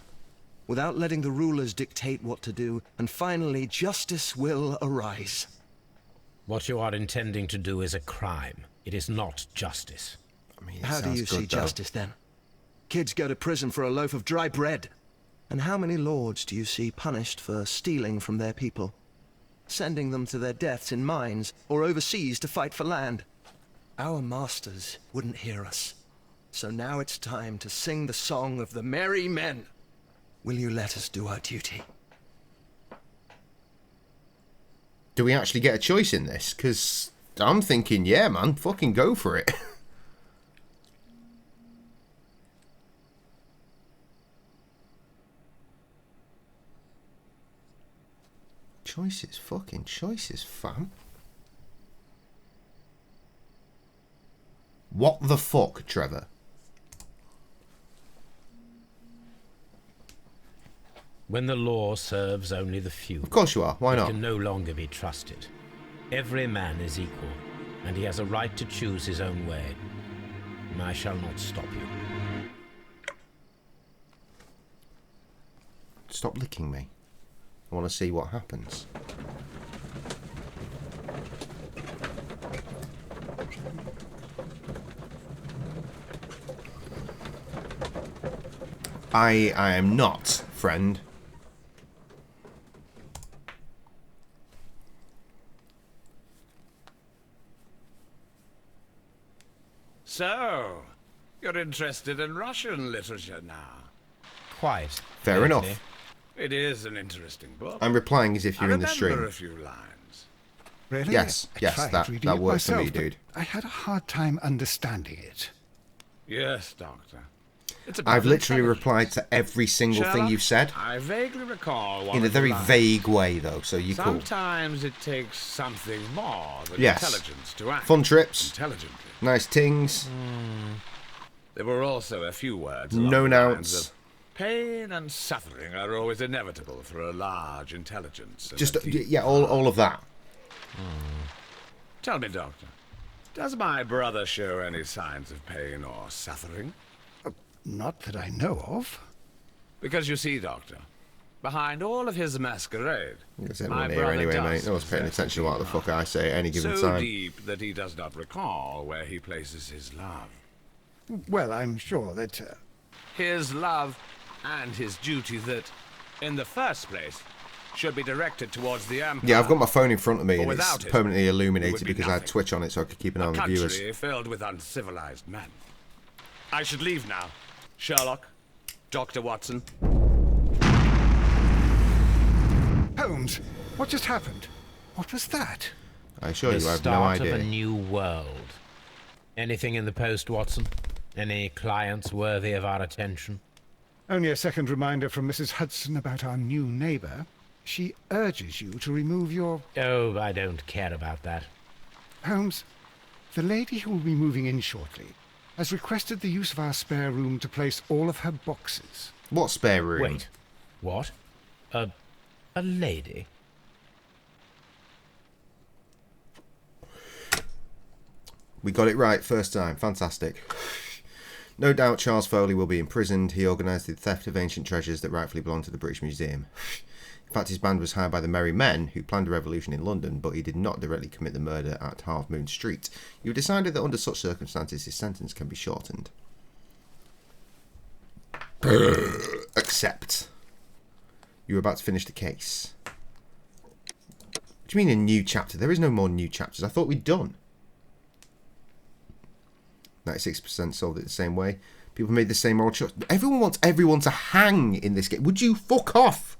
without letting the rulers dictate what to do, and finally justice will arise. What you are intending to do is a crime. It is not justice. How do you see justice, then? Kids go to prison for a loaf of dry bread. And how many lords do you see punished for stealing from their people? Sending them to their deaths in mines or overseas to fight for land? Our masters wouldn't hear us. So now it's time to sing the song of the merry men. Will you let us do our duty? Do we actually get a choice in this? Because I'm thinking, yeah, man, fucking go for it. Choices, fucking choices, fam. What the fuck, Trevor? When the law serves only the few, Of course you are, why it not? can no longer be trusted. Every man is equal, and he has a right to choose his own way. And I shall not stop you. Stop licking me. I want to see what happens. I am not, friend. So, you're interested in Russian literature now? Quite. Fair enough. It is an interesting book. I'm replying as if you're in the I stream. remember a few lines. Really? Yes, I yes, tried that reading it works for me, myself, but dude. I had a hard time understanding it. Yes, Doctor. It's I've literally replied to every single thing Sherlock, you've said. I vaguely recall one In a of the very lines. vague way, though, so you're cool. Sometimes it takes something more than Yes. intelligence to act Fun trips. intelligently. Nice tings. There were also a few words. No along the lines nouns. of, pain and suffering are always inevitable for a large intelligence. and Just, a deep yeah, all of that. Tell me, Doctor, Does my brother show any signs of pain or suffering? Not that I know of. Because you see, Doctor, behind all of his masquerade, There's my everyone here brother anyway, does mate. No one's paying possess attention to what the fuck I say at any given so time. deep that he does not recall where he places his love. Well, I'm sure that... His love and his duty that, in the first place, should be directed towards the Empire. Yeah, I've got my phone in front of me For and it's without it, permanently it would illuminated be because I had nothing. Twitch on it so I could keep an eye on the viewers. Country filled with uncivilized men. I should leave now. Sherlock, Dr. Watson. Holmes, what just happened? What was that? I assure you, The I have no start idea. of a new world. Anything in the post, Watson? Any clients worthy of our attention? Only a second reminder from Mrs. Hudson about our new neighbour. She urges you to remove your... Oh, I don't care about that. Holmes, the lady who will be moving in shortly has requested the use of our spare room to place all of her boxes. What spare room? Wait, what? A lady? We got it right first time. Fantastic. No doubt Charles Foley will be imprisoned. He organised the theft of ancient treasures that rightfully belong to the British Museum. In fact, his band was hired by the Merry Men, who planned a revolution in London, but he did not directly commit the murder at Half Moon Street. You decided that under such circumstances his sentence can be shortened. Accept. You're about to finish the case. What do you mean a new chapter? There is no more new chapters. I thought we'd done. 96% solved it the same way. People made the same moral choice. Everyone wants everyone to hang in this game. Would you fuck off?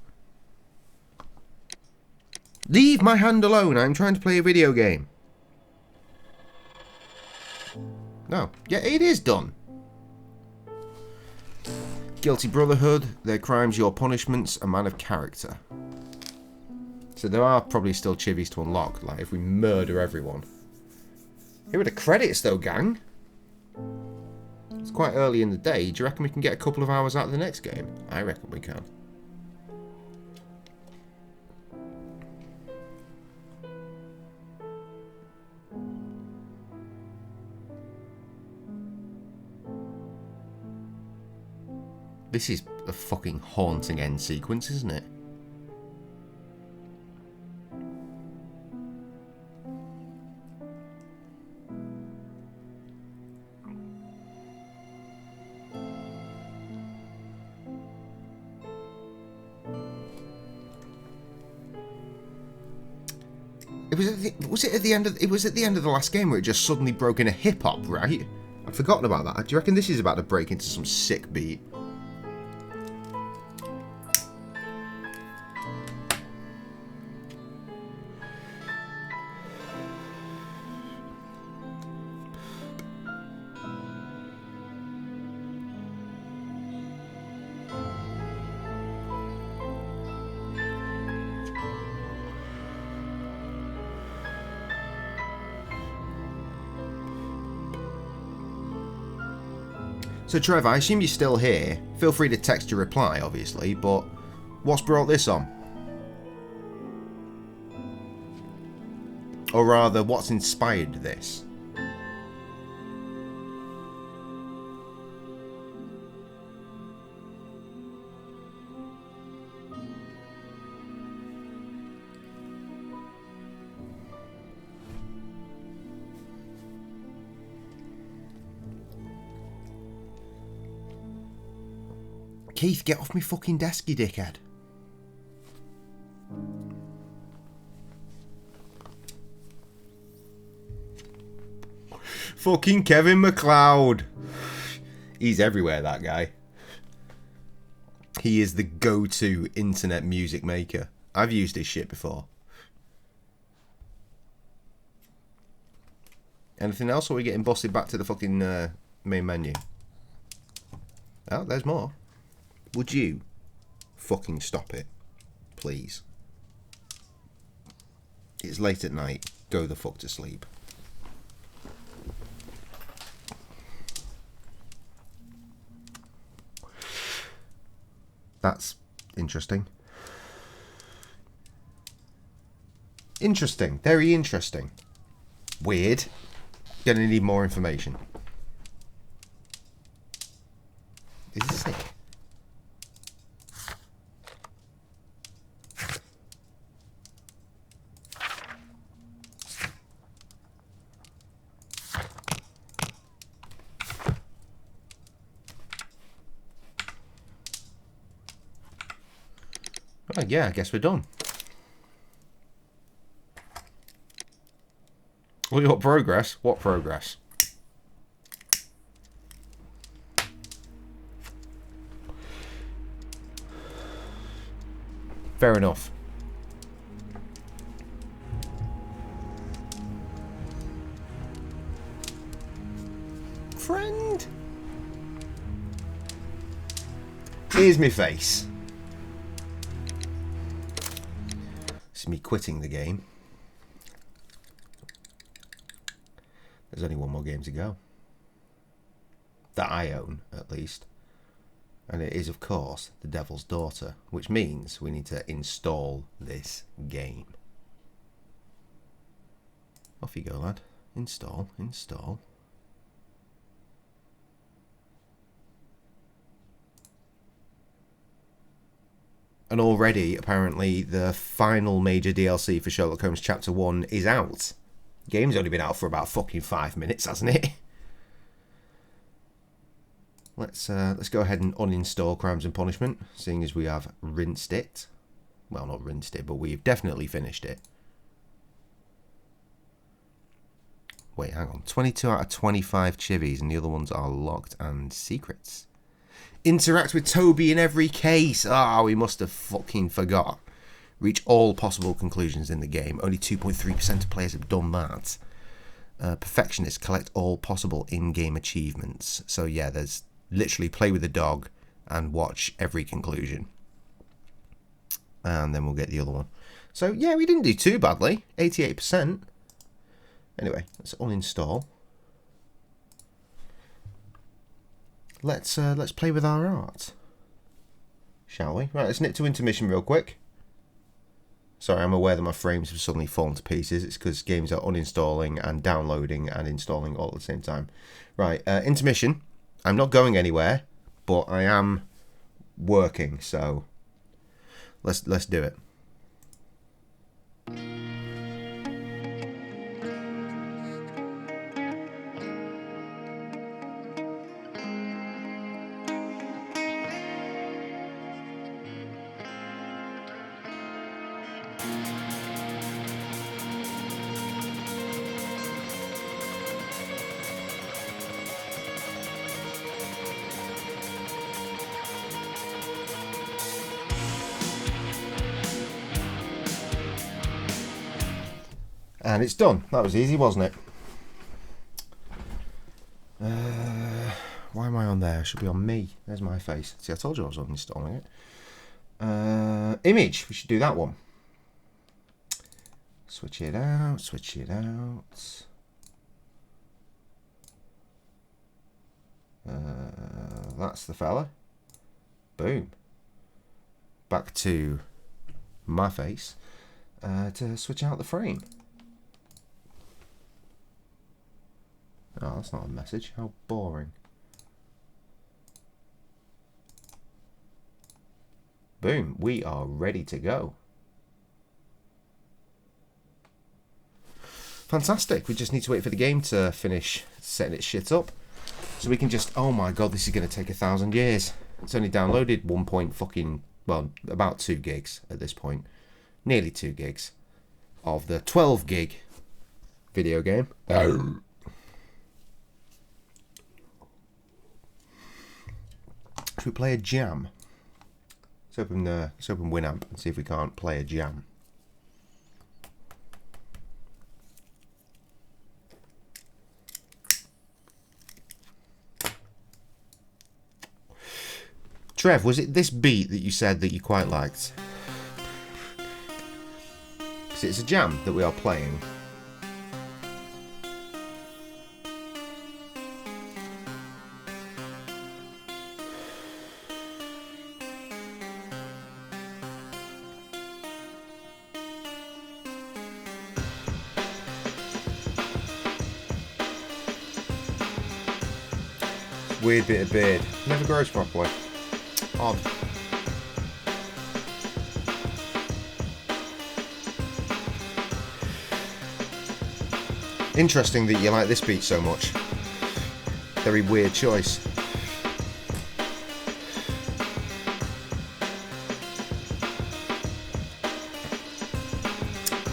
Leave my hand alone. I'm trying to play a video game. No. Yeah, it is done. Guilty Brotherhood. Their crimes, your punishments. A man of character. So there are probably still chivies to unlock. Like if we murder everyone. Here are the credits though, gang. It's quite early in the day. Do you reckon we can get a couple of hours out of the next game? I reckon we can. This is a fucking haunting end sequence, isn't it? Was it at the end of the last game where it just suddenly broke into hip hop, right? I'd forgotten about that. Do you reckon this is about to break into some sick beat? So Trevor, I assume you're still here. Feel free to text your reply, obviously, but what's brought this on? Or rather, what's inspired this? Keith, get off me fucking desk, you dickhead. Fucking Kevin MacLeod. He's everywhere, that guy. He is the go-to internet music maker. I've used his shit before. Anything else, or are we getting busted back to the fucking main menu? Oh, there's more. Would you fucking stop it, please? It's late at night. Go the fuck to sleep. That's interesting. Interesting. Very interesting. Weird. going to need more information. Is this sick? Right, yeah, I guess we're done. Well, your progress? What progress? Fair enough. Friend? Here's my face. This is me quitting the game. There's only one more game to go. That I own, at least. And it is, of course, The Devil's Daughter, which means we need to install this game. Off you go, lad. Install, install. And already, apparently, the final major DLC for Sherlock Holmes Chapter 1 is out. The game's only been out for about fucking 5 minutes, hasn't it? Let's go ahead and uninstall Crimes and Punishment, seeing as we have rinsed it. Well, not rinsed it, but we've definitely finished it. Wait, hang on. 22 out of 25 chivies, and the other ones are locked and secrets. Interact with Toby in every case. Ah, we must have fucking forgot. Reach all possible conclusions in the game. Only 2.3% of players have done that. Perfectionists collect all possible in-game achievements. So yeah, there's literally play with the dog and watch every conclusion. And then we'll get the other one. So yeah, we didn't do too badly. 88%. Anyway, let's uninstall. Let's play with our art, shall we? Right, let's nip to intermission real quick. Sorry, I'm aware that my frames have suddenly fallen to pieces. It's because games are uninstalling and downloading and installing all at the same time. Right, intermission. I'm not going anywhere, but I am working, so let's do it. And it's done. That was easy, wasn't it? Why am I on there? I should be on me. There's my face. See, I told you I was uninstalling it. Image. We should do that one. Switch it out. Switch it out. That's the fella. Boom. Back to my face to switch out the frame. Oh, that's not a message. How boring. Boom. We are ready to go. Fantastic. We just need to wait for the game to finish setting its shit up. So we can just... Oh my god, this is going to take 1,000 years. It's only downloaded well, about 2 gigs at this point. Nearly 2 gigs. Of the 12 gig video game. Should we play a jam? Let's open Winamp and see if we can't play a jam. Trev, was it this beat that you said that you quite liked? Because it's a jam that we are playing. Weird bit of beard. Never grows properly. Odd. Interesting that you like this beat so much. Very weird choice.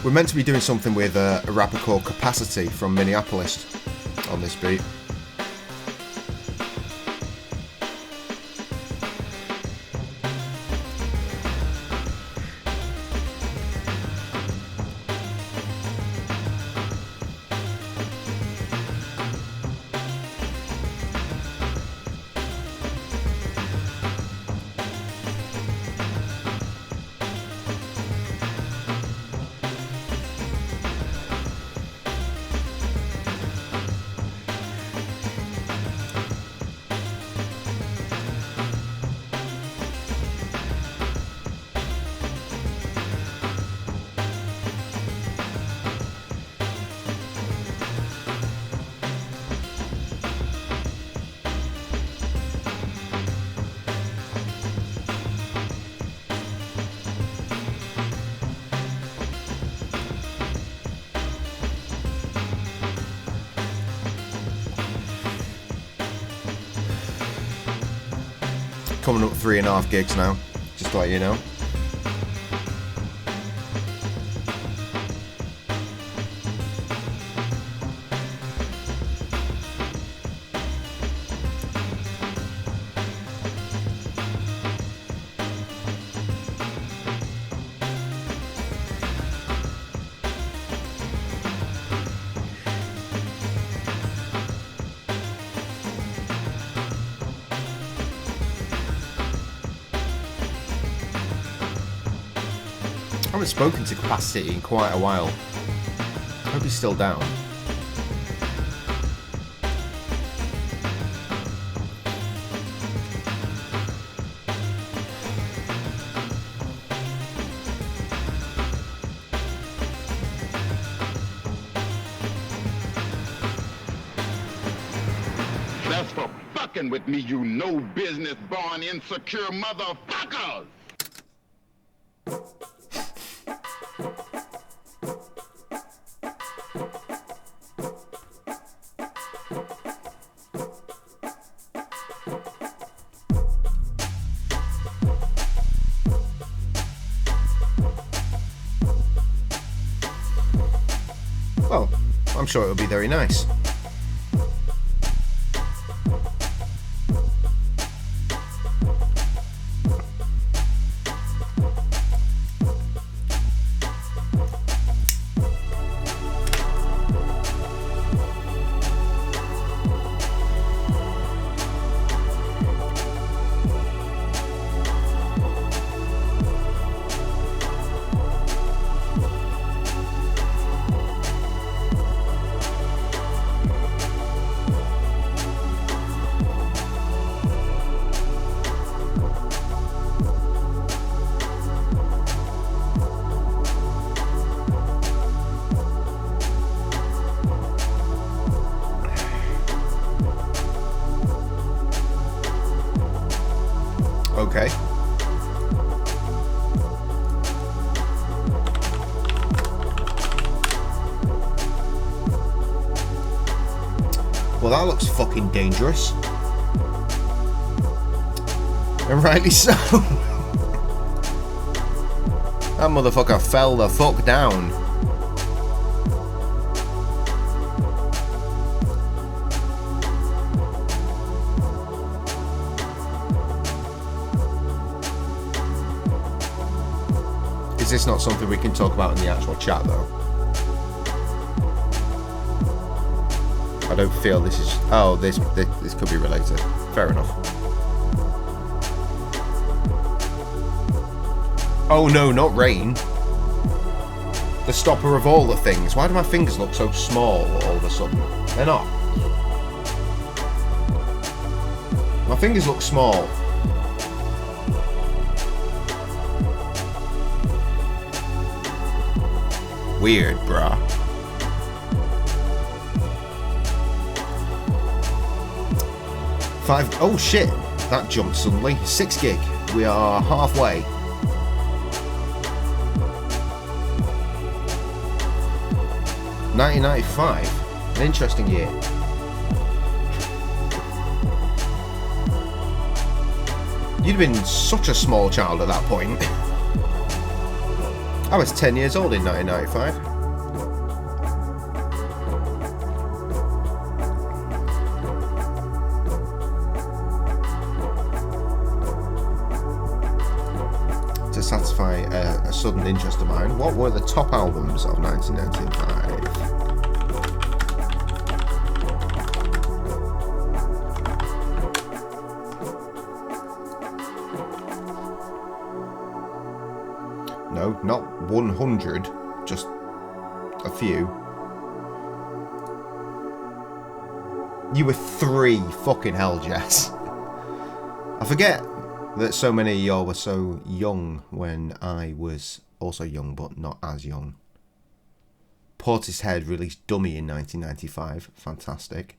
We're meant to be doing something with a rapper called Capacity from Minneapolis on this beat. Coming up 3.5 gigs now, just to let you know. I haven't spoken to Capacity in quite a while. I hope he's still down. That's for fucking with me, you no business born insecure motherfuckers! Well, I'm sure it'll be very nice. Okay. Well, that looks fucking dangerous. And rightly so. That motherfucker fell the fuck down. Is this not something we can talk about in the actual chat, though? I don't feel this is... Oh, this could be related. Fair enough. Oh no, not rain. The stopper of all the things. Why do my fingers look so small all of a sudden? They're not. My fingers look small. Weird, bruh. 5. Oh shit, that jumped suddenly. 6 gig. We are halfway. $19.95. An interesting year. You'd have been such a small child at that point. I was 10 years old in 1995. To satisfy a sudden interest of mine, what were the top albums of 1995? No, not 100, just a few. You were 3, fucking hell, Jess. I forget that so many of y'all were so young when I was also young, but not as young. Portishead released Dummy in 1995. Fantastic.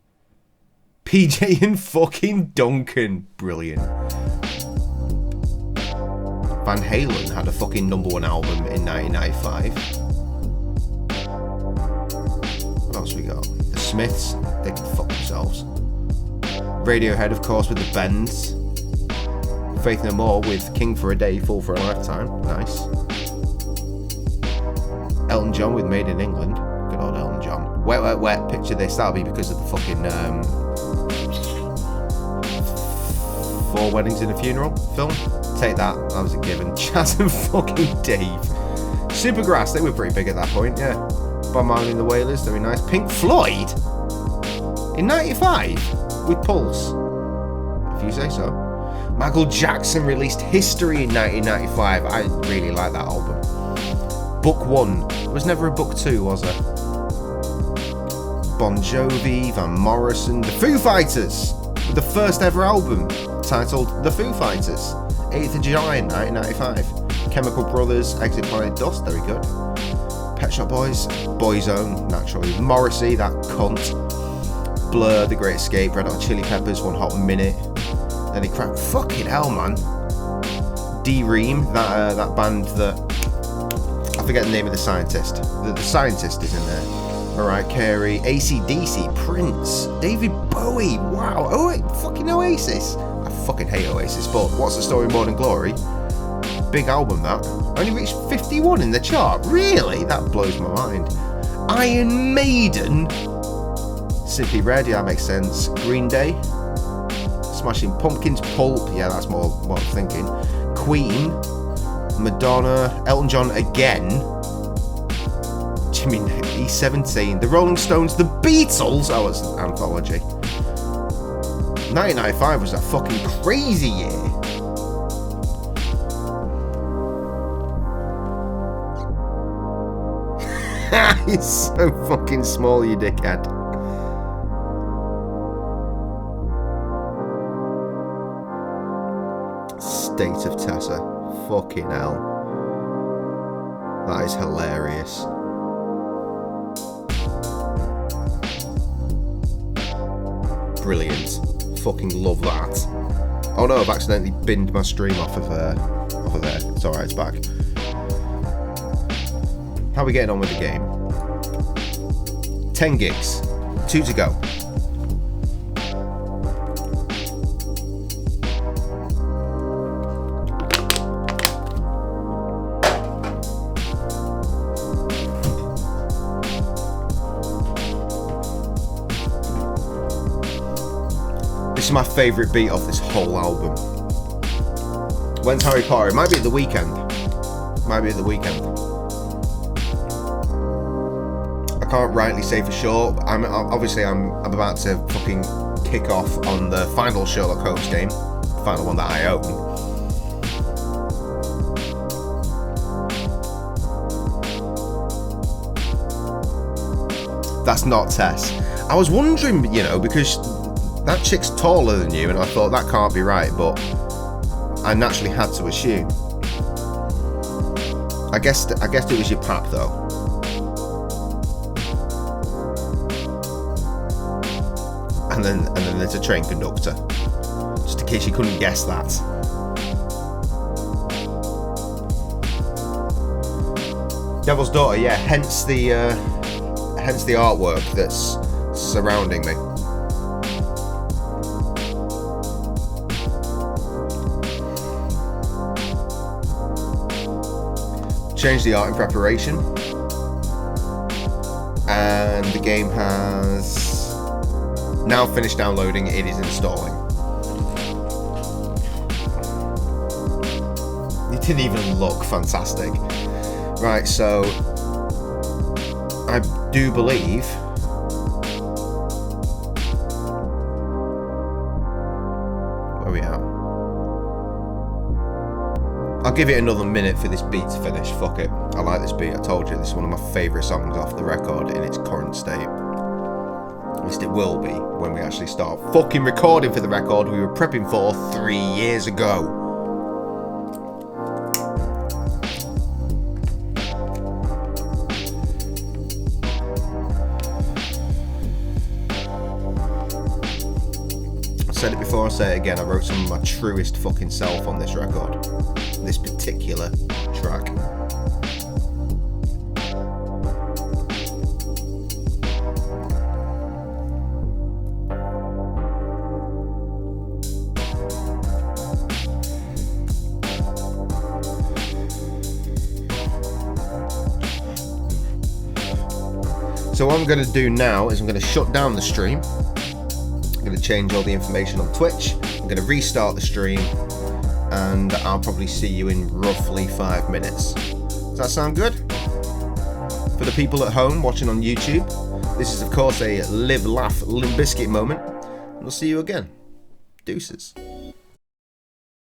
PJ and fucking Duncan. Brilliant. Van Halen had a fucking #1 album in 1995. What else we got? The Smiths. They can fuck themselves. Radiohead, of course, with the Bends. Faith No More with King for a Day, Fool for a Lifetime. Nice. Elton John with Made in England. Good old Elton John. Wet, Wet, Wet. Picture this. That'll be because of the fucking 4 Weddings and a Funeral film. Take that. That was a given. Chaz and fucking Dave. Supergrass. They were pretty big at that point. Yeah. Bob Marley and the Wailers. Very nice. Pink Floyd in 95 with Pulse. If you say so. Michael Jackson released History in 1995. I really like that album. Book 1. There was never a book 2, was there? Bon Jovi, Van Morrison, The Foo Fighters, with the first ever album titled The Foo Fighters, 8th of July in 1995. Chemical Brothers, Exit Planet Dust, very good. Pet Shop Boys, Boyzone, naturally. Morrissey, that cunt. Blur, The Great Escape, Red Hot Chili Peppers, One Hot Minute. Then he cracked, fucking hell, man. D-Ream, that band that, I forget the name of the scientist. The scientist is in there. Mariah Carey, AC/DC, Prince, David Bowie, wow. Oh, wait, fucking Oasis. I fucking hate Oasis, but What's the Story, Morning Glory? Big album, that. Only reached 51 in the chart. Really? That blows my mind. Iron Maiden. Simply Red, yeah, that makes sense. Green Day. Smashing Pumpkins, Pulp, yeah, that's more what I'm thinking. Queen, Madonna, Elton John again. Jimmy E17, The Rolling Stones, The Beatles. Oh, it's an anthology. 1995 was a fucking crazy year. You're so fucking small, you dickhead. State of Tessa. Fucking hell. That is hilarious. Brilliant. Fucking love that. Oh no, I've accidentally binned my stream off of there. It's alright, it's back. How are we getting on with the game? 10 gigs. 2 to go. This is my favourite beat of this whole album. When's Harry Potter? It might be at the weekend. I can't rightly say for sure. I'm about to fucking kick off on the final Sherlock Holmes game, the final one that I own. That's not Tess. I was wondering, because that chick's taller than you, and I thought that can't be right, but I naturally had to assume. I guessed it was your pap though. And then there's a train conductor. case you couldn't guess that. Devil's Daughter, yeah, hence the artwork that's surrounding me. Changed the art in preparation, and the game has now finished downloading. It is installing. It didn't even look fantastic. Right, so I do believe where are we at? I'll give it another minute for this beat to finish. Fuck it. I like this beat. I told you, this is one of my favourite songs off the record in its current state. At least it will be when we actually start fucking recording for the record we were prepping for 3 years ago. I said it before, I'll say it again. I wrote some of my truest fucking self on this record. This particular track. So what I'm going to do now is I'm going to shut down the stream. I'm going to change all the information on Twitch. I'm going to restart the stream, and I'll probably see you in roughly 5 minutes. Does that sound good? For the people at home watching on YouTube, this is of course a live, laugh, Limp Bizkit moment, and we'll see you again. Deuces.